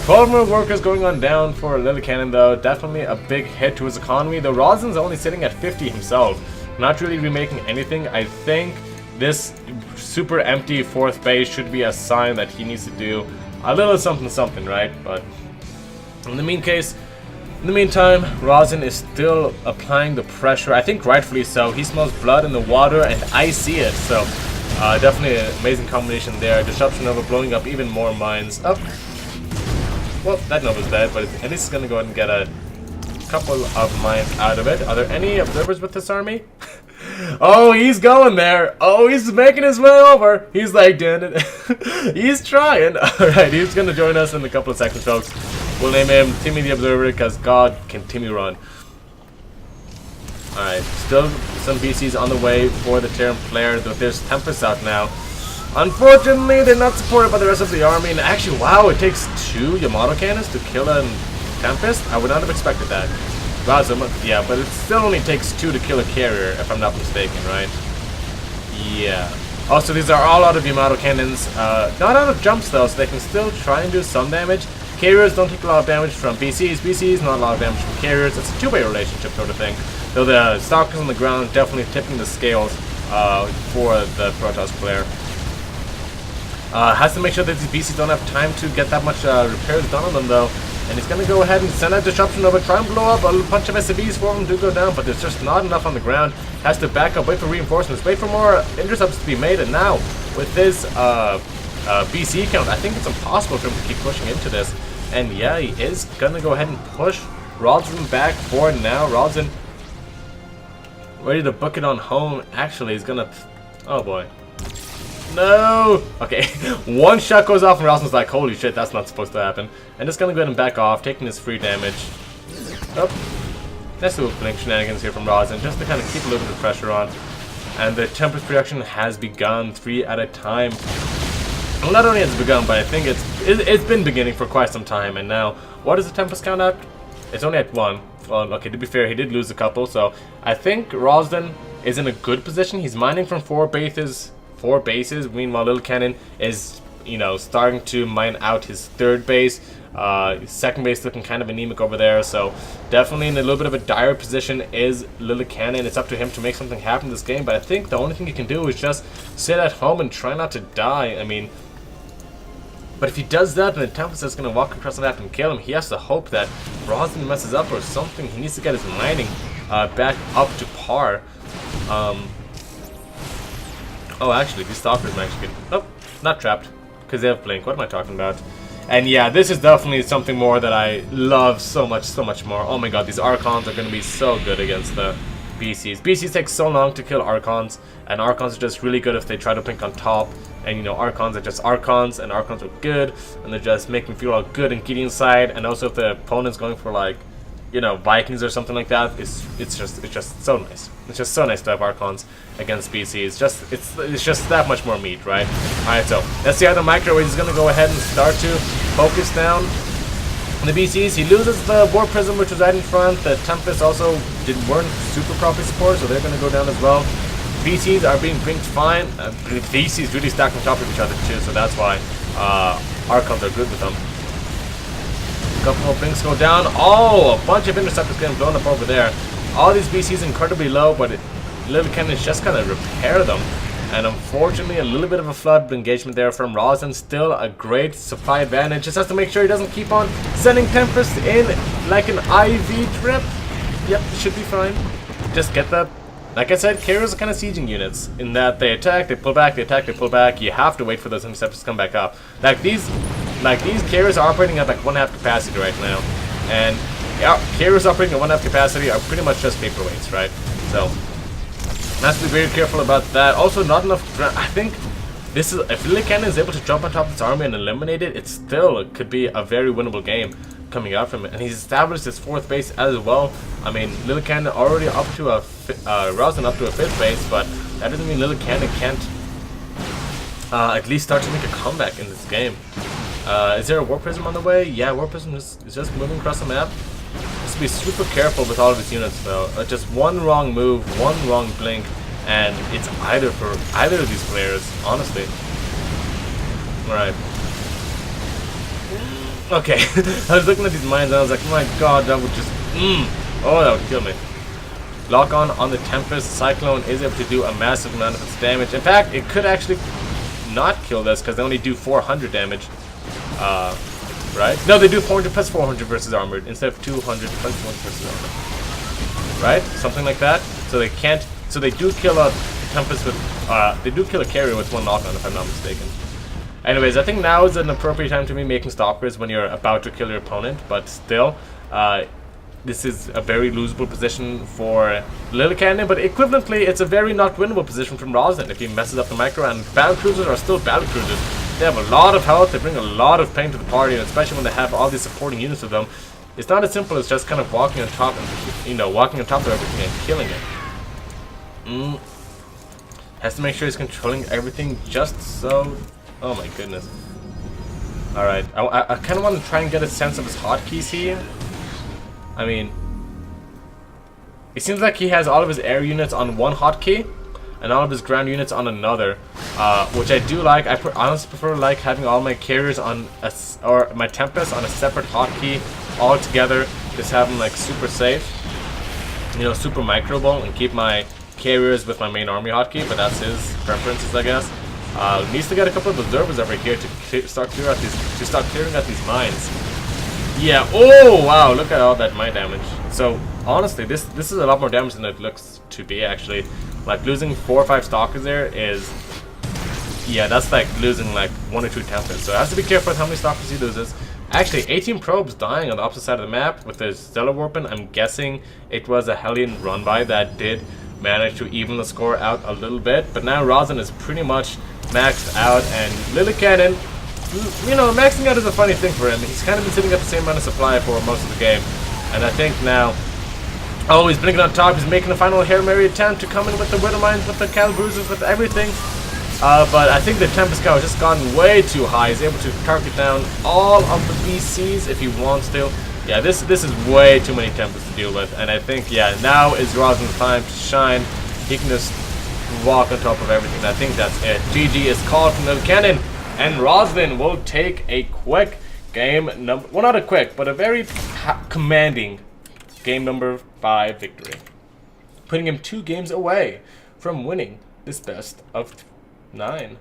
12 more workers going on down for Lillekanin though. Definitely a big hit to his economy. The Rodzyn's only sitting at 50 himself. Not really remaking anything. I think this super empty 4th base should be a sign that he needs to do a little something, right? But in the meantime, Rodzyn is still applying the pressure. I think rightfully so. He smells blood in the water, and I see it. So definitely an amazing combination there. Disruption Nova blowing up even more mines. Oh. Well, that Nova's dead, but at least it's going to go ahead and get a couple of mines out of it. Are there any observers with this army? Oh, he's going there. Oh, he's making his way over. He's like doing it. He's trying. Alright, he's going to join us in a couple of seconds, folks. We'll name him Timmy the Observer, because God can Timmy run. Alright, still some BCs on the way for the Terran player, though there's Tempest out now. Unfortunately, they're not supported by the rest of the army, and actually, wow, it takes 2 Yamato cannons to kill a Tempest? I would not have expected that. Wow, so yeah, but it still only takes 2 to kill a carrier, if I'm not mistaken, right? Yeah. Also, these are all out of Yamato cannons. Not out of jumps, though, so they can still try and do some damage. Carriers don't take a lot of damage from BCs. BCs, not a lot of damage from carriers. It's a two-way relationship, sort of thing. Though the Stalkers on the ground definitely tipping the scales for the Protoss player. Has to make sure that these BCs don't have time to get that much repairs done on them, though. And he's going to go ahead and send out Disruption Over, try and blow up a bunch of SCVs for him to go down, but there's just not enough on the ground. Has to back up, wait for reinforcements, wait for more intercepts to be made, and now, with this BC count, I think it's impossible for him to keep pushing into this. And yeah, he is going to go ahead and push Rodzyn back for now. Rodzyn ready to book it on home. Actually, he's going to... Oh boy. No! Okay, one shot goes off and Rodzyn's like, holy shit, that's not supposed to happen. And just gonna go ahead and back off, taking his free damage. Oh, nice little blink shenanigans here from Rodzyn, just to kind of keep a little bit of pressure on. And the Tempest production has begun, 3 at a time. Well, not only has it begun, but I think it's been beginning for quite some time. And now, what does the Tempest count at? It's only at 1. Well, okay, to be fair, he did lose a couple, so I think Rodzyn is in a good position. He's mining from 4 bases. Meanwhile, Lillekanin is, you know, starting to mine out his 3rd base. His 2nd base looking kind of anemic over there, so definitely in a little bit of a dire position is Lillekanin. It's up to him to make something happen in this game, but I think the only thing he can do is just sit at home and try not to die. I mean, but if he does that, then the Tempest is going to walk across the map and kill him. He has to hope that Rodzyn messes up or something. He needs to get his mining back up to par. Oh, actually, these Stalkers might actually get... Oh, not trapped, because they have Blink. What am I talking about? And yeah, this is definitely something more that I love so much more. Oh my god, these Archons are going to be so good against the BCs. BCs take so long to kill Archons, and Archons are just really good if they try to blink on top. And you know, Archons are just Archons, and Archons are good, and they just make me feel all good and giddy inside. And also if the opponent's going for like, you know, Vikings or something like that, it's just so nice. It's just so nice to have Archons against BCs. It's just that much more meat, right? Alright, so let's see how the microwave is gonna go ahead and start to focus down the BCs. He loses the War Prism, which was right in front. The Tempest also weren't super properly supported, so they're gonna go down as well. BCs are being blinked fine. BCs really stacked on top of each other too, so that's why Archons are good with them. A couple more blinks go down. Oh, a bunch of interceptors getting blown up over there. All these BCs incredibly low, but Lillekanin is just gonna repair them. And unfortunately, a little bit of a flood engagement there from Rodzyn. Still a great supply advantage. Just has to make sure he doesn't keep on sending Tempest in like an IV drip. Yep, should be fine. Just get the... Like I said, carriers are kind of sieging units in that they attack, they pull back, they attack, they pull back. You have to wait for those interceptors to come back up. Like these carriers are operating at like 1/2 capacity right now, and yeah, carriers operating at 1/2 capacity are pretty much just paperweights, right? So have to be very careful about that. Also, not enough. I think this is if Lillekanin is able to jump on top of this army and eliminate it, it could be a very winnable game coming out from it. And he's established his 4th base as well. I mean, Lillekanin already up to a Rodzyn up to a 5th base, but that doesn't mean Lillekanin can't at least start to make a comeback in this game. Is there a War Prism on the way? Yeah, War Prism is just moving across the map. Just be super careful with all of his units though. Just one wrong move, one wrong blink, and it's either for either of these players, honestly. Alright. Okay, I was looking at these mines and I was like, oh my god, that would just... Oh, that would kill me. Lock on the Tempest. Cyclone is able to do a massive amount of its damage. In fact, it could actually not kill this because they only do 400 damage. Right? No, they do 400 plus 400 versus armored instead of 200 plus 400 versus armored. Right? Something like that. So they can't. So they do kill a Tempest with. They do kill a carrier with 1 knock-on, if I'm not mistaken. Anyways, I think now is an appropriate time to be making stalkers when you're about to kill your opponent, but still, this is a very losable position for Lillekanin, but equivalently, it's a very not winnable position from Rodzyn if he messes up the micro, and battle cruisers are still battle cruisers. They have a lot of health, they bring a lot of pain to the party, and especially when they have all these supporting units with them, it's not as simple as just kind of walking on top and, you know, walking on top of everything and killing it. Has to make sure he's controlling everything just so... Oh my goodness. Alright, I kind of want to try and get a sense of his hotkeys here. I mean, it seems like he has all of his air units on one hotkey and all of his ground units on another, which I do like. I honestly prefer like having all my carriers on or my Tempest on a separate hotkey all together. Just have them like super safe, you know, super microable, and keep my carriers with my main army hotkey. But that's his preferences, I guess. Needs to get a couple of observers over here to start clearing out these mines. Yeah. Oh wow! Look at all that mine damage. So honestly, this is a lot more damage than it looks to be. Actually, like losing 4 or 5 stalkers there is, yeah, that's like losing like 1 or 2 Tempests. So it has to be careful with how many stalkers he loses. Actually, 18 probes dying on the opposite side of the map with the Stellar Warpin. I'm guessing it was a Hellion run-by that did manage to even the score out a little bit. But now Rodzyn is pretty much maxed out, and Lillekanin, you know, maxing out is a funny thing for him. He's kind of been sitting at the same amount of supply for most of the game, and I think now, oh, he's blinking on top. He's making a final Hail Mary attempt to come in with the Widow Mines, with the Cal Bruisers, with everything. But I think the Tempest Cow has just gone way too high. He's able to target down all of the BCs if he wants to. Yeah, this is way too many Tempests to deal with, and I think, yeah, now is Rodzyn's time to shine. He can just walk on top of everything. I think that's it. GG is called from Lillekanin, and Rodzyn will take a quick game number, well, not a quick, but a very commanding game number 5 victory, putting him 2 games away from winning this best of 9.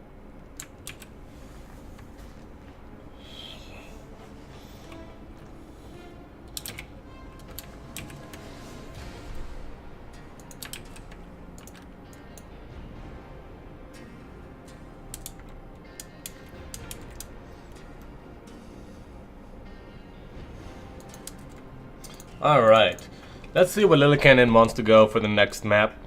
Alright, let's see what Lillekanin wants to go for the next map.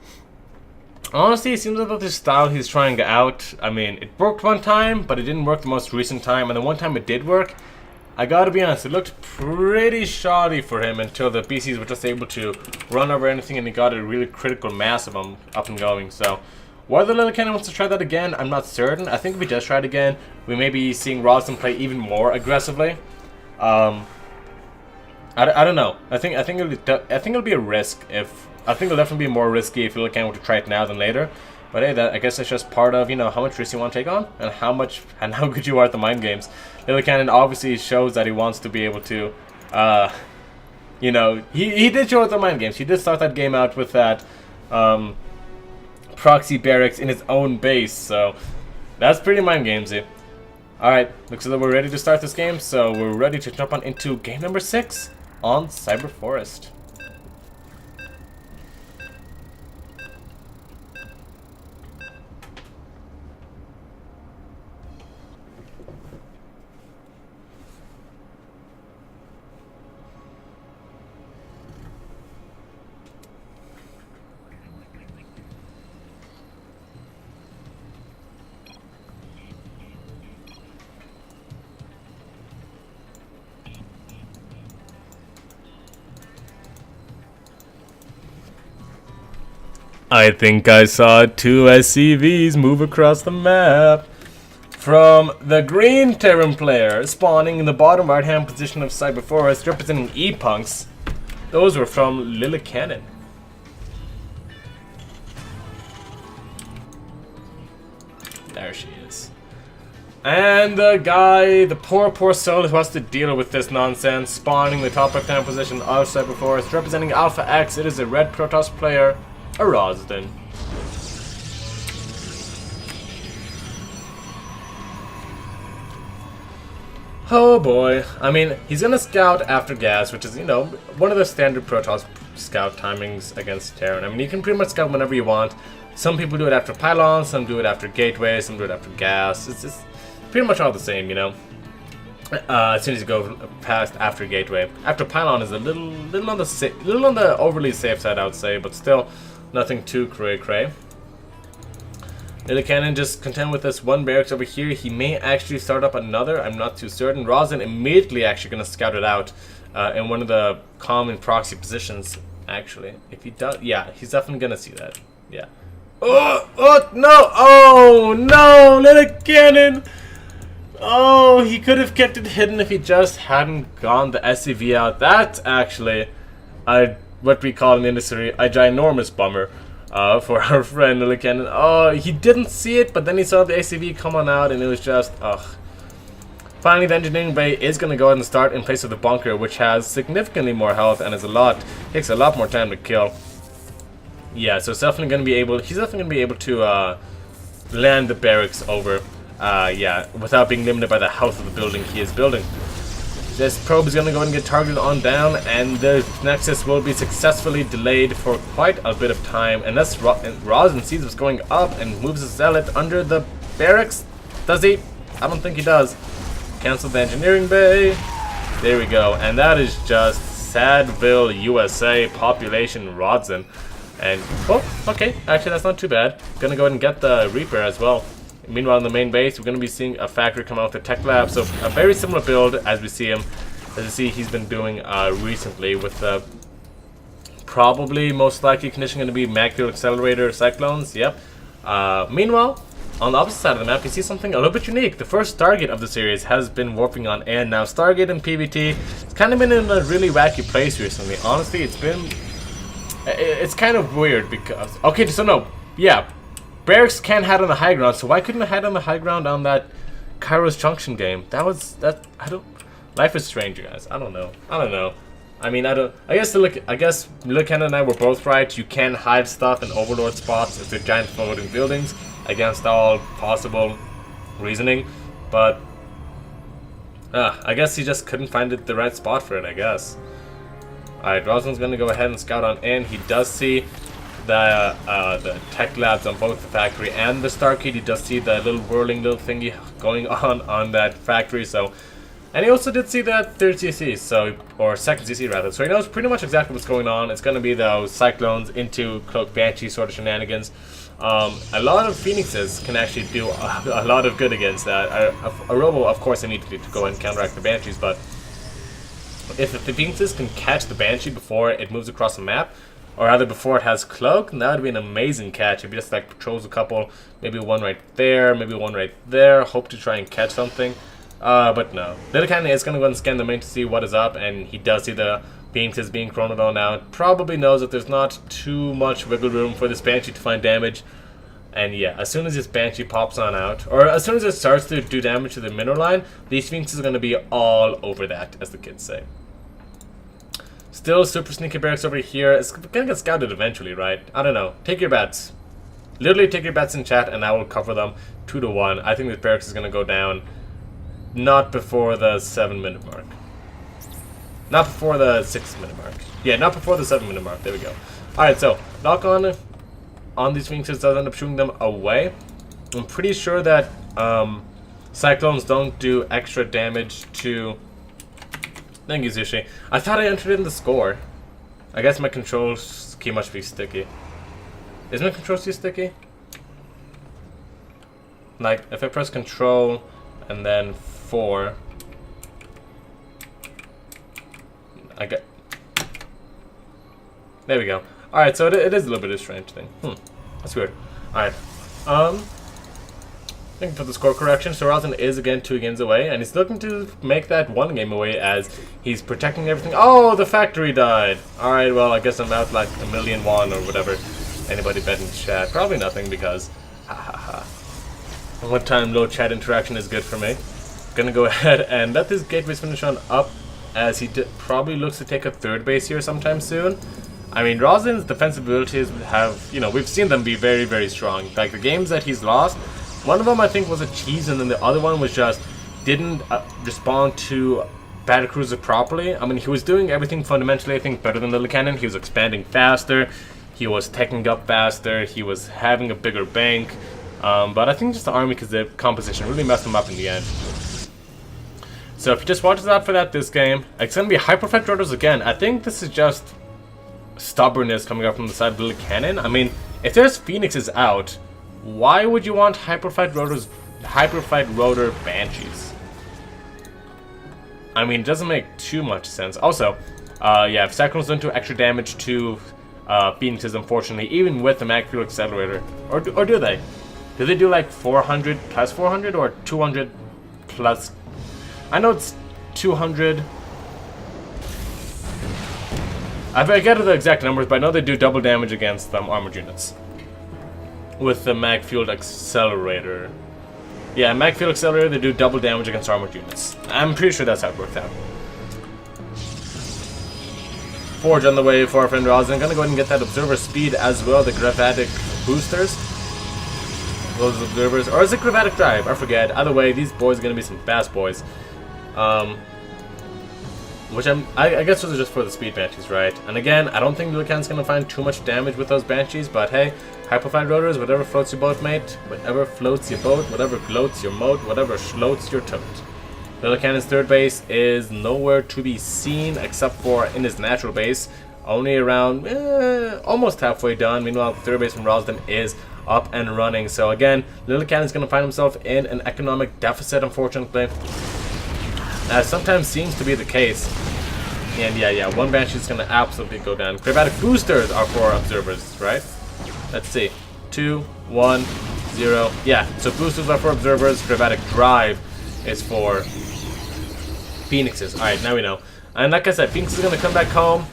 Honestly, it seems like the style he's trying out, I mean, it worked one time, but it didn't work the most recent time, and the one time it did work, I gotta be honest, it looked pretty shoddy for him until the BCs were just able to run over anything and he got a really critical mass of them up and going. So whether Lillekanin wants to try that again, I'm not certain. I think if he does try it again, we may be seeing Rodzyn play even more aggressively. I don't know. I think it'll be a risk if I think it'll definitely be more risky if Lillekanin were to try it now than later. But hey, I guess that's just part of, you know, how much risk you want to take on and how good you are at the mind games. Lillekanin obviously shows that he wants to be able to, you know, he did show at the mind games. He did start that game out with that proxy barracks in his own base, so that's pretty mind gamesy. Alright, looks like we're ready to start this game, so we're ready to jump on into game number 6 on Cyber Forest. I think I saw 2 SCVs move across the map. From the green Terran player spawning in the bottom right hand position of Cyber Forest representing E-Punks. Those were from Lillekanin. There she is. And the guy, the poor soul who has to deal with this nonsense, spawning in the top left hand position of Cyber Forest representing Alpha X. It is a red Protoss player. A Rodzyn. Oh boy. I mean, he's gonna scout after gas, which is, you know, one of the standard Protoss scout timings against Terran. I mean, you can pretty much scout whenever you want. Some people do it after pylons, some do it after gateway, some do it after gas. It's pretty much all the same, you know. As soon as you go past after gateway. After pylon is a little on the overly safe side, I would say, but still nothing too cray-cray. Lillekanin just content with this one barracks over here. He may actually start up another. I'm not too certain. Rodzyn immediately actually going to scout it out in one of the common proxy positions. Actually, if he does, yeah, he's definitely going to see that. Yeah. Oh no! Oh no! Lillekanin! Oh, he could have kept it hidden if he just hadn't gone the SCV out. That's actually what we call in the industry a ginormous bummer for our friend Lillekanin. Oh, he didn't see it, but then he saw the ACV come on out and it was just, ugh. Finally, the engineering bay is going to go ahead and start in place of the bunker, which has significantly more health and takes a lot more time to kill. Yeah, so it's definitely going to be able, he's definitely going to be able to land the barracks over, yeah, without being limited by the health of the building he is building. This probe is going to go and get targeted on down, and the Nexus will be successfully delayed for quite a bit of time. Unless Rodzyn sees what's going up and moves his zealot under the barracks. Does he? I don't think he does. Cancel the engineering bay. There we go. And that is just Sadville, USA, population Rodzyn. And, oh, okay. Actually, that's not too bad. Gonna go ahead and get the Reaper as well. Meanwhile, in the main base, we're going to be seeing a factory come out with a tech lab. So a very similar build as we see him, as you see he's been doing recently with probably most likely condition going to be Magfield Accelerator Cyclones. Yep. Meanwhile, on the opposite side of the map, you see something a little bit unique. The first Stargate of the series has been warping on air. Now, Stargate and PvT, it's kind of been in a really wacky place recently. Honestly, it's kind of weird because, okay, so no, yeah. Barracks can hide on the high ground, so why couldn't I hide on the high ground on that Kairos Junction game? Life is strange, you guys. I don't know. I mean, I guess Lillekanin and I were both right. You can hide stuff in Overlord spots if they're giant floating buildings against all possible reasoning, but I guess he just couldn't find the right spot for it, I guess. Alright, Rodzyn's gonna go ahead and scout on in. He does see the tech labs on both the factory and the Stargate. You just see the little whirling little thingy going on that factory. So And he also did see that third CC, so, or second CC rather, so he knows pretty much exactly what's going on. It's going to be those Cyclones into Cloak Banshee sort of shenanigans. A lot of Phoenixes can actually do a lot of good against that. A Robo, of course, immediately to go and counteract the Banshees, but if the Phoenixes can catch the Banshee before it moves across the map, or rather before it has Cloak, that would be an amazing catch. If he just like patrols a couple, maybe one right there, maybe one right there, hope to try and catch something. But no. Lillekanin is going to go and scan the main to see what is up, and he does see the Phoenixes being chronoed now. Probably knows that there's not too much wiggle room for this Banshee to find damage. And yeah, as soon as this Banshee pops on out, or as soon as it starts to do damage to the mineral line, these Phoenixes are going to be all over that, as the kids say. Still super sneaky barracks over here. It's going to get scouted eventually, right? I don't know. Take your bets. Literally take your bets in chat, and I will cover them 2-1. I think this barracks is going to go down not before the 7-minute mark. Not before the 6-minute mark. Yeah, not before the 7-minute mark. There we go. Alright, so lock on these Phoenixes does end up shooting them away. I'm pretty sure that Cyclones don't do extra damage to... Thank you, Zushi. I thought I entered in the score. I guess my control key must be sticky. Is my control key sticky? Like, if I press control and then 4, I get... There we go. Alright, so it is a little bit of a strange thing. That's weird. Alright. Thank you for the score correction. So Rodzyn is again 2 games away, and he's looking to make that 1 game away as he's protecting everything. Oh, the factory died! Alright, well, I guess I'm out like $1,000,000 or whatever. Anybody bet in chat? Probably nothing because... Ha ha ha. One time low chat interaction is good for me. Gonna go ahead and let this gateways finish on up as he probably looks to take a 3rd base here sometime soon. I mean, Rodzyn's defensive abilities have, you know, we've seen them be very, very strong. Like, the games that he's lost, one of them I think was a cheese, and then the other one was just didn't respond to Battlecruiser properly. I mean, he was doing everything fundamentally, I think, better than Lillekanin. He was expanding faster, he was teching up faster, he was having a bigger bank. But I think just the army, because the composition really messed him up in the end. So if he just watches out for that this game, it's going to be Hyperfight Rotors again. I think this is just stubbornness coming up from the side of Lillekanin. I mean, if there's Phoenixes out, why would you want Hyperfight Rotor Banshees? I mean, it doesn't make too much sense. Also, yeah, if Cyclones don't do extra damage to Phoenixes, unfortunately, even with the Mag Fuel Accelerator, or do they? Do they do like 400 plus 400 or 200 plus? I know it's 200. I forget the exact numbers, but I know they do double damage against armored units with the Mag Fueled Accelerator. Yeah, Mag Fueled Accelerator, they do double damage against armored units. I'm pretty sure that's how it worked out. Forge on the way for our friend Rodzyn. Gonna go ahead and get that observer speed as well, the Gravatic boosters. Those observers, or is it Gravatic Drive? I forget. Either way, these boys are gonna be some fast boys. Which I guess those are just for the speed Banshees, right? And again, I don't think Lillekanin's gonna find too much damage with those Banshees, but hey, Hyperfight Rotors, whatever floats your boat, mate. Whatever floats your boat, whatever gloats your moat, whatever floats your tote. Lillekanin's 3rd base is nowhere to be seen except for in his natural base. Only around almost halfway done. Meanwhile, the 3rd base from Rodzyn is up and running. So again, Lillekanin's gonna find himself in an economic deficit, unfortunately. As sometimes seems to be the case. And yeah, one Banshee is going to absolutely go down. Gravatic boosters are for observers, right? Let's see. 2, 1, 0. Yeah, so boosters are for observers. Gravatic drive is for Phoenixes. Alright, now we know. And like I said, Phoenix is going to come back home.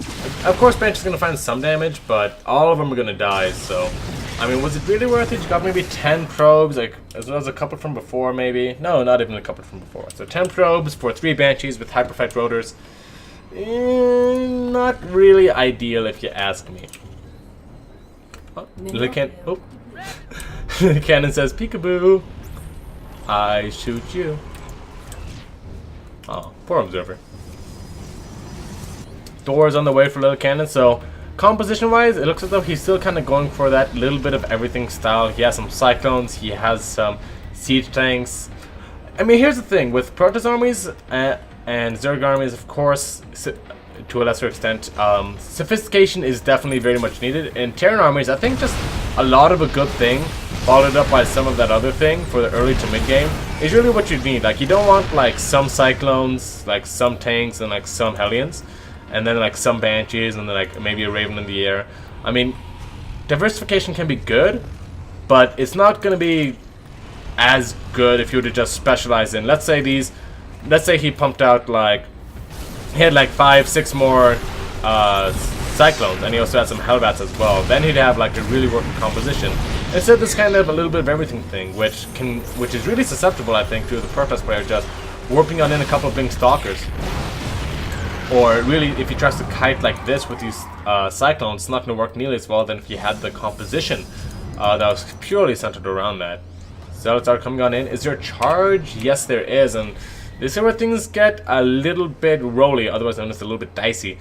Of course, Banshee is going to find some damage, but all of them are going to die, so... I mean, was it really worth it? You got maybe 10 probes, like, as well as a couple from before, maybe? No, not even a couple from before. So 10 probes for 3 Banshees with Hyperfight Rotors. Not really ideal, if you ask me. Oh, Lillekanin says, peekaboo. I shoot you. Oh, poor observer. Doors on the way for Lillekanin, so... Composition-wise, it looks as though he's still kind of going for that little bit of everything style. He has some Cyclones, he has some Siege Tanks. I mean, here's the thing, with Protoss armies, And Zerg armies, of course, to a lesser extent. Sophistication is definitely very much needed. In Terran armies, I think just a lot of a good thing, followed up by some of that other thing for the early to mid game, is really what you need. Like, you don't want like some Cyclones, like some tanks, and like some Hellions, and then like some Banshees, and then like maybe a Raven in the air. I mean, diversification can be good, but it's not going to be as good if you were to just specialize in, let's say he pumped out like, he had like 5-6 more Cyclones, and he also had some Hellbats as well. Then he'd have like a really working composition. Instead, this kind of a little bit of everything thing, which is really susceptible, I think, to the purpose player just warping on in a couple of Blink Stalkers. Or really, if he tries to kite like this with these Cyclones, it's not going to work nearly as well than if he had the composition that was purely centered around that. Zealots are coming on in. Is there a charge? Yes, there is, and this is where things get a little bit rolly, otherwise known as a little bit dicey.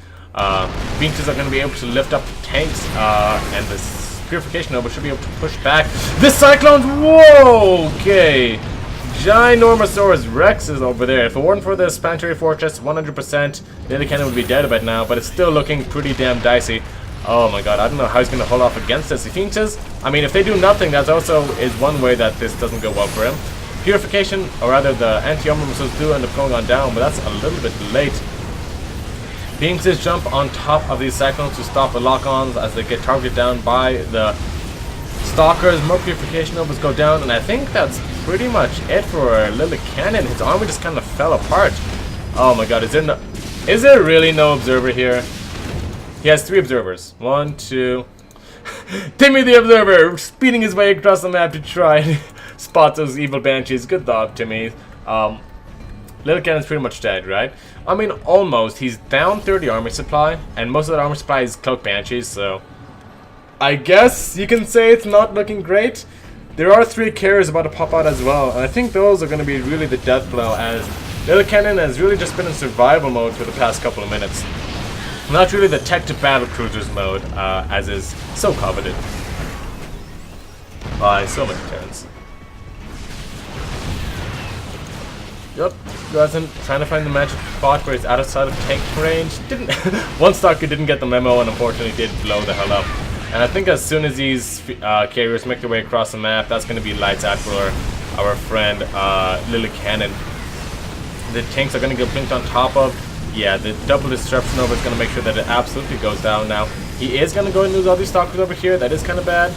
Beaches are going to be able to lift up the tanks, and the Purification Nova should be able to push back the Cyclones. Whoa! Okay. Ginormosaurus Rex is over there. If it weren't for this Planetary Fortress, 100% Lillekanin would be dead right now, but it's still looking pretty damn dicey. Oh my god, I don't know how he's going to hold off against this. If Finches, I mean, if they do nothing, that also is one way that this doesn't go well for him. Purification, or rather the anti-armor missiles do end up going on down, but that's a little bit late. Beams jump on top of these Cyclones to stop the lock-ons as they get targeted down by the Stalkers. More Purification Novas go down, and I think that's pretty much it for Lillekanin. His army just kind of fell apart. Oh my god, is there really no observer here? He has 3 observers. 1, 2... Timmy the Observer, speeding his way across the map to try and spot those evil Banshees. Good job, Timmy. Lillekanin's pretty much dead, right? I mean, almost. He's down 30 army supply, and most of that army supply is Cloak Banshees, so I guess you can say it's not looking great. There are 3 carriers about to pop out as well, and I think those are going to be really the death blow, as Lillekanin has really just been in survival mode for the past couple of minutes. Not really the tech-to-battle cruisers mode, as is so coveted by so many Terrans. Yep, Rodzyn trying to find the magic spot where he's outside of tank range. One Stalker didn't get the memo and unfortunately did blow the hell up. And I think as soon as these carriers make their way across the map, that's going to be lights out for our friend Lillekanin. The tanks are going to get blinked on top of. Yeah, the double disruption over is going to make sure that it absolutely goes down now. He is going to go and lose all these Stalkers over here. That is kind of bad.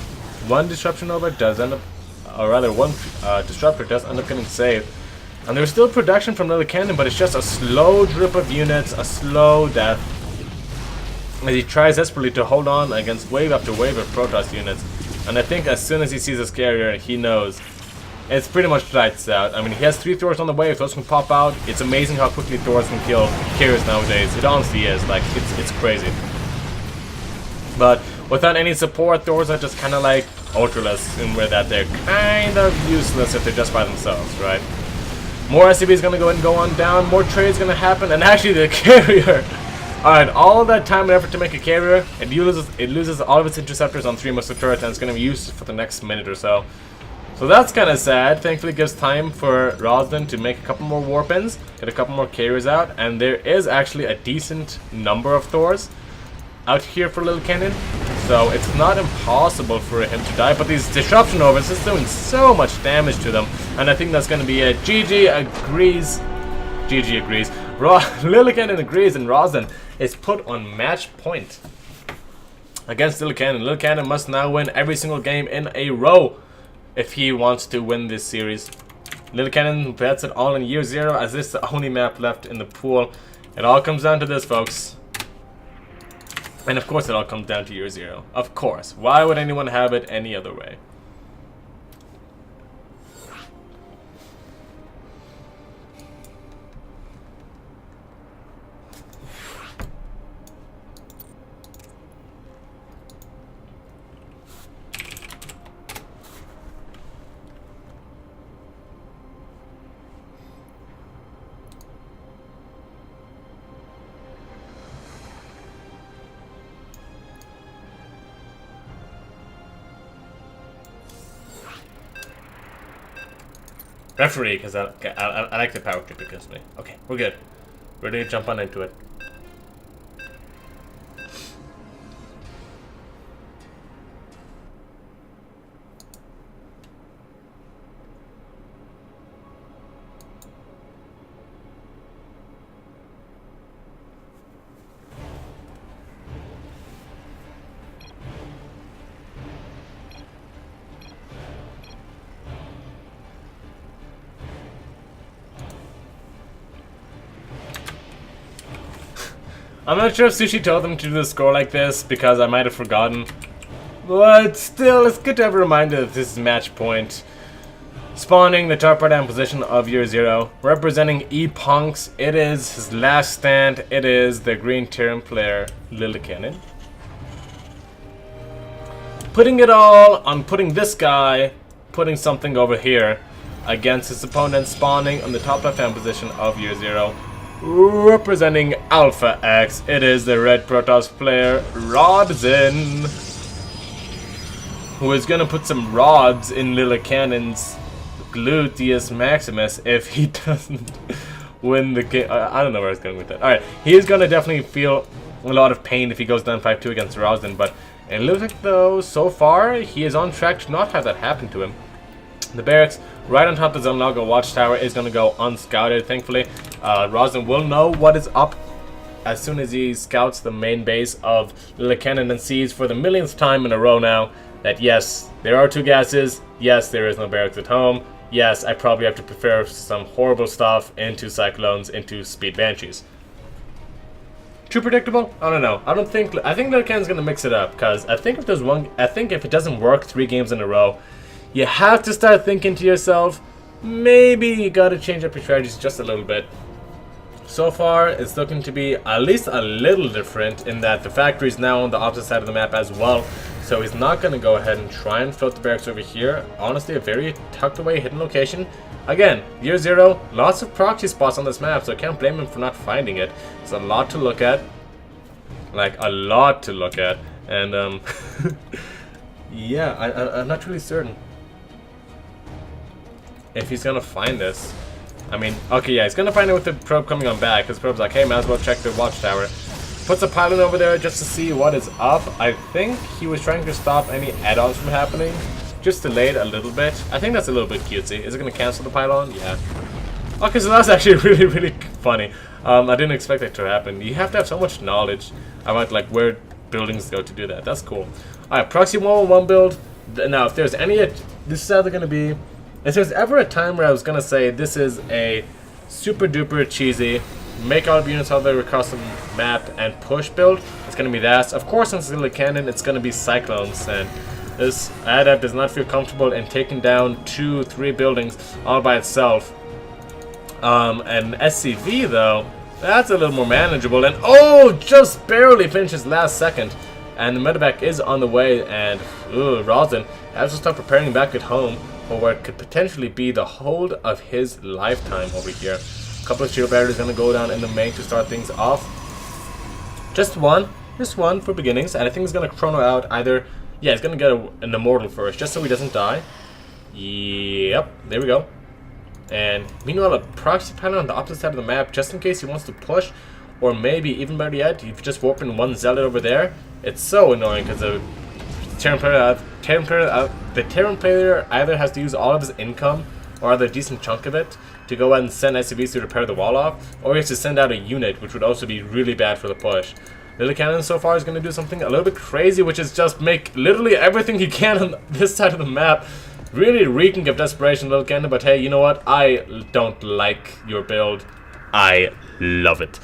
One disruption over does end up, or rather one disruptor does end up getting saved. And there's still production from Lillekanin, but it's just a slow drip of units, a slow death, as he tries desperately to hold on against wave after wave of Protoss units. And I think as soon as he sees this carrier, he knows it's pretty much lights out. I mean, he has 3 Thors on the way. If those can pop out, it's amazing how quickly Thors can kill carriers nowadays. It honestly is. Like, it's crazy. But without any support, Thors are just kind of like ultraless in where that they're kind of useless if they're just by themselves, right? More SCB is going to go and go on down. More trades going to happen. And actually, the carrier. Alright, all of that time and effort to make a carrier, it loses all of its interceptors on 3 missile turrets, and it's going to be used for the next minute or so. So that's kind of sad. Thankfully, it gives time for Rodzyn to make a couple more warpins, get a couple more carriers out, and there is actually a decent number of Thors out here for Lillekanin. So it's not impossible for him to die, but these disruption overs is doing so much damage to them, and I think that's going to be it. GG agrees. GG agrees. Lillekanin agrees, and Rodzyn is put on match point against Lillekanin. Lillekanin must now win every single game in a row if he wants to win this series. Lillekanin bets it all in year 0, as this is the only map left in the pool. It all comes down to this, folks. And of course it all comes down to year 0. Of course. Why would anyone have it any other way? Referee, because I like the power trip against me. Okay, we're good. Ready to jump on into it. I'm not sure if Sushi told them to do the score like this because I might have forgotten. But still, it's good to have a reminder that this is match point. Spawning the top right hand position of year 0. Representing E-Punks, it is his last stand. It is the green Terran player, Lillekanin. Putting it all on putting this guy, putting something over here against his opponent spawning on the top left hand position of year 0. Representing Alpha X, it is the red Protoss player, Rodzyn, who is going to put some rods in Lillekanin's gluteus maximus if he doesn't win the game. I don't know where I was going with that. Alright, he is going to definitely feel a lot of pain if he goes down 5-2 against Rodzyn, but it looks like, though, so far, he is on track to not have that happen to him. The barracks right on top of the Zonlago watchtower is going to go unscouted, thankfully. Rodzyn will know what is up as soon as he scouts the main base of Lillekanin and sees for the millionth time in a row now that yes, there are 2 gases, yes, there is no barracks at home, yes, I probably have to prefer some horrible stuff into Cyclones, into Speed Banshees. Too predictable? I don't know. I think Lillekanin's going to mix it up, because I think if it doesn't work 3 games in a row, you have to start thinking to yourself, maybe you gotta change up your strategies just a little bit. So far, it's looking to be at least a little different in that the factory is now on the opposite side of the map as well. So he's not gonna go ahead and try and float the barracks over here. Honestly, a very tucked away hidden location. Again, year 0, lots of proxy spots on this map, so I can't blame him for not finding it. There's a lot to look at. Like, a lot to look at. And, yeah, I'm not really certain if he's gonna find this. I mean, okay, yeah, he's gonna find it with the probe coming on back, because probe's like, hey, might as well check the watchtower. Puts a pylon over there just to see what is up. I think he was trying to stop any add-ons from happening. Just delayed a little bit. I think that's a little bit cutesy. Is it gonna cancel the pylon? Yeah. Okay, so that's actually really, really funny. I didn't expect that to happen. You have to have so much knowledge about, like, where buildings go to do that. That's cool. Alright, proxy 111 build. Now, if there's any... This is either gonna be... If there's ever a time where I was going to say this is a super duper cheesy, make all of units all the way across the map and push build, it's going to be that. Of course, since it's Lillekanin, it's going to be Cyclones, and this adept does not feel comfortable in taking down 2-3 buildings all by itself. And SCV, though, that's a little more manageable, and oh, just barely finishes last second. And the medevac is on the way, and Rodzyn has to start preparing back at home for what could potentially be the hold of his lifetime over here. A couple of shield barriers going to go down in the main to start things off. Just one for beginnings, and I think he's going to chrono out either... Yeah, he's going to get an immortal first, just so he doesn't die. Yep, there we go. And meanwhile, a proxy pylon on the opposite side of the map, just in case he wants to push, or maybe, even better yet, you've just warping one zealot over there. It's so annoying, because the Terran player either has to use all of his income or either a decent chunk of it to go ahead and send SCVs to repair the wall off, or he has to send out a unit, which would also be really bad for the push. Lillekanin so far is going to do something a little bit crazy, which is just make literally everything he can on this side of the map. Really reeking of desperation, Lillekanin, but hey, you know what? I don't like your build. I love it.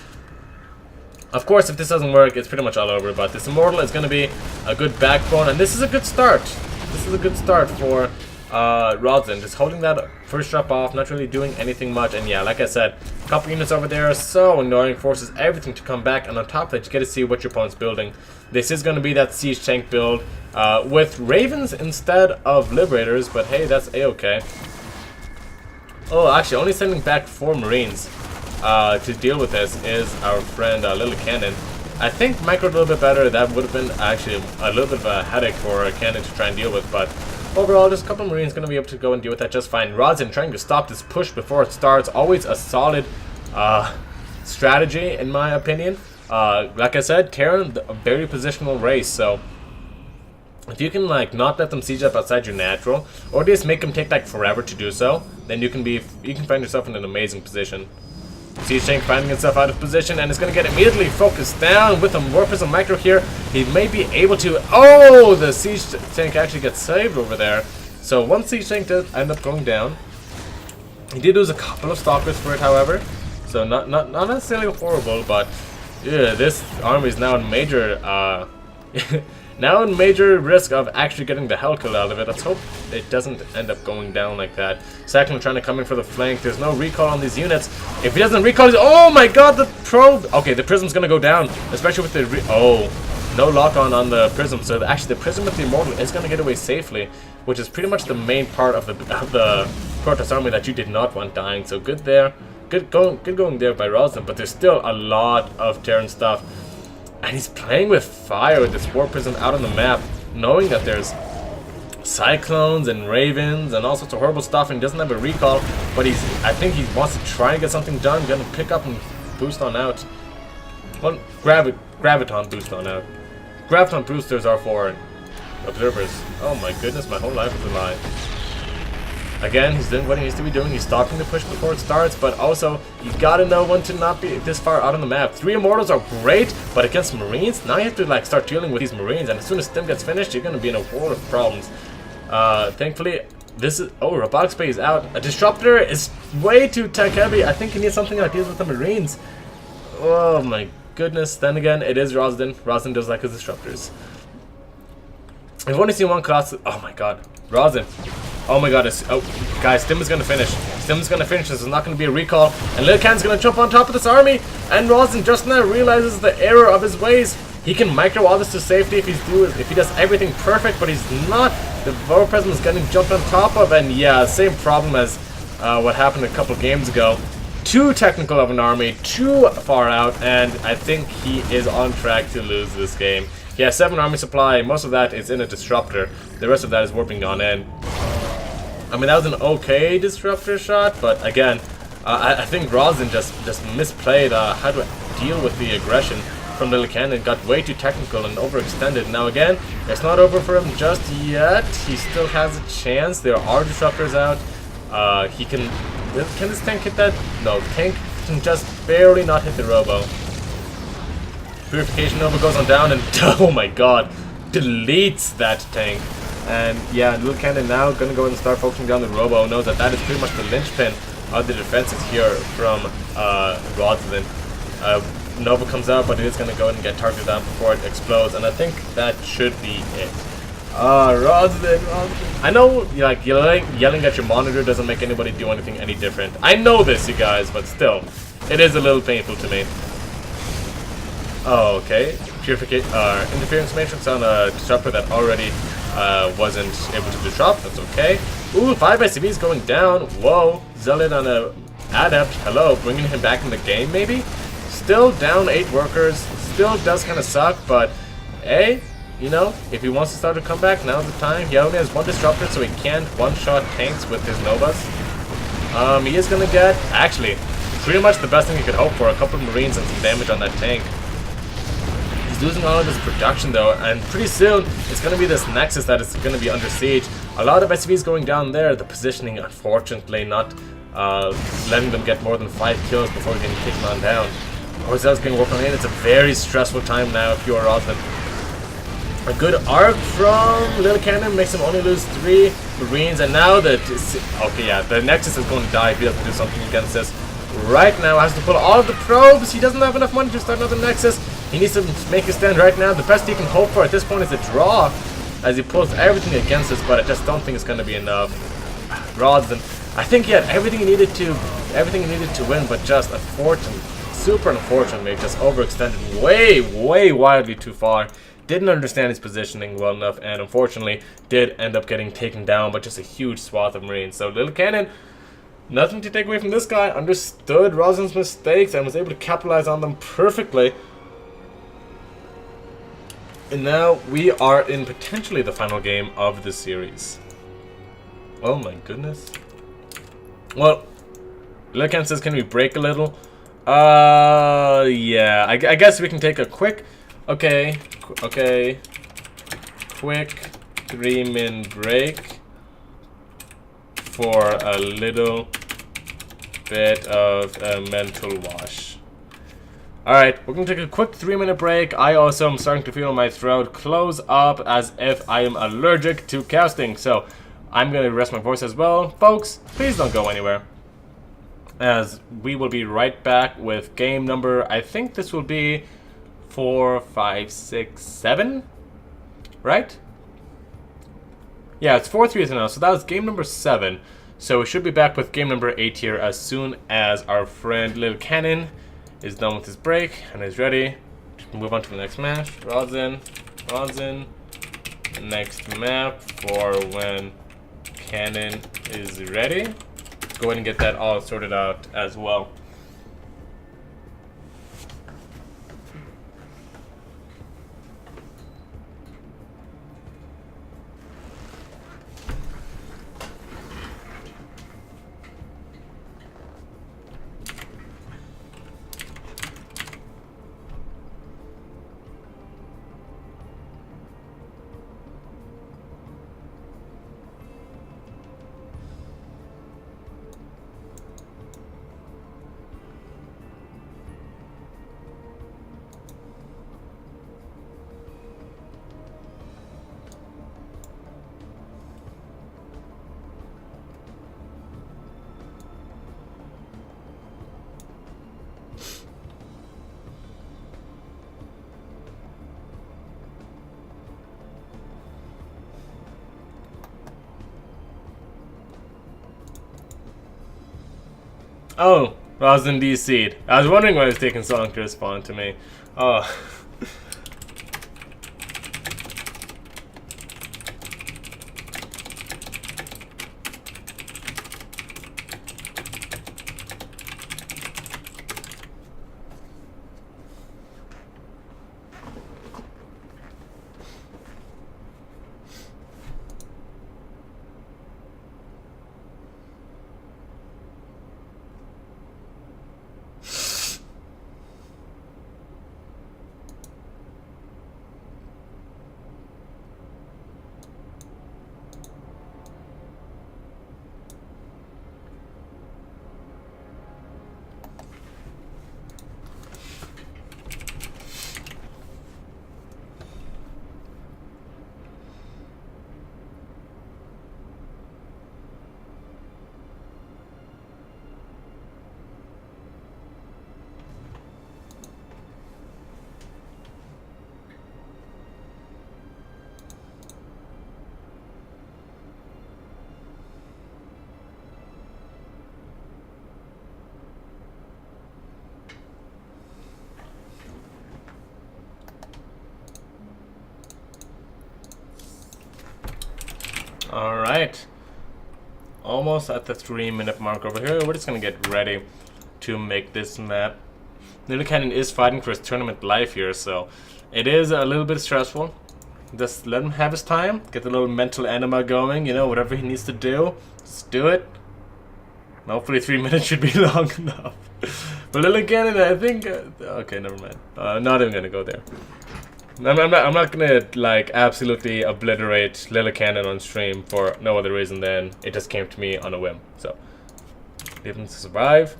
Of course, if this doesn't work, it's pretty much all over, but this Immortal is going to be a good backbone, and this is a good start. This is a good start for Rodzyn. Just holding that first drop off, not really doing anything much, and yeah, like I said, a couple units over there are so annoying, forces everything to come back, and on top of that, you get to see what your opponent's building. This is going to be that Siege Tank build with Ravens instead of Liberators, but hey, that's A-okay. Oh, actually, only sending back 4 Marines to deal with this is our friend Lillekanin. I think micro a little bit better. That would have been actually a little bit of a headache for a cannon to try and deal with, but overall, just a couple of Marines going to be able to go and deal with that just fine. Rodzyn trying to stop this push before it starts. Always a solid strategy, in my opinion. Like I said, Terran, a very positional race, so if you can like not let them siege up outside your natural, or just make them take like forever to do so, then you can find yourself in an amazing position. Siege tank finding itself out of position, and it's gonna get immediately focused down with a Warp Prism Micro here. He may be able to. Oh, the siege tank actually gets saved over there. So one siege tank did end up going down. He did lose a couple of stalkers for it, however. So not necessarily horrible, but yeah, this army is now in major now in major risk of actually getting the hell kill out of it. Let's hope it doesn't end up going down like that. Second trying to come in for the flank. There's no recall on these units. If he doesn't recall, oh my god, the probe. Okay, the prism's gonna go down, especially with the no lock on the prism. So actually, the prism with the immortal is gonna get away safely, which is pretty much the main part of the Protoss army that you did not want dying. So good there. Good going there by Rodzyn, but there's still a lot of Terran stuff. And he's playing with fire with this Warp Prism out on the map, knowing that there's Cyclones and Ravens and all sorts of horrible stuff, and he doesn't have a recall, but I think he wants to try and get something done, gonna pick up and boost on out. Well, Graviton boost on out. Graviton boosters are for observers. Oh my goodness, my whole life is a lie. Again, he's doing what he needs to be doing. He's stopping the push before it starts, but also, you gotta know when to not be this far out on the map. 3 Immortals are great, but against Marines, now you have to like start dealing with these Marines, and as soon as Stim gets finished, you're gonna be in a world of problems. Thankfully, this is... Oh, Robotics Bay is out. A Disruptor is way too tech heavy. I think he needs something that deals with the Marines. Oh my goodness. Then again, it is Rodzyn. Rodzyn does like his Disruptors. I've only seen one class... Oh my god. Rodzyn. Oh my god, guys, Stim is gonna finish. Stim is gonna finish. This is not gonna be a recall. And Lillekan's gonna jump on top of this army. And Rodzyn just now realizes the error of his ways. He can micro all this to safety if he does everything perfect, but he's not. The Warp Prism is getting jumped on top of, and yeah, same problem as what happened a couple games ago. Too technical of an army, too far out, and I think he is on track to lose this game. He has 7 army supply. Most of that is in a Disruptor. The rest of that is warping on in. I mean, that was an okay Disruptor shot, but again, I think Rodzyn just misplayed how to deal with the aggression from Lillekanin. Got way too technical and overextended. Now again, it's not over for him just yet. He still has a chance. There are Disruptors out. He can this tank hit that? No, the tank can just barely not hit the Robo. Purification Nova goes on down and oh my god, deletes that tank. And yeah, Lillekanin now gonna go and start focusing down the Robo. Knows that that is pretty much the linchpin of the defenses here from Rodzyn. Nova comes out, but it is gonna go and get targeted down before it explodes, and I think that should be it. Rodzyn. I know, like, yelling at your monitor doesn't make anybody do anything any different. I know this, you guys, but still, it is a little painful to me. Oh, okay. Interference Matrix on a Disruptor that already wasn't able to disrupt. That's okay. Ooh, 5 SCVs going down. Whoa. Zealot on a Adept. Hello. Bringing him back in the game, maybe? Still down 8 workers. Still does kind of suck, but hey, you know, if he wants to start a comeback, now's the time. He only has 1 Disruptor, so he can't one-shot tanks with his Novas. He is going to get, actually, pretty much the best thing he could hope for. A couple of Marines and some damage on that tank. Losing all of his production though, and pretty soon it's going to be this Nexus that is going to be under siege. A lot of SCVs going down there. The positioning, unfortunately, not letting them get more than 5 kills before getting taken on down. Orzel's getting worked on in. It's a very stressful time now if you're Rodzyn. A good arc from Lillekanin makes him only lose 3 Marines, and now the Nexus is going to die if he doesn't do something against this. Right now has to pull all of the probes. He doesn't have enough money to start another Nexus. He needs to make a stand right now. The best he can hope for at this point is a draw, as he pulls everything against us, but I just don't think it's going to be enough. Rodzyn, I think he had everything he needed to win, but just super unfortunately, just overextended way wildly too far. Didn't understand his positioning well enough, and unfortunately did end up getting taken down by just a huge swath of Marines. So Lillekanin, nothing to take away from this guy. Understood Rodzyn's mistakes and was able to capitalize on them perfectly. And now we are in potentially the final game of the series. Oh my goodness. Well, Lillekanin says, can we break a little? Yeah. I guess we can take a quick. Okay. Okay. Quick 3-minute break for a little bit of a mental wash. Alright, we're gonna take a quick 3-minute break. I also am starting to feel my throat close up as if I am allergic to casting, so I'm gonna rest my voice as well. Folks, please don't go anywhere, as we will be right back with game number, I think this will be 4, 5, 6, 7, right? Yeah, it's 4-3 now, so that was game number 7. So we should be back with game number 8 here as soon as our friend Lillekanin is done with his break and is ready to move on to the next match. Rodzyn, next map for when Cannon is ready. Go ahead and get that all sorted out as well. Oh, Rodzyn DC'd. I was wondering why it was taking so long to respond to me. Oh. Alright. Almost at the 3-minute mark over here. We're just gonna get ready to make this map. Lillekanin is fighting for his tournament life here, so it is a little bit stressful. Just let him have his time, get the little mental enema going, you know, whatever he needs to do, just do it. And hopefully 3 minutes should be long enough. But Lillekanin, I think... okay, never mind. Not even gonna go there. I'm not gonna like absolutely obliterate Lillekanin on stream for no other reason than it just came to me on a whim. So leave him to survive.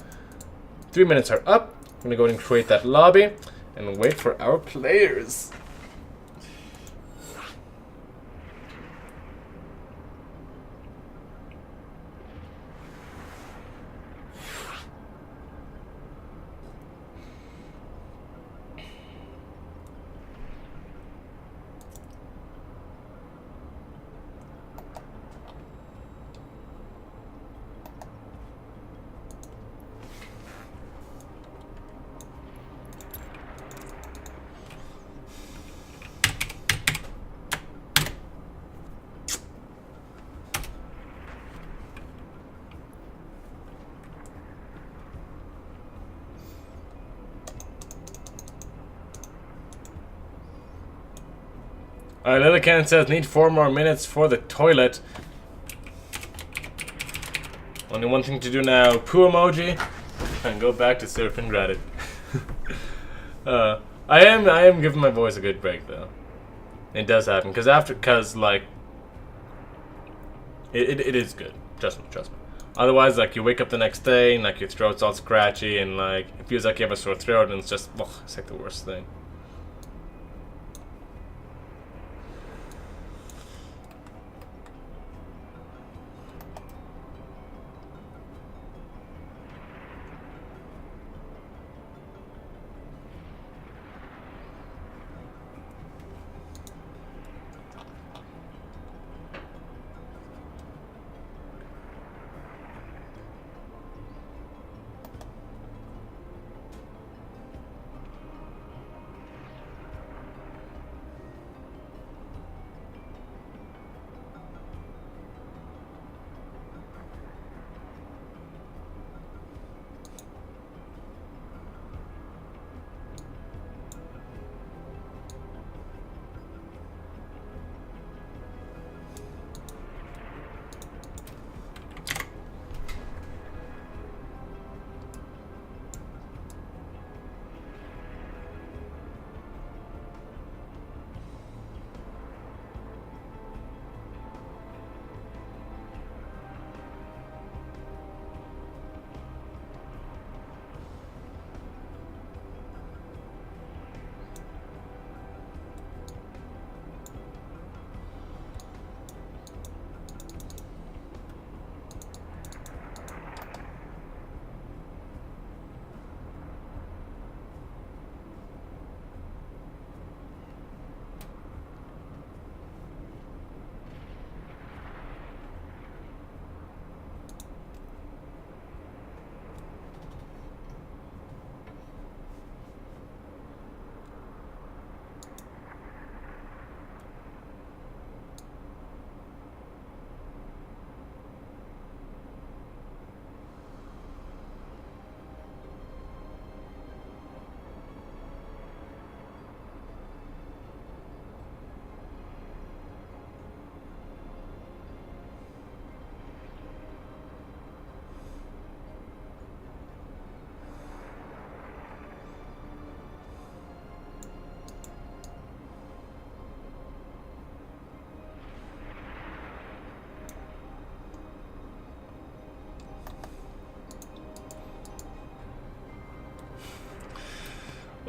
3 minutes are up. I'm gonna go ahead and create that lobby and wait for our players. Alright, Lillekanin says need 4 more minutes for the toilet. Only one thing to do now. Poo emoji. and go back to surfing Reddit. I am giving my voice a good break though. It does happen because like it is good. Trust me. Otherwise, like you wake up the next day and like your throat's all scratchy and like it feels like you have a sore throat and it's just it's like the worst thing.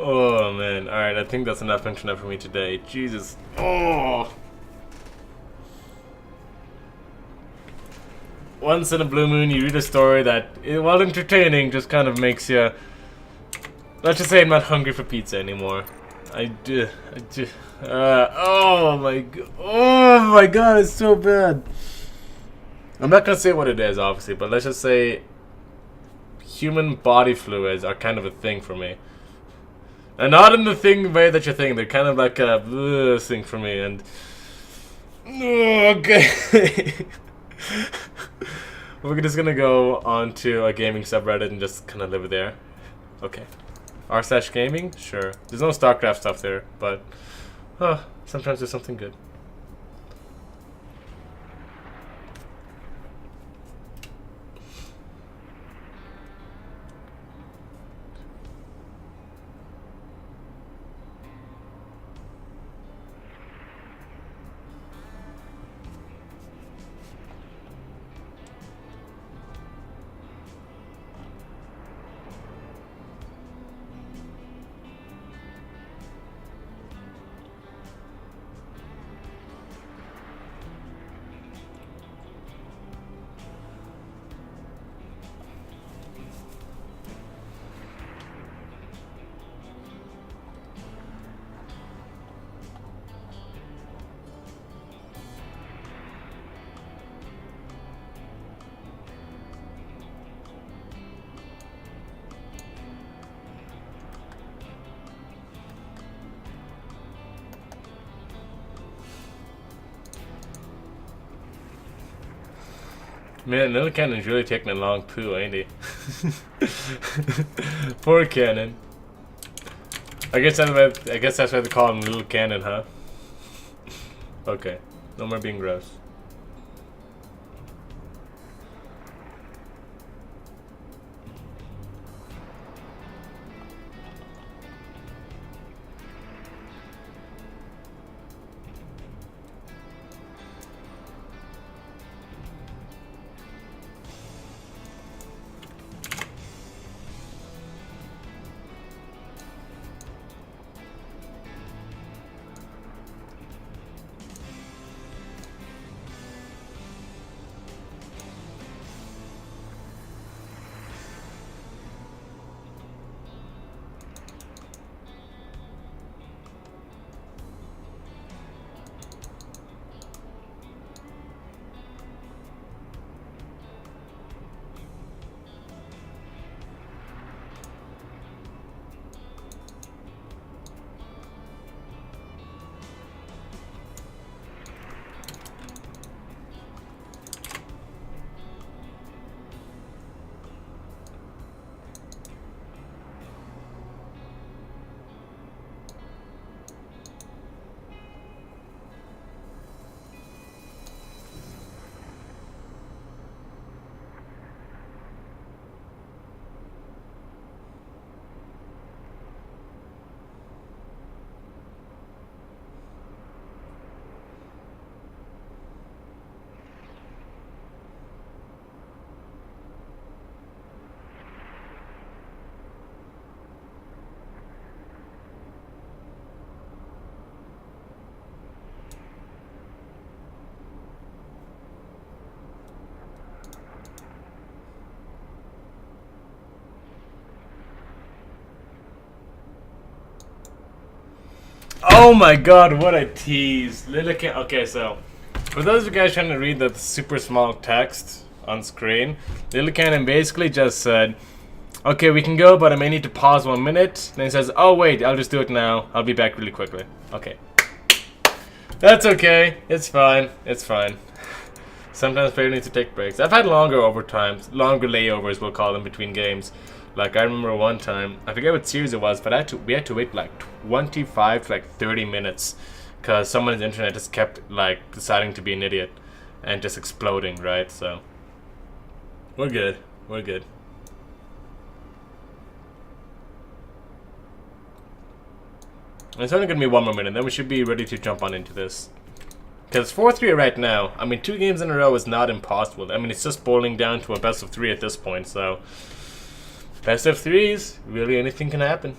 Oh man, alright, I think that's enough internet for me today. Jesus. Oh! Once in a blue moon, you read a story that, while entertaining, just kind of makes you... Let's just say I'm not hungry for pizza anymore. Oh my god, it's so bad. I'm not gonna say what it is, obviously, but let's just say human body fluids are kind of a thing for me. And not in the way that you think. They're kind of like a thing for me. And okay, we're just gonna go on to a gaming subreddit and just kind of live there. Okay, r/gaming. Sure. There's no StarCraft stuff there, but sometimes there's something good. Man, Lillekanen's really taking a long poo, ain't he? Poor Cannon. I guess that's why they call him Lillekanin, huh? Okay, no more being gross. Oh my god, what a tease. Lillekanin. Okay, so for those of you guys trying to read the super small text on screen, Lillekanin basically just said, okay, we can go, but I may need to pause 1 minute. Then he says, oh wait, I'll just do it now. I'll be back really quickly. Okay. That's okay. It's fine. It's fine. Sometimes players need to take breaks. I've had longer overtimes, longer layovers, we'll call them, between games. Like, I remember one time, I forget what series it was, but we had to wait like 25 to like 30 minutes because someone's internet just kept like deciding to be an idiot and just exploding, right? So, we're good. We're good. It's only going to be 1 more minute, then we should be ready to jump on into this. Because 4-3 right now, I mean, 2 games in a row is not impossible. I mean, it's just boiling down to a best of 3 at this point, so... Best of 3s, really anything can happen.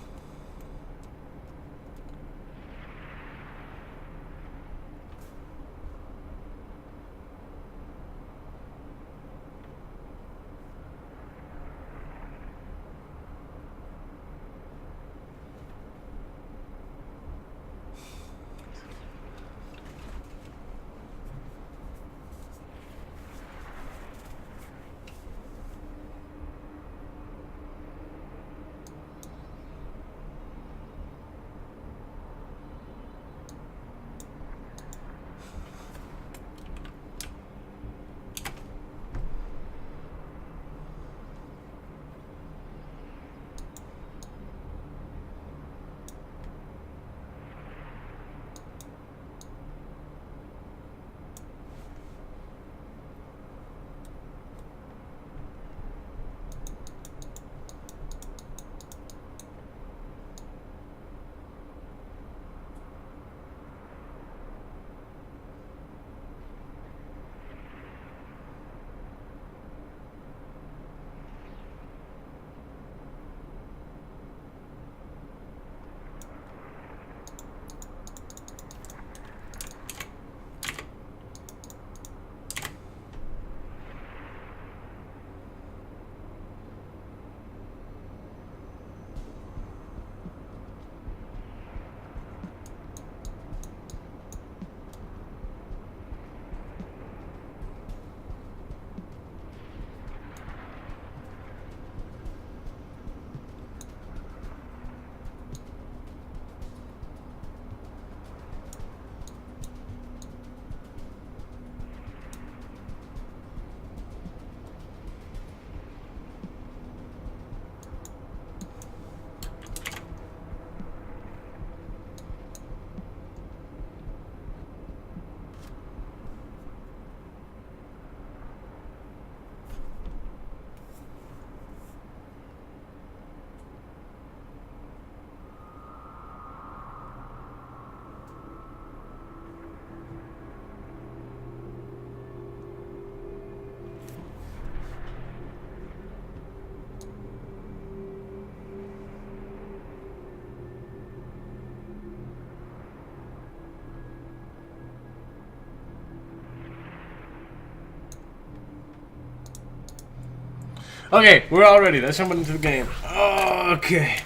Okay, we're all ready. Let's jump into the game. Okay.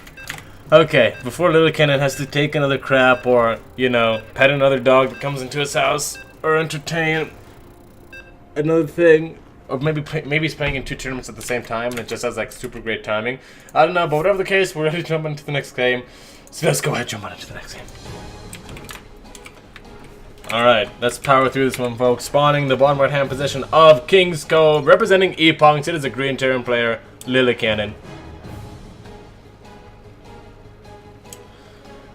Okay, before Lillekanin has to take another crap or, you know, pet another dog that comes into his house or entertain another thing, or maybe he's playing in 2 tournaments at the same time and it just has like super great timing. I don't know, but whatever the case, we're ready to jump into the next game. So let's go ahead and jump on into the next game. Alright, let's power through this one, folks. Spawning the bottom right hand position of King's Cove, representing Eponks. It is a green Terran player, Lillekanin.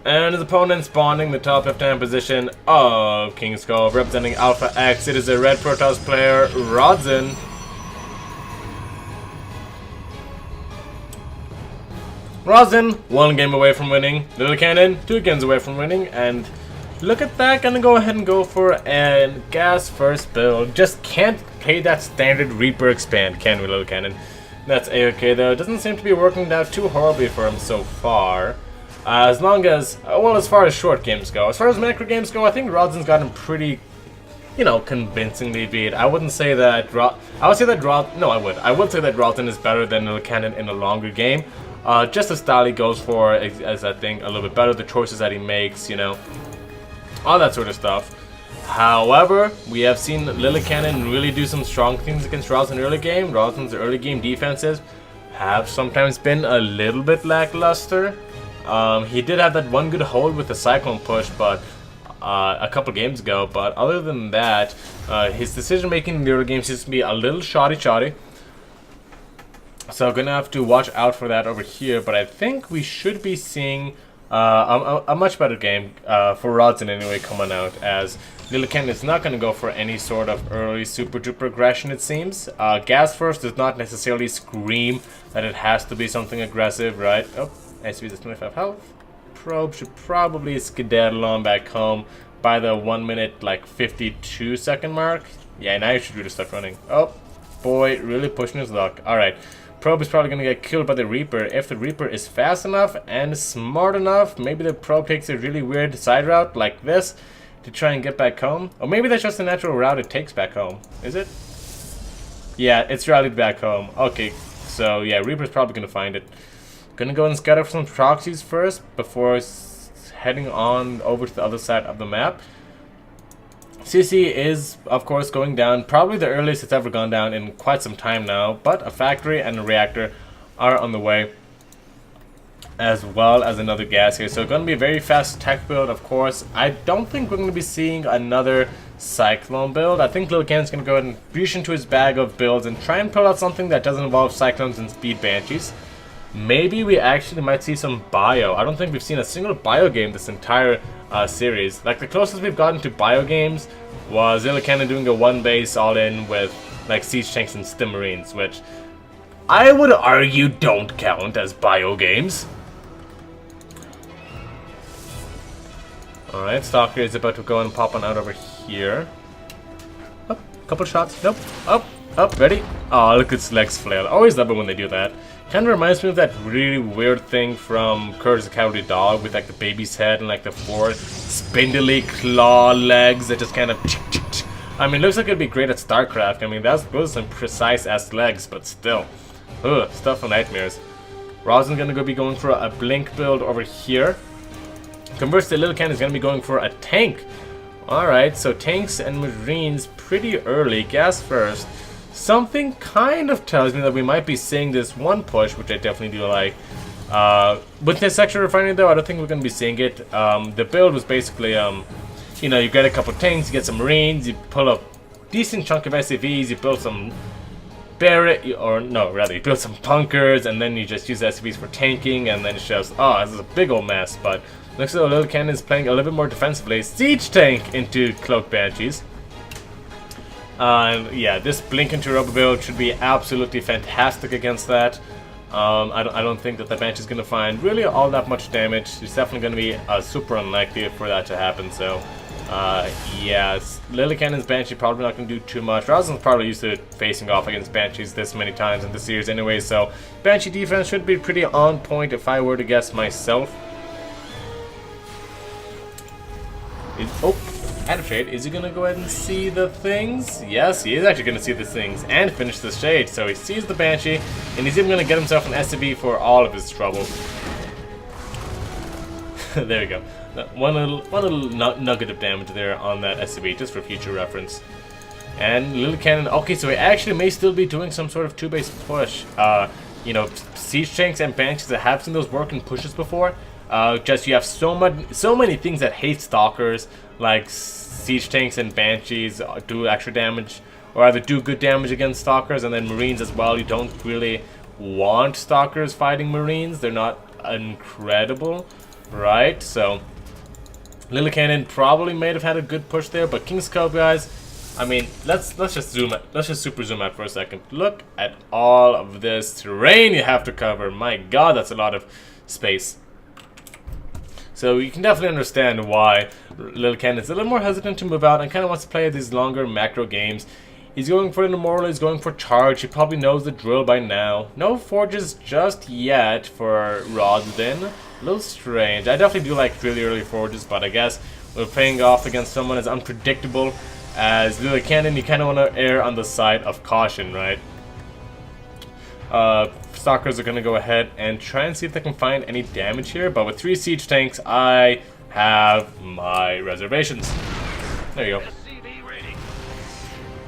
And his opponent spawning the top left hand position of King's Cove, representing Alpha X. It is a red Protoss player, Rodzyn. Rodzyn, 1 game away from winning. Lillekanin, 2 games away from winning. And look at that, gonna go ahead and go for a gas first build. Just can't play that standard Reaper expand, can we, Lillekanin? That's a-okay though. It doesn't seem to be working out too horribly for him so far. As long as, well, as far as short games go. As far as macro games go, I think Rodzyn's got him pretty, you know, convincingly beat. I wouldn't say that, I would say that Rodzyn is better than Lillekanin in a longer game. Just the style he goes for is I think, a little bit better. The choices that he makes, you know. all that sort of stuff. However, we have seen Lillekanin really do some strong things against Rodzyn early game. Rodzyn's early game defenses have sometimes been a little bit lackluster. He did have that one good hold with the Cyclone push, but a couple games ago. But other than that, his decision making in the early game seems to be a little shoddy. So gonna have to watch out for that over here. But I think we should be seeing a much better game for Rodzyn anyway coming out, as Lillekanin is not going to go for any sort of early super duper aggression, it seems. Gas first does not necessarily scream that it has to be something aggressive, right? Oh, SB is 25 health. Probe should probably skedaddle on back home by the 1 minute, like 52 second mark. Yeah, now you should really start running. Oh, boy, really pushing his luck. Alright. Probe is probably going to get killed by the Reaper. If the Reaper is fast enough and smart enough, maybe the Probe takes a really weird side route like this to try and get back home. Or maybe that's just the natural route it takes back home. Is it? Yeah, it's routed back home. Okay, so yeah, Reaper's probably going to find it. Gonna go and scatter for some proxies first before heading on over to the other side of the map. CC is, of course, going down. Probably the earliest it's ever gone down in quite some time now. But a factory and a reactor are on the way, as well as another gas here. So going to be a very fast tech build, of course. I don't think we're going to be seeing another Cyclone build. I think Lillekanin's going to go ahead and reach into his bag of builds and try and pull out something that doesn't involve Cyclones and Speed Banshees. Maybe we actually might see some bio. I don't think we've seen a single bio game this entire series. Like, the closest we've gotten to bio games was Lillekanin doing a one base all in with like siege tanks and stim marines, which I would argue don't count as bio games. Alright, Stalker is about to go and pop on out over here. Up, couple shots. Nope. Up, ready? Oh, look at its legs flail. Always love it when they do that. Kind of reminds me of that really weird thing from Courage the Cowardly Dog with like the baby's head and like the four spindly claw legs that just kind of... I mean, looks like it'd be great at StarCraft. I mean, those are some precise-ass legs, but still. Ugh, stuff for nightmares. Rodzyn gonna be going for a blink build over here. Conversely, Lillekanin is gonna be going for a tank. Alright, so tanks and marines pretty early. Gas first. Something kind of tells me that we might be seeing this one push, which I definitely do like. With this section refinery, though, I don't think we're going to be seeing it. The build was basically, you know, you get a couple tanks, you get some marines, you pull a decent chunk of SCVs, you build some you build some bunkers, and then you just use SCVs for tanking, and then it shows, oh, this is a big old mess. But looks like Lillekanin is playing a little bit more defensively. Siege tank into Cloak Banshees. Yeah, this blink into rubber build should be absolutely fantastic against that. I don't think that the Banshee is going to find really all that much damage. It's definitely going to be super unlikely for that to happen. So, yeah, Lillekanin's Banshee probably not going to do too much. Rodzyn's probably used to facing off against Banshees this many times in the series anyway. So, Banshee defense should be pretty on point if I were to guess myself. Shade, is he gonna go ahead and see the things? Yes, he is actually gonna see the things and finish the shade. So he sees the Banshee, and he's even gonna get himself an SCV for all of his trouble. There we go. One little nugget of damage there on that SCV, just for future reference. And Lillekanin, okay, so he actually may still be doing some sort of two-base push. You know, siege tanks and Banshees, I have seen those work in pushes before. Just you have so many things that hate stalkers, like siege tanks and Banshees do extra damage, or either do good damage against stalkers, and then marines as well. You don't really want stalkers fighting marines; they're not incredible, right? So Lillekanin probably may have had a good push there, but King's Cove, guys. I mean, let's just zoom out. Let's just super zoom out for a second. Look at all of this terrain you have to cover. My God, that's a lot of space. So you can definitely understand why Lillekanin is a little more hesitant to move out and kind of wants to play these longer macro games. He's going for an Immortal, he's going for Charge, he probably knows the drill by now. No forges just yet for Rodzyn. A little strange. I definitely do like really early forges, but I guess we're playing off against someone as unpredictable as Lillekanin. You kind of want to err on the side of caution, right? Stalkers are going to go ahead and try and see if they can find any damage here, but with 3 siege tanks, I have my reservations. There you go.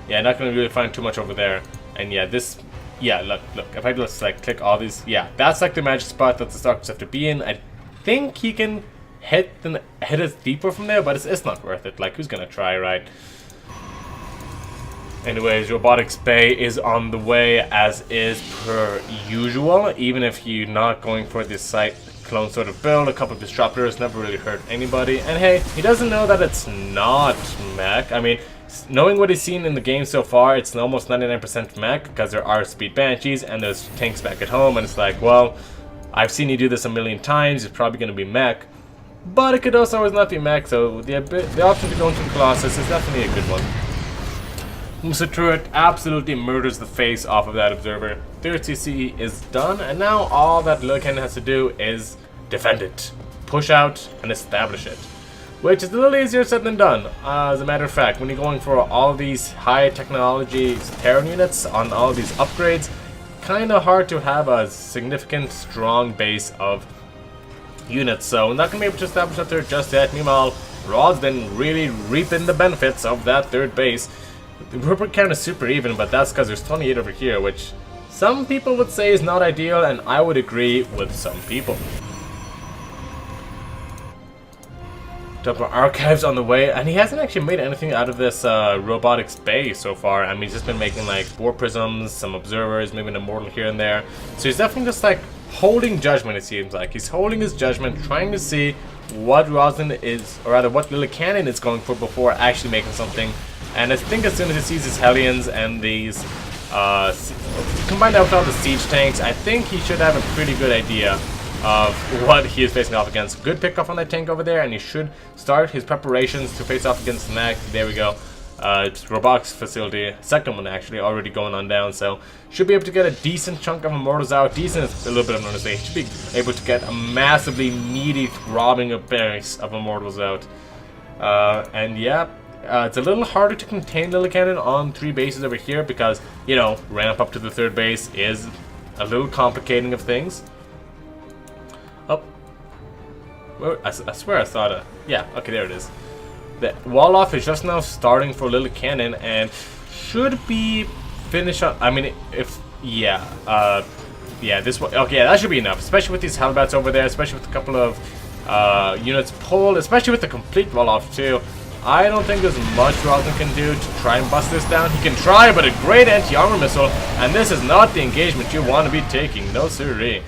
Yeah, not gonna really find too much over there. And yeah, this, yeah, look, if I just like click all these, yeah, that's like the magic spot that the Stalkers have to be in. I think he can hit us deeper from there, but it's not worth it. Like, who's gonna try, right? Anyways, Robotics Bay is on the way as is per usual. Even if you're not going for this site clone sort of build, a couple of disruptors never really hurt anybody. And hey, he doesn't know that it's not mech. I mean, knowing what he's seen in the game so far, it's almost 99% mech because there are speed banshees and there's tanks back at home, and it's like, well, I've seen you do this a million times, it's probably going to be mech. But it could also always not be mech, so the option to go into the Colossus is definitely a good one. Mr. Turret absolutely murders the face off of that observer. 30C is done, and now all that Lillekanin has to do is defend it, push out, and establish it. Which is a little easier said than done. As a matter of fact, when you're going for all these high technology Terran units on all these upgrades, kind of hard to have a significant, strong base of units. So I'm not going to be able to establish that third just yet. Meanwhile, Rodzyn really reaping the benefits of that third base. The report count is super even, but that's because there's 28 over here, which some people would say is not ideal, and I would agree with some people. Double archives on the way, and he hasn't actually made anything out of this robotics bay so far. I mean, he's just been making like 4 prisms, some observers, maybe an immortal here and there. So he's definitely just like holding judgment, it seems like. He's holding his judgment, trying to see what Rodzyn is, or rather what Lillekanin is going for before actually making something. And I think as soon as he sees his Hellions and these, combined that with all the siege tanks, I think he should have a pretty good idea of what he is facing off against. Good pickoff on that tank over there, and he should start his preparations to face off against the mech. There we go. It's robotics facility, second one actually, already going on down, so should be able to get a decent chunk of immortals out. Decent is a little bit of an understatement. Should be able to get a massively meaty throbbing of base of immortals out. And yeah, it's a little harder to contain Lillekanin on 3 bases over here because, you know, ramp up to the 3rd base is a little complicating of things. Oh, I swear I saw that. Yeah, okay, there it is. The wall-off is just now starting for Lillekanin and should be finished on. I mean, if yeah, yeah, this one. Okay, that should be enough, especially with these Hellbats over there, especially with a couple of units pulled, especially with the complete wall-off too. I don't think there's much Rodzyn can do to try and bust this down. He can try, but a great anti-armor missile, and this is not the engagement you want to be taking. No siree.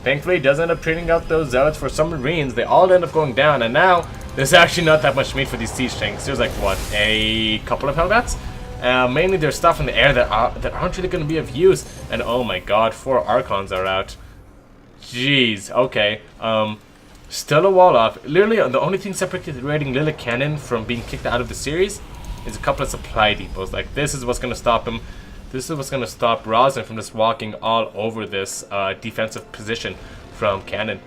Thankfully, he does end up trading out those zealots for some marines. They all end up going down, and now there's actually not that much meat for these siege tanks. There's like, what, a couple of Hellbats? Mainly there's stuff in the air that aren't really going to be of use. And oh my god, 4 Archons are out. Jeez, okay. Still a wall off. Literally, the only thing separating Lillekanin from being kicked out of the series is a couple of supply depots. Like, this is what's going to stop him. This is what's going to stop Rodzyn from just walking all over this defensive position from Cannon.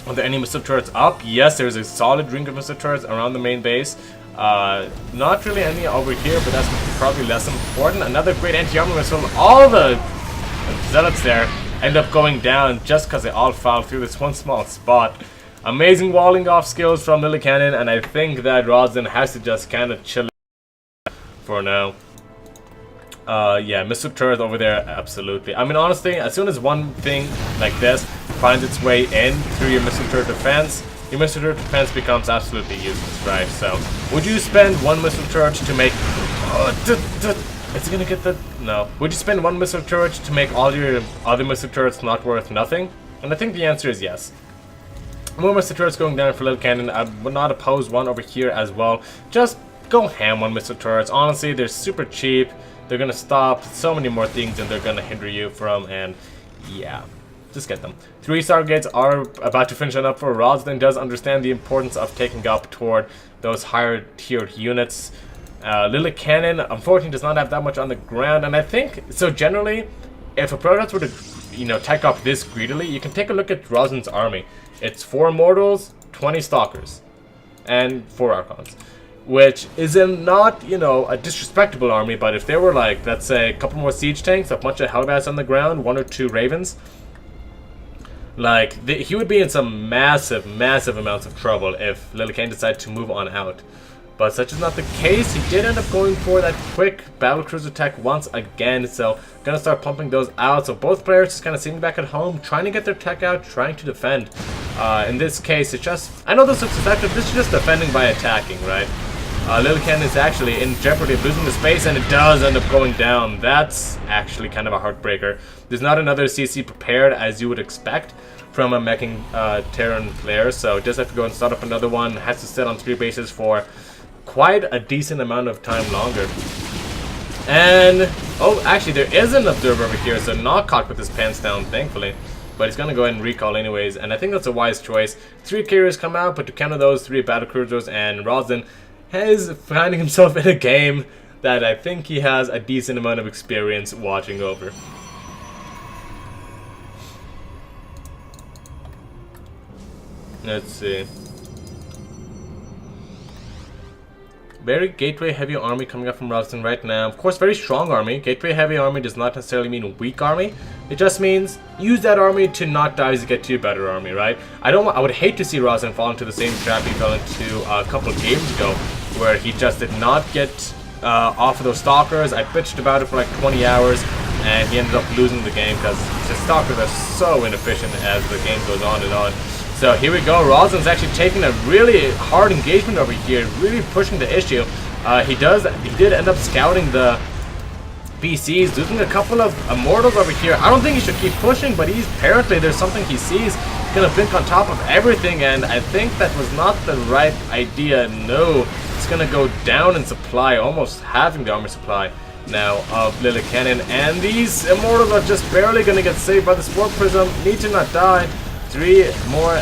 Are there any missile turrets up? Yes, there's a solid ring of missile turrets around the main base. Not really any over here, but that's probably less important. Another great anti-armor missile. All the zealots there end up going down just because they all fouled through this one small spot. Amazing walling off skills from Lillekanin, and I think that Rodzyn has to just kind of chill for now. Yeah, missile turret over there, absolutely. I mean, honestly, as soon as one thing like this finds its way in through your missile turret defense, your missile turret defense becomes absolutely useless, right? So, would you spend 1 missile turret to make... Is it gonna get the... No. Would you spend 1 missile turret to make all your other missile turrets not worth nothing? And I think the answer is yes. More missile turrets going down for Lillekanin. I would not oppose one over here as well. Just go ham on missile turrets. Honestly, they're super cheap. They're gonna stop so many more things than they're gonna hinder you from, and yeah, just get them. 3 Stargates are about to finish it up for Rodzyn. Does understand the importance of taking up toward those higher tiered units. Lillekanin, unfortunately, does not have that much on the ground, and I think so. Generally, if a Protoss were to, you know, take up this greedily, you can take a look at Rodzyn's army. It's 4 Immortals, 20 Stalkers, and 4 Archons. Which is not, you know, a disrespectable army, but if there were like, let's say, a couple more siege tanks, a bunch of Hellbats on the ground, 1 or 2 Ravens, Like, he would be in some massive, massive amounts of trouble if Lillekanin decided to move on out. But such is not the case. He did end up going for that quick battlecruiser tech once again. So, gonna start pumping those out. So, both players just kind of sitting back at home, trying to get their tech out, trying to defend. In this case, it's just... I know this looks effective. This is just defending by attacking, right? Lillekanin is actually in jeopardy of losing the space, and it does end up going down. That's actually kind of a heartbreaker. There's not another CC prepared as you would expect from a meching Terran player, so it does have to go and start up another one. Has to sit on 3 bases for quite a decent amount of time longer. And, oh, actually there is an observer over here, so not caught with his pants down, thankfully. But he's going to go ahead and recall anyways, and I think that's a wise choice. 3 carriers come out, but to counter those 3 battlecruisers, and Rodzyn is finding himself in a game that I think he has a decent amount of experience watching over. Let's see. Very gateway heavy army coming up from Rodzyn right now. Of course, very strong army. Gateway heavy army does not necessarily mean weak army. It just means use that army to not die as you get to your better army, right? I would hate to see Rodzyn fall into the same trap he fell into a couple of games ago, where he just did not get off of those stalkers. I bitched about it for like 20 hours, and he ended up losing the game because the stalkers are so inefficient as the game goes on and on. So here we go. Rodzyn's actually taking a really hard engagement over here, really pushing the issue. He did end up scouting the BCs, losing a couple of immortals over here. I don't think he should keep pushing, but apparently there's something he sees. He's gonna blink on top of everything, and I think that was not the right idea. No, it's gonna go down in supply, almost halving the armor supply now of Lillekanin, and these immortals are just barely gonna get saved by the Spore Prism. Need to not die. 3 more,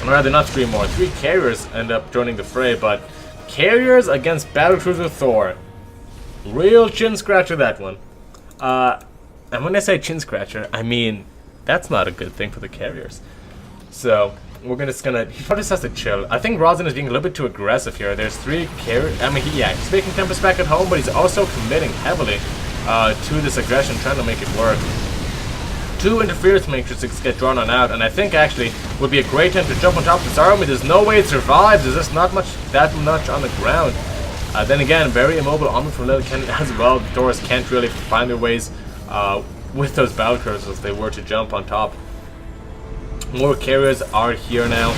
or rather not 3 more, 3 carriers end up joining the fray, but carriers against Battlecruiser Thor. Real chin scratcher, that one. And when I say chin scratcher, I mean that's not a good thing for the carriers. So we're just gonna, he probably just has to chill. I think Rodzyn is being a little bit too aggressive here. There's 3 carriers. I mean, he's making Tempest back at home, but he's also committing heavily to this aggression, trying to make it work. 2 interference matrices get drawn on out, and I think actually would be a great time to jump on top of this army. There's no way it survives. There's just not that much on the ground. Then again, very immobile army from Lillekanin as well. The Doors can't really find their ways with those battlecruisers if they were to jump on top. More carriers are here now.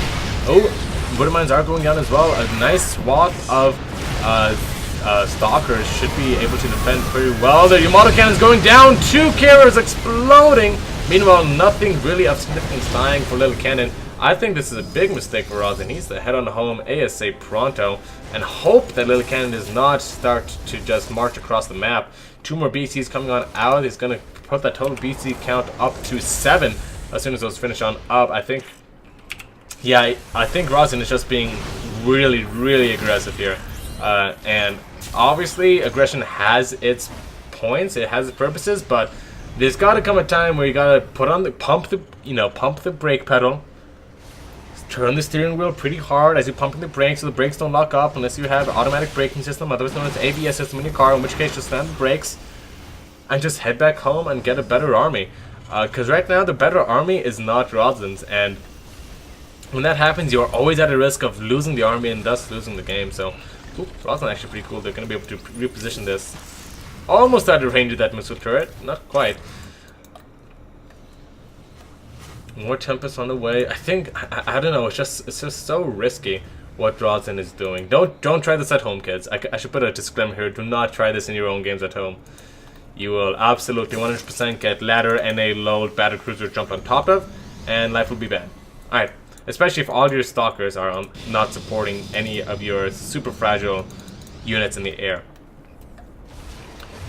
Oh, Wooden Mines are going down as well. A nice swath of stalkers should be able to defend pretty well. The Yamato cannon is going down. 2 carriers exploding. Meanwhile, nothing really of significance dying for Lillekanin. I think this is a big mistake for Rodzyn. He needs to head on home ASA pronto and hope that Lillekanin does not start to just march across the map. 2 more BCs coming on out. He's going to put that total BC count up to 7 as soon as those finish on up. I think Rodzyn is just being really, really aggressive here. And obviously, aggression has its points, it has its purposes, but there's got to come a time where you gotta pump the brake pedal, turn the steering wheel pretty hard as you're pumping the brakes so the brakes don't lock up unless you have an automatic braking system, otherwise known as ABS system in your car, in which case just slam the brakes and just head back home and get a better army. Because right now the better army is not Rodzyn's, and when that happens you're always at a risk of losing the army and thus losing the game. So Rodzyn actually pretty cool. They're going to be able to reposition this almost out of range of that missile turret. Not quite. More Tempest on the way. I think, I don't know, it's just so risky what Rodzyn is doing. Don't try this at home, kids. I should put a disclaimer here. Do not try this in your own games at home. You will absolutely 100% get ladder and a low battlecruiser jumped on top of, and life will be bad. Alright. Especially if all your stalkers are not supporting any of your super fragile units in the air.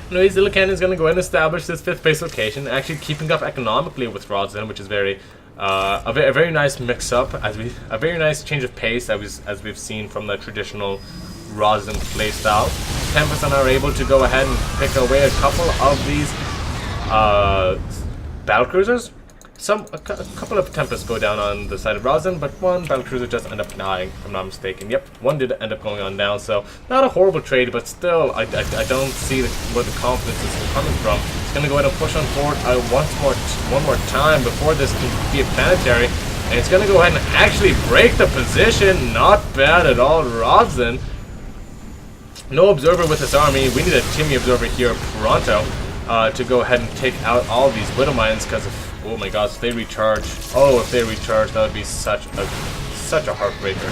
Anyways, Lillekanin is going to go ahead and establish this 5th base location, actually keeping up economically with Rodzyn, which is a very nice mix-up, a very nice change of pace as we've seen from the traditional Rodzyn playstyle. Tempest are able to go ahead and pick away a couple of these battlecruisers. a couple of Tempests go down on the side of Rodzyn, but one battlecruiser just end up dying, if I'm not mistaken. Yep, one did end up going on down, so not a horrible trade, but still, I don't see where the confidence is coming from. It's going to go ahead and push on forward one more time before this can be a planetary, and it's going to go ahead and actually break the position. Not bad at all, Rodzyn. No observer with his army. We need a Timmy observer here pronto to go ahead and take out all these Widow Mines, because if, oh my gosh, if they recharge, that would be such a heartbreaker.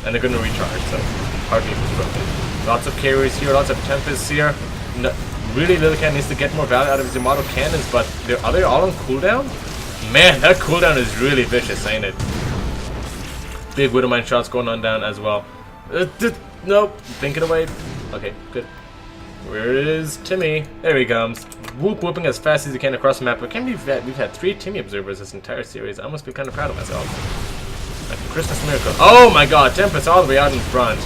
And they're going to recharge, so heartbeat was broken. Lots of carriers here, lots of Tempests here. No, really, Lillekanin needs to get more value out of his Yamato cannons, but are they all on cooldown? Man, that cooldown is really vicious, ain't it? Big Widow Mine shots going on down as well. Nope, think it away. Okay, good. Where is Timmy? There he comes. Whooping as fast as he can across the map. But can't believe that we've had 3 Timmy observers this entire series. I must be kind of proud of myself. Like a Christmas miracle. Oh my god, Tempest all the way out in front.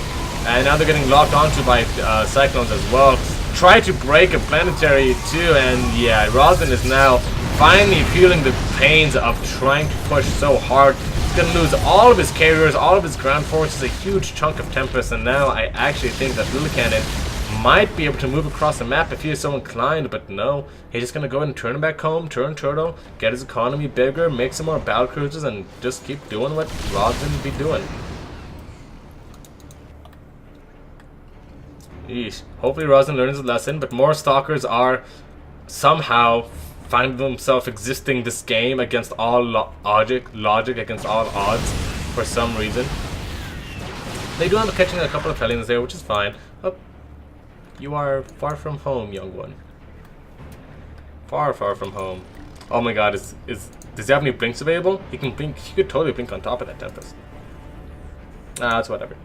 And now they're getting locked onto by Cyclones as well. Try to break a planetary too, and yeah, Rodzyn is now finally feeling the pains of trying to push so hard. He's going to lose all of his carriers, all of his ground forces, a huge chunk of Tempest, and now I actually think that Lillekanin might be able to move across the map if he is so inclined, but no. He's just going to go ahead and turn him back home, turn turtle, get his economy bigger, make some more battlecruisers, and just keep doing what Rodzyn be doing. Yeesh. Hopefully Rodzyn learns his lesson, but more stalkers are somehow finding themselves existing this game against all logic against all odds for some reason. They do end up catching a couple of Hellions there, which is fine. Oh, you are far from home, young one. Far, far from home. Oh my god, does he have any blinks available? He can blink. He could totally blink on top of that Tempest. Nah, that's whatever.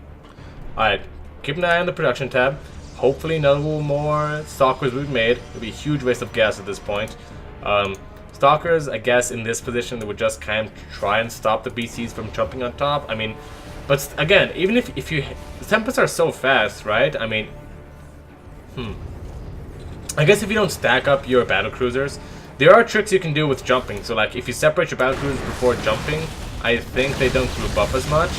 Alright, keep an eye on the production tab. Hopefully no more stalkers will be made. It would be a huge waste of gas at this point. Stalkers, I guess, in this position, they would just kind of try and stop the BCs from jumping on top. I mean, but again, even if you... The Tempests are so fast, right? I mean... I guess if you don't stack up your battlecruisers, there are tricks you can do with jumping. So, like, if you separate your battlecruisers before jumping, I think they don't group up as much.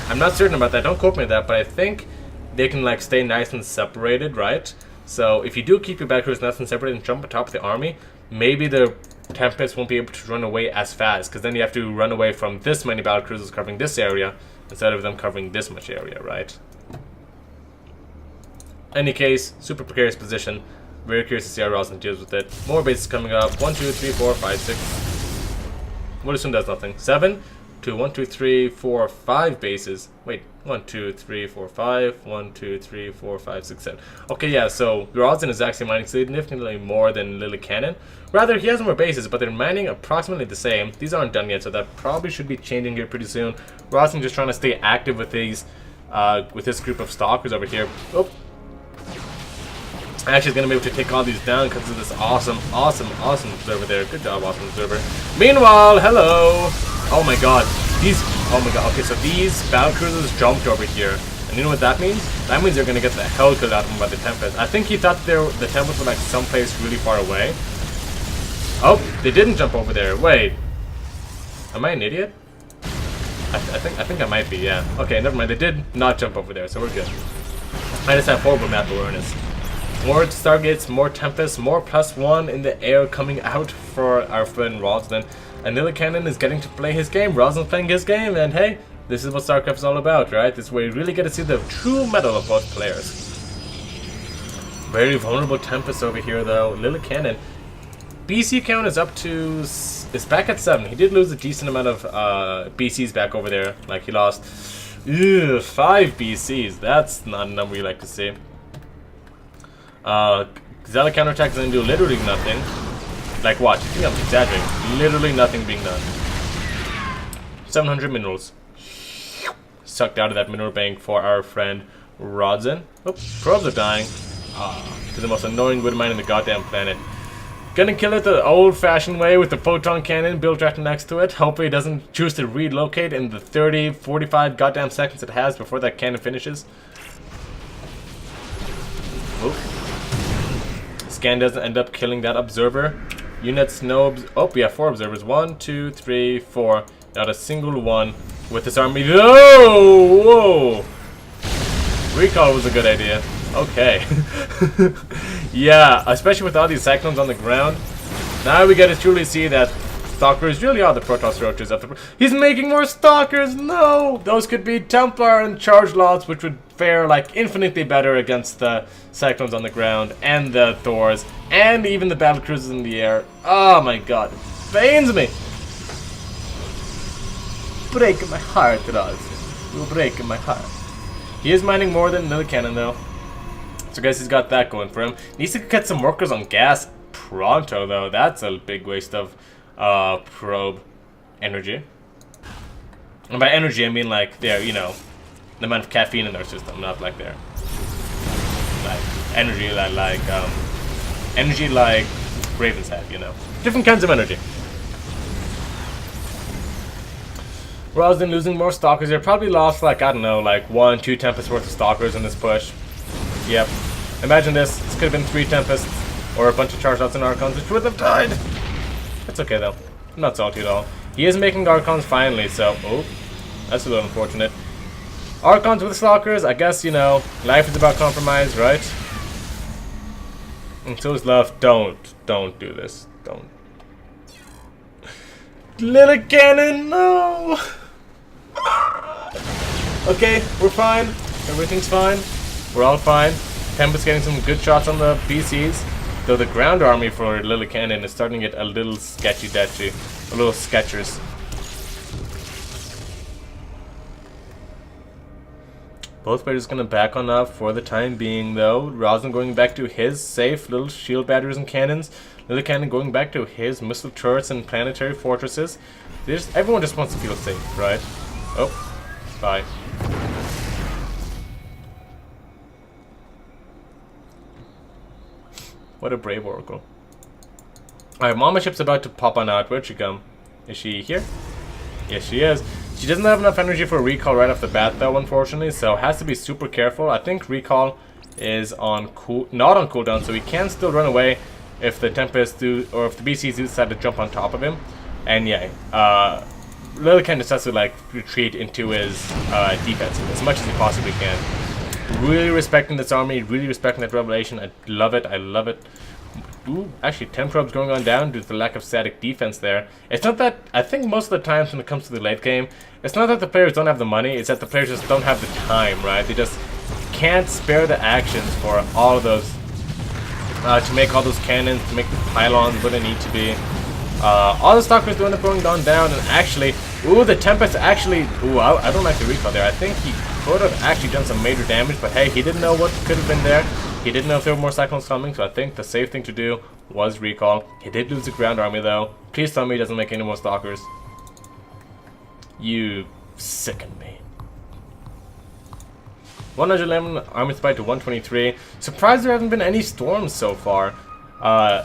I'm not certain about that. Don't quote me on that, but I think they can, like, stay nice and separated, right? So, if you do keep your battlecruisers nice and separated and jump on top of the army, maybe the Tempest won't be able to run away as fast, because then you have to run away from this many battlecruisers covering this area instead of them covering this much area, right? Any case, super precarious position. Very curious to see how Rodzyn deals with it. More bases coming up. 1, 2, 3, 4, 5, 6. What assume does nothing? 7 to 1, 2, 3, 4, 5 bases. Wait, 1, 2, 3, 4, 5. 1, 2, 3, 4, 5, 6, 7. Okay, yeah, so Rodzyn is actually mining significantly more than Lillekanin. Rather, he has more bases, but they're mining approximately the same. These aren't done yet, so that probably should be changing here pretty soon. Rodzyn just trying to stay active with these, with this group of stalkers over here. Oh. Actually, is going to be able to take all these down because of this awesome observer there. Good job, awesome observer. Meanwhile, hello. Oh my god. Oh my god. Okay, so these battlecruisers jumped over here. And you know what that means? That means they're going to get the hell killed out of them by the Tempest. I think he thought the Tempest were like someplace really far away. Oh, they didn't jump over there. Wait. Am I an idiot? I think I might be, yeah. Okay, never mind. They did not jump over there, so we're good. I just have horrible map awareness. More Stargates, more Tempests, more +1 in the air coming out for our friend Rodzyn. And Lillekanin is getting to play his game. Rodzyn's playing his game, and hey, this is what StarCraft is all about, right? This is where you really get to see the true mettle of both players. Very vulnerable Tempest over here, though. Lillekanin. BC count is up to... It's back at 7. He did lose a decent amount of BCs back over there. Like, he lost 5 BCs. That's not a number you like to see. Zella counterattack is going to do literally nothing. Like what? You think I'm exaggerating? Literally nothing being done. 700 minerals. Sucked out of that mineral bank for our friend Rodzyn. Oh, probes are dying. To the most annoying Widow Mine in the goddamn planet. Gonna kill it the old-fashioned way with the photon cannon built right next to it. Hopefully it doesn't choose to relocate in the 30, 45 goddamn seconds it has before that cannon finishes. Scan doesn't end up killing that observer. Units, nobs. Oh, we have 4 observers. 1, 2, 3, 4. Not a single one with this army. Oh, whoa! Recall was a good idea. Okay. Yeah, especially with all these cyclones on the ground. Now we get to truly see that Stalkers really are the Protoss roaches of the... He's making more Stalkers! No! Those could be Templar and Charge Lots, which would fare like infinitely better against the Cyclones on the ground, and the Thors, and even the Battle Cruisers in the air. Oh my god. It pains me! Breaking my heart, Rodzyn. You're breaking my heart. He is mining more than Lillekanin though. So I guess he's got that going for him. Needs to get some workers on gas pronto though. That's a big waste of probe energy. And by energy I mean like their, you know, the amount of caffeine in their system, not like their like energy energy like Ravens have, you know. Different kinds of energy. Rodzyn losing more stalkers. They probably lost like, I don't know, like 1, 2 Tempests worth of stalkers in this push. Yep. Imagine this. This could have been 3 Tempests or a bunch of Charge Lots and Archons, which would have died. It's okay though. I'm not salty at all. He is making Archons finally, so... Oh, that's a little unfortunate. Archons with Stalkers, I guess, you know, life is about compromise, right? And so is love. Don't do this. Don't. Lillekanin, no! Okay, we're fine. Everything's fine. We're all fine. Tempest getting some good shots on the BCs. Though the ground army for Lillekanin is starting to get a little sketchy-detchy. A little sketchers. Both players gonna back on up for the time being though. Rodzyn going back to his safe little shield batteries and cannons. Lillekanin going back to his missile turrets and planetary fortresses. Everyone just wants to feel safe, right? Oh, bye. What a brave Oracle. Alright, Mama Ship's about to pop on out. Where'd she come? Is she here? Yes, she is. She doesn't have enough energy for recall right off the bat, though, unfortunately, so has to be super careful. I think recall is on not on cooldown, so he can still run away if the Tempests do, or if the BCs do decide to jump on top of him. And yeah, Lillekanin just has to like retreat into his defense as much as he possibly can. Really respecting this army, really respecting that revelation. I love it. I love it. Ooh, actually 10 probes going on down due to the lack of static defense there. It's not that, I think most of the times when it comes to the late game, it's not that the players don't have the money, it's that the players just don't have the time, right? They just can't spare the actions for all of those, to make all those cannons, to make the pylons what they need to be. All the stalkers do end up going down, and actually, ooh, the Tempest actually, ooh, I don't like the recall there. I think he could have actually done some major damage, but hey, he didn't know what could have been there. He didn't know if there were more cyclones coming, so I think the safe thing to do was recall. He did lose the ground army though. Please tell me he doesn't make any more stalkers. You sicken me. 111 army spike to 123. Surprised there haven't been any storms so far.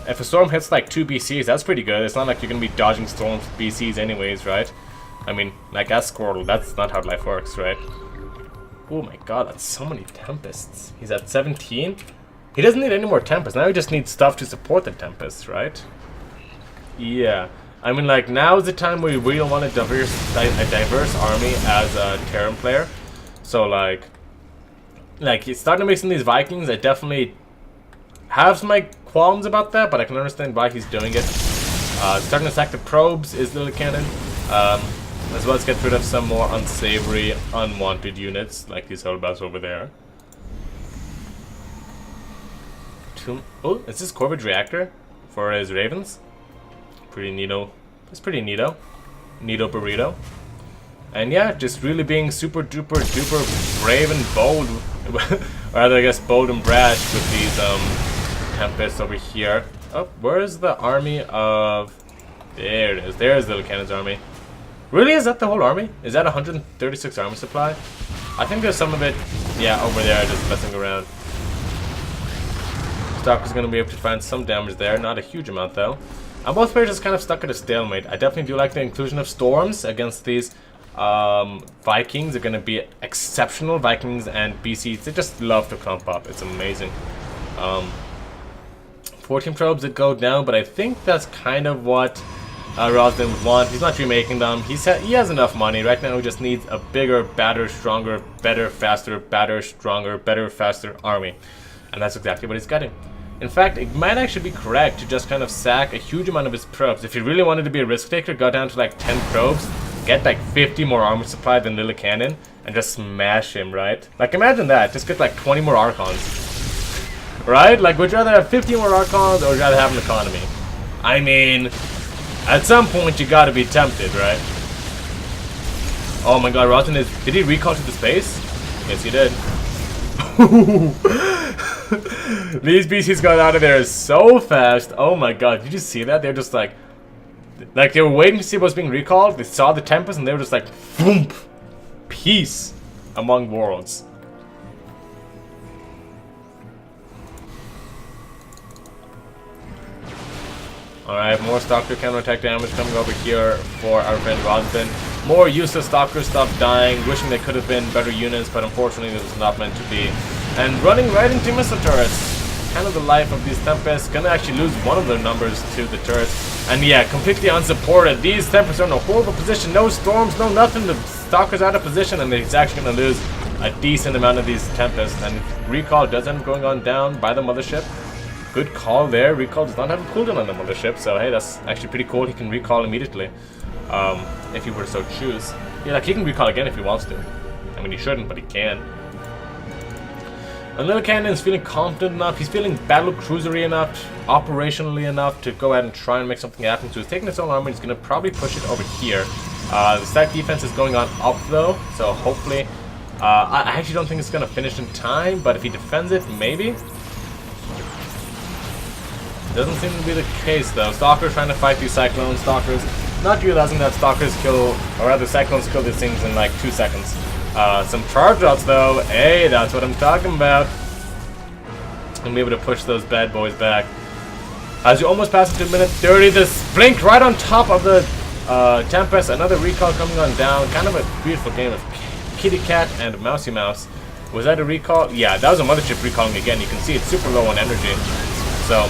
If a storm hits like 2 BCs, that's pretty good. It's not like you're gonna be dodging storms with BCs anyways, right? I mean, like as Squirtle, that's not how life works, right? Oh my god, that's so many Tempests. He's at 17. He doesn't need any more Tempests. Now he just needs stuff to support the Tempests, right? Yeah. I mean, like, now is the time where you really want a diverse army as a Terran player. So, like he's starting to mix in these Vikings. I definitely have some, like, qualms about that, but I can understand why he's doing it. Starting to sack the probes is Lillekanin. As well as get rid of some more unsavory, unwanted units, like these Hellbats over there. Oh, is this Corvid Reactor for his Ravens? Pretty neato. That's pretty neato. Neato burrito. And yeah, just really being super duper duper brave and bold. Or rather, I guess bold and brash with these Tempests over here. Oh, where is the army of... There it is. There's Lillekanin's army. Really? Is that the whole army? Is that 136 army supply? I think there's some of it, yeah, over there just messing around. Stalker's going to be able to find some damage there. Not a huge amount, though. And both players just kind of stuck at a stalemate. I definitely do like the inclusion of storms against these Vikings. They're going to be exceptional. Vikings and BCs, they just love to clump up. It's amazing. 14 probes that go down, but I think that's kind of what Rodzyn would want. He's not remaking them. He has enough money. Right now he just needs a bigger, badder, stronger, better, faster, badder, stronger, better, faster army. And that's exactly what he's getting. In fact, it might actually be correct to just kind of sack a huge amount of his probes. If he really wanted to be a risk taker, go down to like 10 probes, get like 50 more armor supply than Lillekanin, and just smash him, right? Like imagine that, just get like 20 more Archons. Right? Like would you rather have 50 more Archons or would you rather have an economy? I mean, at some point you gotta be tempted, right? Oh my god, Rodzyn did he recall to the space? Yes he did. These BCs got out of there so fast. Oh my god, did you see that? They're just like they were waiting to see what's being recalled. They saw the Tempest and they were just like, boom, peace among worlds. Alright, more Stalker counterattack damage coming over here for our friend Rodzyn. More useless Stalker stuff dying, wishing they could have been better units, but unfortunately this was not meant to be. And running right into missile turrets. Kind of the life of these Tempests. Gonna actually lose one of their numbers to the turrets. And yeah, completely unsupported. These Tempests are in a horrible position. No storms, no nothing. The Stalker's out of position and he's actually gonna lose a decent amount of these Tempests. And recall does end up going on down by the mothership. Good call there. Recall does not have a cooldown on the mothership, so hey, that's actually pretty cool. He can recall immediately, if he were to so choose. Yeah, like he can recall again if he wants to. I mean, he shouldn't, but he can. And Lillekanin is feeling confident enough. He's feeling battle cruisery enough, operationally enough to go ahead and try and make something happen. So he's taking his own armor. He's going to probably push it over here. The stack defense is going on up though, so hopefully, I actually don't think it's going to finish in time. But if he defends it, maybe. Doesn't seem to be the case though. Stalkers trying to fight these Cyclone Stalkers, not realizing that Stalkers kill, or rather Cyclones kill these things in like 2 seconds. Some charge outs though. Hey, that's what I'm talking about. And be able to push those bad boys back. As you almost pass into minute 30, this blink right on top of the Tempest. Another recall coming on down. Kind of a beautiful game of Kitty Cat and Mousy Mouse. Was that a recall? Yeah, that was a mothership recalling again. You can see it's super low on energy. So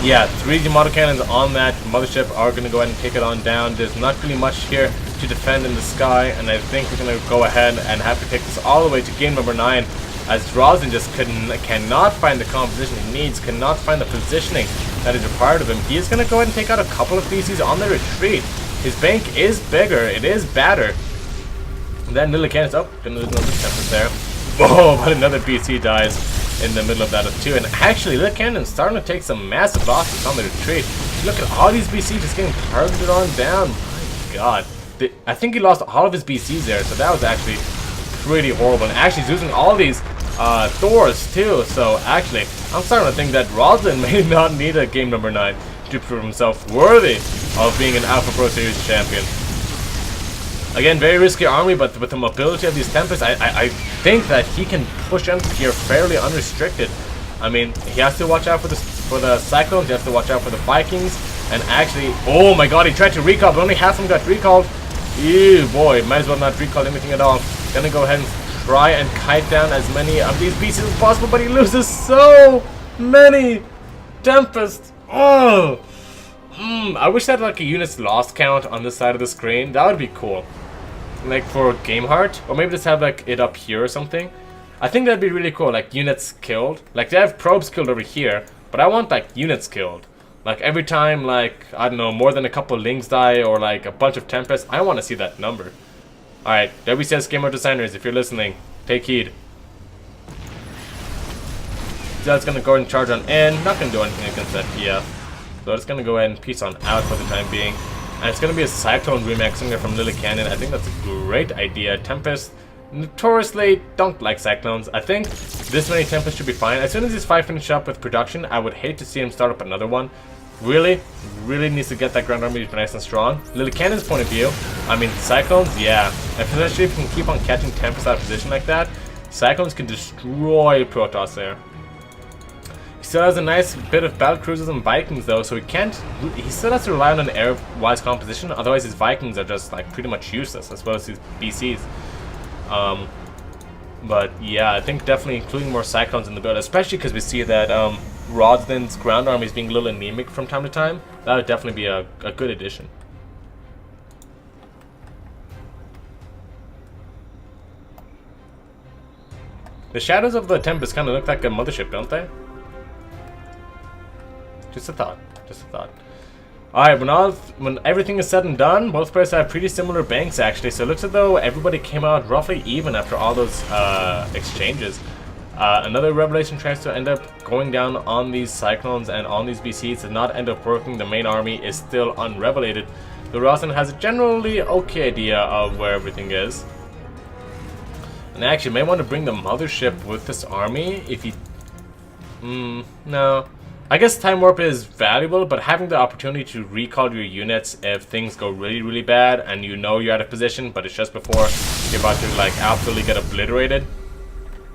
yeah, 3D model cannons on that mothership are going to go ahead and take it on down. There's not really much here to defend in the sky, and I think we're going to go ahead and have to take this all the way to game number 9, as Rodzyn just cannot find the composition he needs, cannot find the positioning that is required of him. He is going to go ahead and take out a couple of BCs on the retreat. His bank is bigger, it is badder. And then Lillekanin is, oh, going to lose another Tempest there. Oh, but another BC dies in the middle of that too. And actually Lillekanin is starting to take some massive losses on the retreat. Look at all these BCs just getting targeted on down. My god. I think he lost all of his BCs there, so that was actually pretty horrible. And actually he's losing all these Thors too, so actually I'm starting to think that Rodzyn may not need a game number 9 to prove himself worthy of being an Alpha Pro Series champion. Again, very risky army, but with the mobility of these Tempests, I think that he can push in here fairly unrestricted. I mean, he has to watch out for the Cyclones, he has to watch out for the Vikings, and actually, oh my god, he tried to recall, but only half of them got recalled. Ew, boy, might as well not recall anything at all. Gonna go ahead and try and kite down as many of these pieces as possible, but he loses so many Tempests. Oh, I wish I had like a units lost count on this side of the screen. That would be cool. Like for game heart, or maybe just have like it up here or something. I think that'd be really cool, like units killed. Like they have probes killed over here, but I want like units killed. Like every time, like I don't know, more than a couple Lings die or like a bunch of Tempests, I want to see that number. Alright, WCS Gamer Designers, if you're listening, take heed. That's gonna go ahead and charge on in, not gonna do anything against that PF. So it's gonna go ahead and peace on out for the time being. And it's going to be a Cyclone remix in there from Lillekanin. I think that's a great idea. Tempest notoriously don't like Cyclones. I think this many Tempests should be fine. As soon as these 5 finish up with production, I would hate to see him start up another one. Really needs to get that Grand Army nice and strong. Lillekanin's point of view, I mean, Cyclones, yeah. And especially if you can keep on catching Tempest out of position like that, Cyclones can destroy Protoss there. He still has a nice bit of battle cruisers and Vikings though, so he still has to rely on an air-wise composition, otherwise his Vikings are just like pretty much useless, as well as his BCs. But yeah, I think definitely including more Cyclones in the build, especially because we see that Rodzyn's ground army is being a little anemic from time to time. That would definitely be a good addition. The shadows of the Tempest kind of look like a mothership, don't they? Just a thought. Just a thought. Alright, when everything is said and done, both players have pretty similar banks actually, so it looks as though everybody came out roughly even after all those exchanges. Another Revelation tries to end up going down on these Cyclones and on these BCs, does not end up working. The main army is still unrevelated. The Rodzyn has a generally okay idea of where everything is. And actually, may want to bring the mothership with this army if you... no. I guess Time Warp is valuable, but having the opportunity to recall your units if things go really bad and you know you're out of position, but it's just before you're about to like absolutely get obliterated,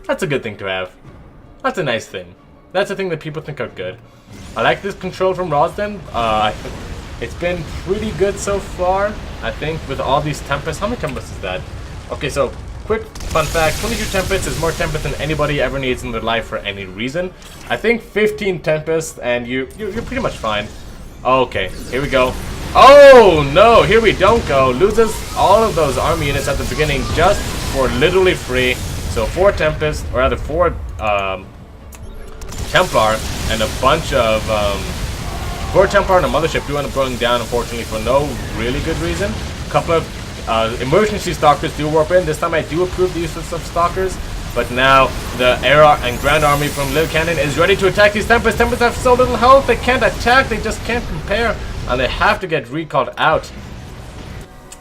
that's a good thing to have. That's a nice thing. That's a thing that people think are good. I like this control from Rodzyn. It's been pretty good so far, I think, with all these Tempests. How many Tempests is that? Okay, so quick fun fact, 22 Tempests is more Tempests than anybody ever needs in their life for any reason. I think 15 Tempests and you're pretty much fine. Okay, here we go. Oh no, here we don't go. Loses all of those army units at the beginning just for literally free. So 4 Tempests, or rather 4 Templar and a bunch of 4 Templar and a mothership do end up going down, unfortunately, for no really good reason. A couple of emergency stalkers do warp in. This time I do approve the use of stalkers, but now the Era and Grand Army from Lillekanin is ready to attack these Tempests. Tempests have so little health, they can't attack, they just can't compare, and they have to get recalled out.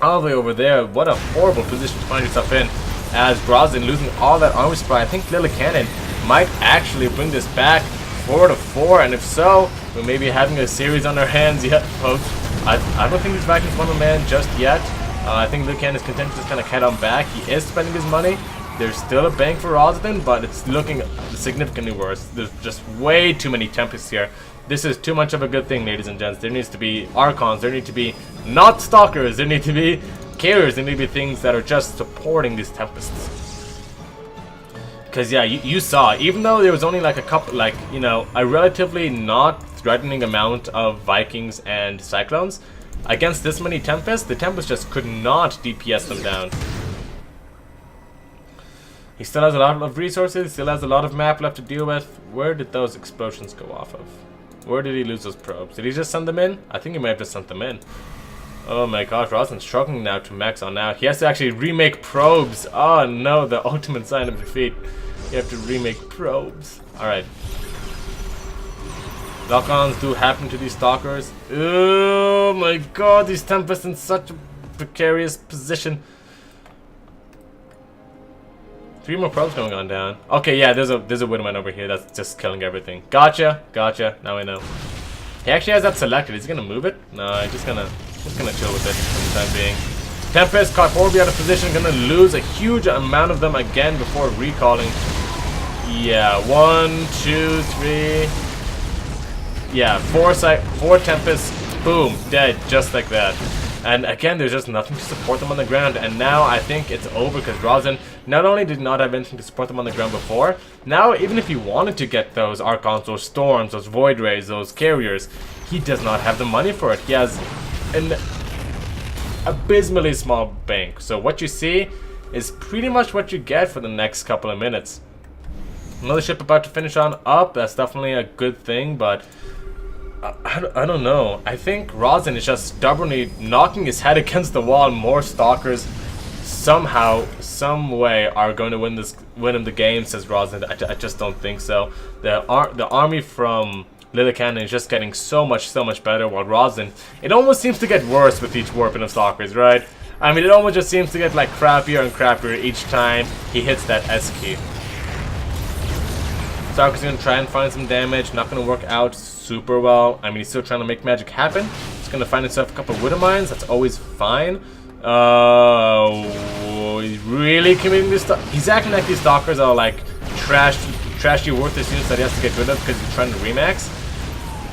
All the way over there, what a horrible position to find yourself in, as Rodzyn losing all that army supply. I think Lillekanin might actually bring this back 4-4, and if so, we may be having a series on our hands yet, folks. I don't think he's back in one man just yet. I think Lillekanin is content to just kind of cat on back. He is spending his money. There's still a bank for Rodzyn, but it's looking significantly worse. There's just way too many Tempests here. This is too much of a good thing, ladies and gents. There needs to be Archons. There need to be not Stalkers. There need to be Carriers. There need to be things that are just supporting these Tempests. Because, yeah, you saw, even though there was only like a couple, like, you know, a relatively not threatening amount of Vikings and Cyclones, against this many Tempests, the Tempests just could not DPS them down. He still has a lot of resources, still has a lot of map left to deal with. Where did those explosions go off of? Where did he lose those probes? Did he just send them in? I think he might have just sent them in. Oh my gosh, Rodzyn's struggling now to max on out. He has to actually remake probes. Oh no, the ultimate sign of defeat. You have to remake probes. Alright. Lock-ons do happen to these Stalkers. Oh my god, these Tempests in such a precarious position. 3 more probes going on down. Okay, yeah, there's a Widowman over here that's just killing everything. Gotcha. Now I know. He actually has that selected. Is he gonna move it? No, he's just gonna chill with it for the time being. Tempest caught horribly out of position, gonna lose a huge amount of them again before recalling. Yeah, 1, 2, 3. Yeah, 4 Tempests, boom, dead, just like that. And again, there's just nothing to support them on the ground, and now I think it's over because Rodzyn not only did not have anything to support them on the ground before, now even if he wanted to get those Archons, those Storms, those Void Rays, those Carriers, he does not have the money for it. He has an abysmally small bank. So what you see is pretty much what you get for the next couple of minutes. Another ship about to finish on up, that's definitely a good thing, but I don't know. I think Rodzyn is just stubbornly knocking his head against the wall. More Stalkers somehow, some way are going to win him the game, says Rodzyn. I just don't think so. The army from Lillekanin is just getting so much better, while Rodzyn, it almost seems to get worse with each warping of Stalkers, right? I mean, it almost just seems to get like crappier and crappier each time he hits that S key. Stalker's gonna try and find some damage, not gonna work out super well. I mean, he's still trying to make magic happen. He's gonna find himself a couple of Widow Mines, that's always fine. He's really committing this stuff. He's acting like these Stalkers are like trashy worthless units that he has to get rid of because he's trying to remax.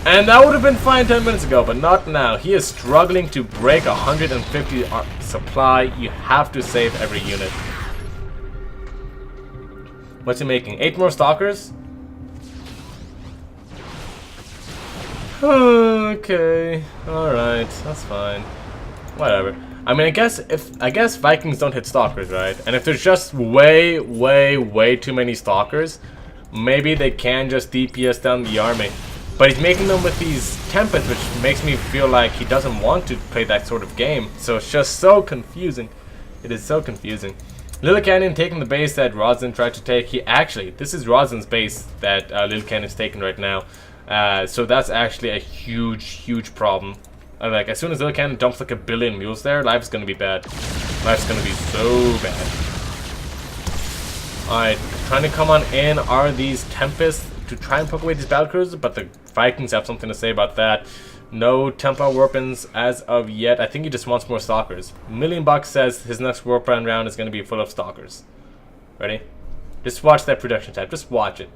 And that would have been fine 10 minutes ago, but not now. He is struggling to break 150 supply. You have to save every unit. What's he making? 8 more stalkers? Okay. Alright, that's fine. Whatever. I mean, I guess Vikings don't hit stalkers, right? And if there's just way too many stalkers, maybe they can just DPS down the army. But he's making them with these Tempests, which makes me feel like he doesn't want to play that sort of game. So it's just so confusing. It is so confusing. Lillekanin taking the base that Rodzyn tried to take. This is Rodzyn's base that Lillekanin is taking right now. So that's actually a huge problem. Like, as soon as Lillekanin dumps like 1 billion mules there, life's gonna be bad. Life's gonna be so bad. Alright, trying to come on in are these Tempests to try and poke away these battle cruisers, but the Vikings have something to say about that. No Templar weapons as of yet. I think he just wants more stalkers. $1,000,000 says his next warpland round is going to be full of stalkers. Ready? Just watch that production tab. Just watch it.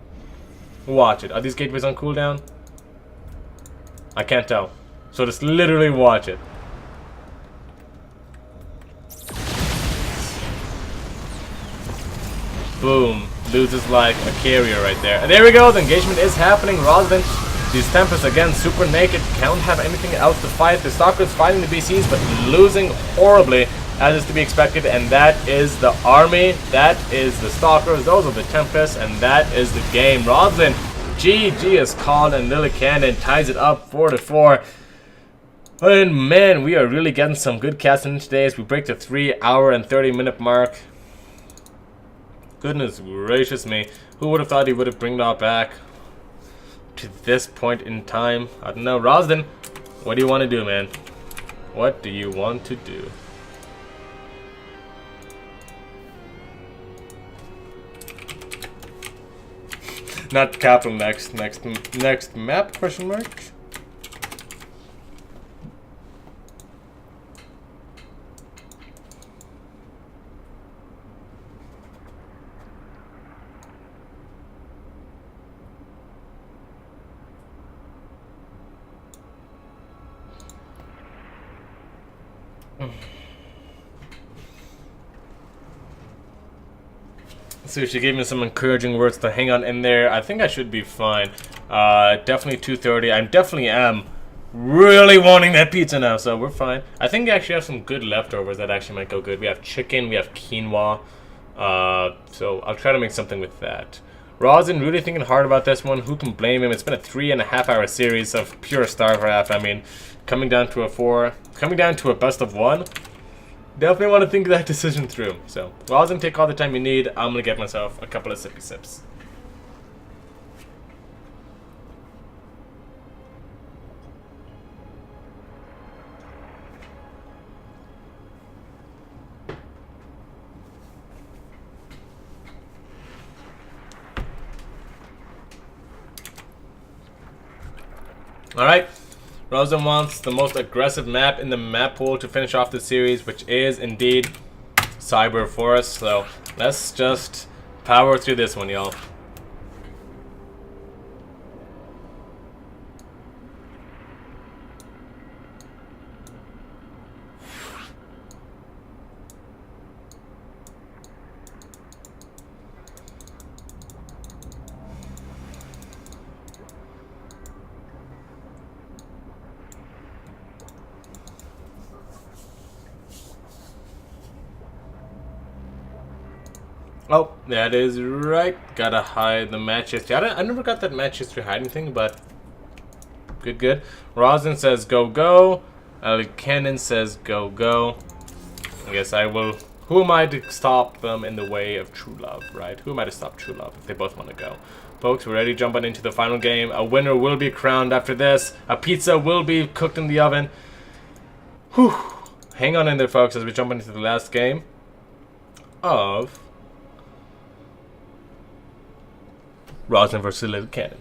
Watch it. Are these gateways on cooldown? I can't tell. So just literally watch it. Boom. Loses like a carrier right there. And there we go. The engagement is happening. Rodzyn. These Tempests again, super naked, can't have anything else to fight. The Stalkers fighting the BCs, but losing horribly, as is to be expected. And that is the army, that is the Stalkers, those are the Tempests, and that is the game. Rodzyn, GG is called, and Lillekanin ties it up 4-4. And man, we are really getting some good casting today as we break the 3-hour and 30-minute mark. Goodness gracious me, who would have thought he would have bring that back to this point in time? I don't know. Rodzyn, what do you want to do, man? What do you want to do? Not capital next map, question mark? So she gave me some encouraging words to hang on in there. I think I should be fine. Definitely 2:30. I definitely am really wanting that pizza now, so we're fine. I think we actually have some good leftovers that actually might go good. We have chicken, we have quinoa. So I'll try to make something with that. Rodzyn really thinking hard about this one. Who can blame him? It's been a 3.5-hour series of pure StarCraft. I mean, coming down to a best of 1. Definitely want to think that decision through. So, Rodzyn, take all the time you need. I'm gonna get myself a couple of sippy sips. Alright. Rodzyn wants the most aggressive map in the map pool to finish off the series, which is indeed Cyber Forest. So let's just power through this one, y'all. Oh, that is right. Gotta hide the match history. I never got that match history hiding thing, but good. Rodzyn says go go. Lillekanin says go go. I guess I will. Who am I to stop them in the way of true love, right? Who am I to stop true love if they both want to go? Folks, we're ready jumping into the final game. A winner will be crowned after this. A pizza will be cooked in the oven. Whew. Hang on in there, folks, as we jump into the last game of Rodzyn versus Lillekanin.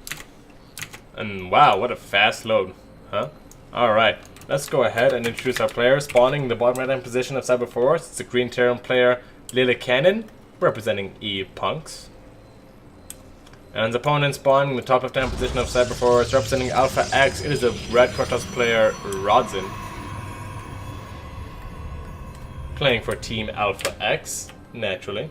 And wow, what a fast load, huh? Alright, let's go ahead and introduce our players. Spawning in the bottom right hand position of Cyber Forest, it's the Green Terran player Lillekanin, representing E-Punks. And his opponent spawning in the top left hand position of Cyber Forest, representing Alpha X, it is the Red Kratos player Rodzyn. Playing for Team Alpha X, naturally.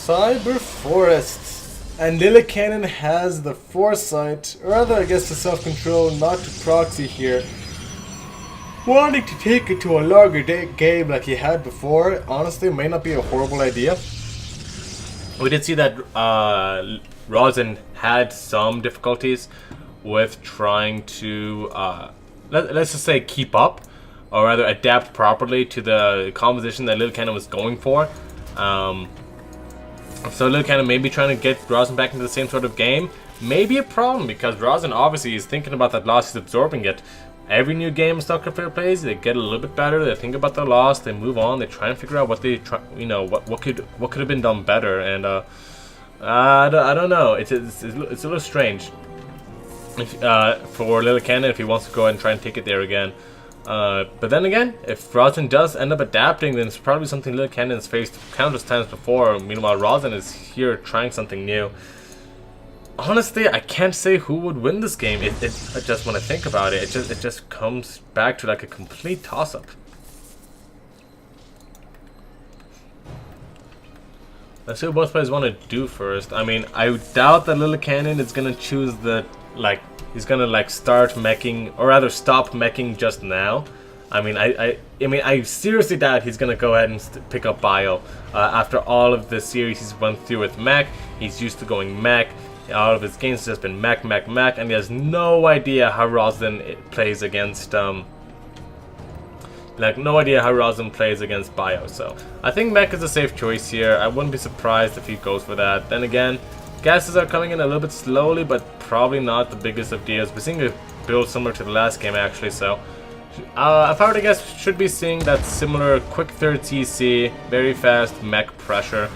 Cyber Forest. And Lillekanin has the foresight, or rather I guess the self-control, not to proxy here. Wanting to take it to a longer game like he had before, honestly, may not be a horrible idea. We did see that Rodzyn had some difficulties with trying to, let's just say, keep up, or rather adapt properly to the composition that Lillekanin was going for. So Lillekanin may be trying to get Rodzyn back into the same sort of game. Maybe a problem, because Rodzyn obviously is thinking about that loss, he's absorbing it. Every new game StarCraft plays, they get a little bit better. They think about their loss, they move on, they try and figure out what they try, what could have been done better. And I don't know. It's a little strange. If, for Lillekanin, if he wants to go ahead and try and take it there again. But then again, if Rodzyn does end up adapting, then it's probably something Lillekanin has faced countless times before. Meanwhile, Rodzyn is here trying something new. Honestly, I can't say who would win this game. It just, when I think about it, it just comes back to like a complete toss-up. Let's see what both players want to do first. I mean, I doubt that Lillekanin is gonna choose the, like, he's gonna like start meching, or rather stop meching just now. I mean, I seriously doubt he's gonna go ahead and pick up Bio. After all of the series he's went through with mech, he's used to going mech. All of his games has just been mech, and he has no idea how Rodzyn plays against, no idea how Rodzyn plays against Bio. So I think mech is a safe choice here. I wouldn't be surprised if he goes for that. Then again, gases are coming in a little bit slowly, but probably not the biggest of deals. We're seeing a build similar to the last game actually, so if I were to guess, should be seeing that similar quick third CC, very fast mech pressure.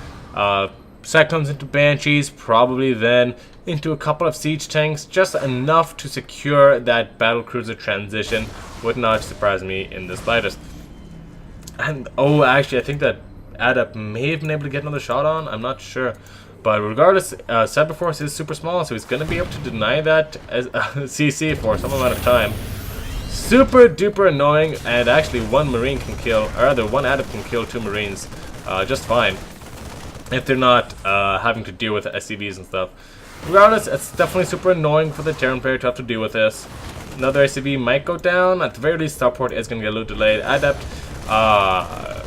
Cyclones into Banshees, probably then into a couple of siege tanks, just enough to secure that battlecruiser transition. Would not surprise me in the slightest. And oh, actually, I think that Adept may have been able to get another shot on. I'm not sure, but regardless, Cyber Force is super small, so he's going to be able to deny that as CC for some amount of time. Super duper annoying, and actually one Marine can kill, or rather one Adept can kill 2 Marines just fine, if they're not having to deal with SCVs and stuff. Regardless, it's definitely super annoying for the Terran player to have to deal with this. Another SCV might go down. At the very least, Starport is going to get a little delayed. Adept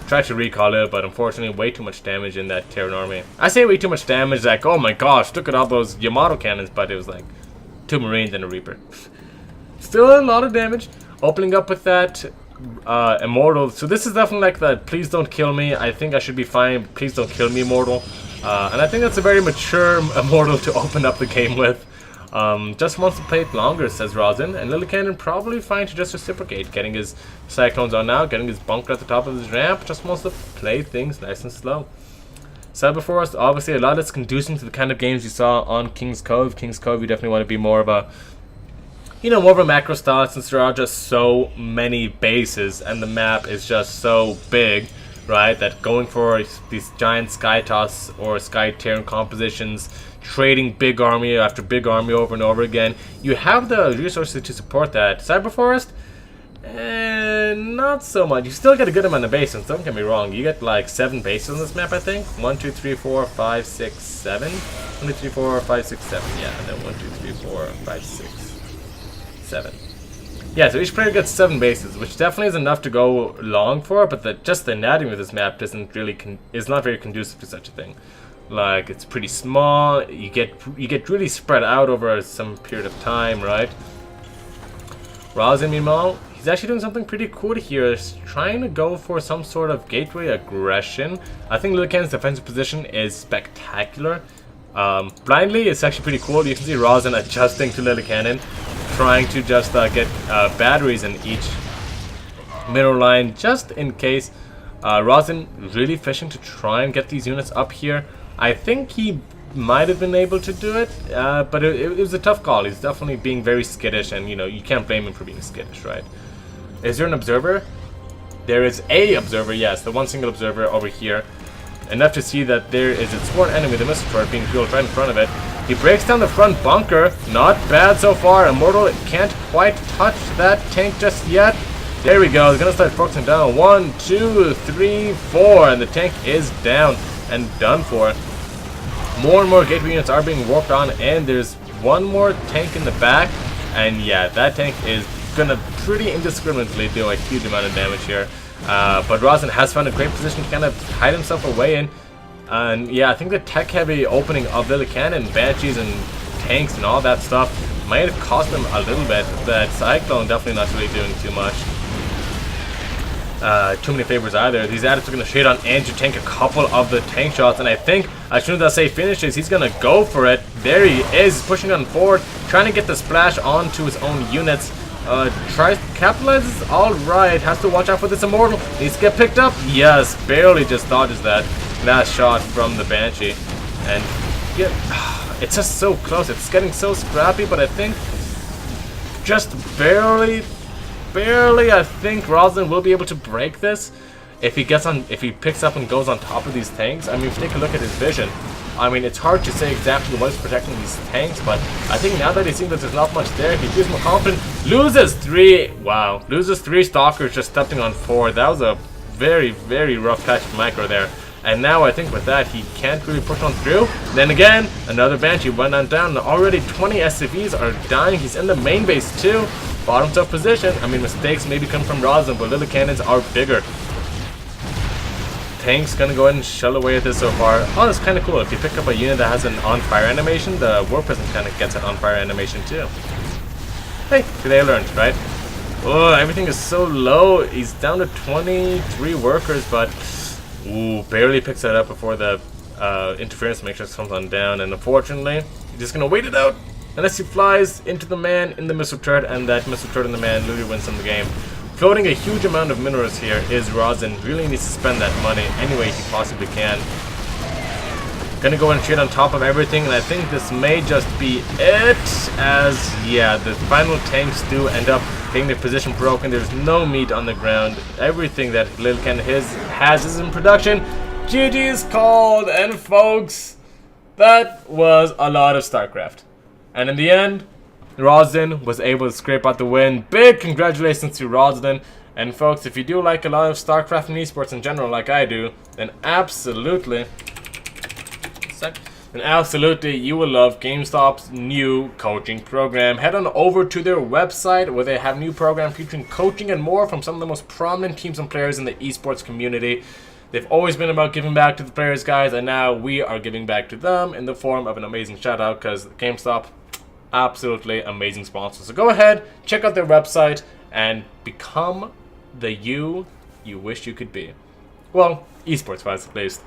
tried to recall it, but unfortunately, way too much damage in that Terran army. I say way too much damage, like, oh my gosh, look at all those Yamato cannons, but it was like 2 Marines and a Reaper. Still a lot of damage. Opening up with that Immortal. So this is definitely like that please don't kill me, I think I should be fine, please don't kill me Immortal. And I think that's a very mature Immortal to open up the game with. Just wants to play it longer, says Rodzyn, and Lillekanin probably fine to just reciprocate, getting his Cyclones on now, getting his bunker at the top of his ramp, just wants to play things nice and slow. Cyber Forest, obviously a lot less conducive to the kind of games you saw on King's Cove. King's Cove, you definitely want to be more of a, more of a macro style, since there are just so many bases and the map is just so big, right, that going for these giant Sky Toss or Sky Terran compositions, trading big army after big army over and over again, you have the resources to support that. Cyber Forest, not so much. You still get a good amount of bases, don't get me wrong. You get like 7 bases on this map, I think. 1, 2, 3, 4, 5, 6, 7. 1, 2, 3, 4, 5, 6, 7. Yeah, and then 1, 2, 3, 4, 5, 6. 7. Yeah, so each player gets 7 bases, which definitely is enough to go long for, but just the anatomy of this map doesn't really is not very conducive to such a thing. Like, it's pretty small. You get really spread out over some period of time, right? Rodzyn, meanwhile, he's actually doing something pretty cool here. He's trying to go for some sort of gateway aggression. I think Lillekanin's defensive position is spectacular. Blindly, it's actually pretty cool. You can see Rodzyn adjusting to Lillekanin, trying to just get batteries in each middle line, just in case. Rodzyn really fishing to try and get these units up here. I think he might have been able to do it, but it was a tough call. He's definitely being very skittish, and you can't blame him for being skittish, right? Is there an observer? There is a observer, yes, the one single observer over here. Enough to see that there is a sworn enemy, the missile turret, being fueled right in front of it. He breaks down the front bunker. Not bad so far. Immortal can't quite touch that tank just yet. There we go. He's going to start focusing down. 1, 2, 3, 4. And the tank is down and done for. More and more gateway units are being worked on, and there's one more tank in the back, and yeah, that tank is gonna pretty indiscriminately do a huge amount of damage here. But Rodzyn has found a great position to kind of hide himself away in. And yeah, I think the tech-heavy opening of Lillekanin, Banshees, and tanks and all that stuff might have cost them a little bit. That Cyclone definitely not really doing too much. Too many favors either. These adepts are going to shade on and to tank a couple of the tank shots, and I think as soon as that save finishes, he's going to go for it. There he is, pushing on forward, trying to get the splash onto his own units. Tries to capitalize, alright, has to watch out for this Immortal. Needs to get picked up. Yes, barely just dodges that last shot from the Banshee. And yeah, it's just so close. It's getting so scrappy, but I think just barely, I think Rodzyn will be able to break this if he picks up and goes on top of these tanks. I mean, if you take a look at his vision, I mean, it's hard to say exactly what's protecting these tanks, but I think now that he seems that there's not much there, he feels more confident. Loses 3 Stalkers just stepping on 4. That was a very, very rough patch of micro there. And now I think with that, he can't really push on through. Then again, another Banshee went on down. Already 20 SCVs are dying. He's in the main base too. Bottom tough position. I mean, mistakes maybe come from Rodzyn, but Lillecannins are bigger. Tank's gonna go ahead and shell away at this so far. Oh, that's kind of cool. If you pick up a unit that has an on-fire animation, the War Peasant kind of gets an on-fire animation too. Hey, today I learned, right? Oh, everything is so low. He's down to 23 workers, but ooh, barely picks that up before the interference matrix comes on down. And unfortunately, he's just gonna wait it out unless he flies into the man in the missile turret, and that missile turret in the man literally wins him the game. Floating a huge amount of minerals here is Rodzyn. Really needs to spend that money any way he possibly can. Gonna go and trade on top of everything, and I think this may just be it, as yeah, the final tanks do end up getting their position broken. There's no meat on the ground. Everything that Lillekanin has is in production. GG is called, and folks, that was a lot of StarCraft. And in the end, Rodzyn was able to scrape out the win. Big congratulations to Rodzyn. And folks, if you do like a lot of StarCraft and esports in general like I do, then absolutely you will love GameStop's new coaching program. Head on over to their website where they have new program featuring coaching and more from some of the most prominent teams and players in the esports community. They've always been about giving back to the players, guys, and now we are giving back to them in the form of an amazing shout out, because GameStop, absolutely amazing sponsor. So go ahead, check out their website, and become the you wish you could be. Well, esports wise at least.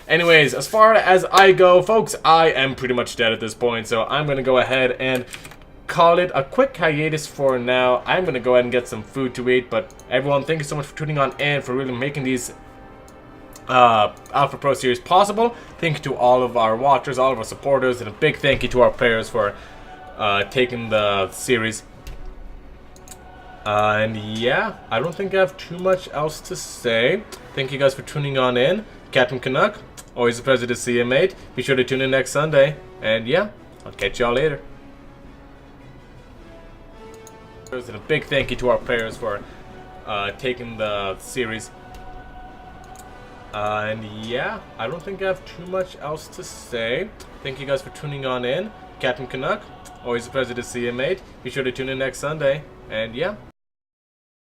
Anyways, as far as I go, folks, I am pretty much dead at this point, so I'm going to go ahead and call it a quick hiatus for now. I'm going to go ahead and get some food to eat, but everyone, thank you so much for tuning on and for really making these Alpha Pro series possible. Thank you to all of our watchers, all of our supporters, and a big thank you to our players for taking the series. And yeah, I don't think I have too much else to say. Thank you guys for tuning on in. Captain Canuck, always a pleasure to see you, mate. Be sure to tune in next Sunday. And yeah, I'll catch y'all later. And a big thank you to our players for taking the series. And yeah, I don't think I have too much else to say. Thank you guys for tuning on in. Captain Canuck, always a pleasure to see you, mate. Be sure to tune in next Sunday. And yeah,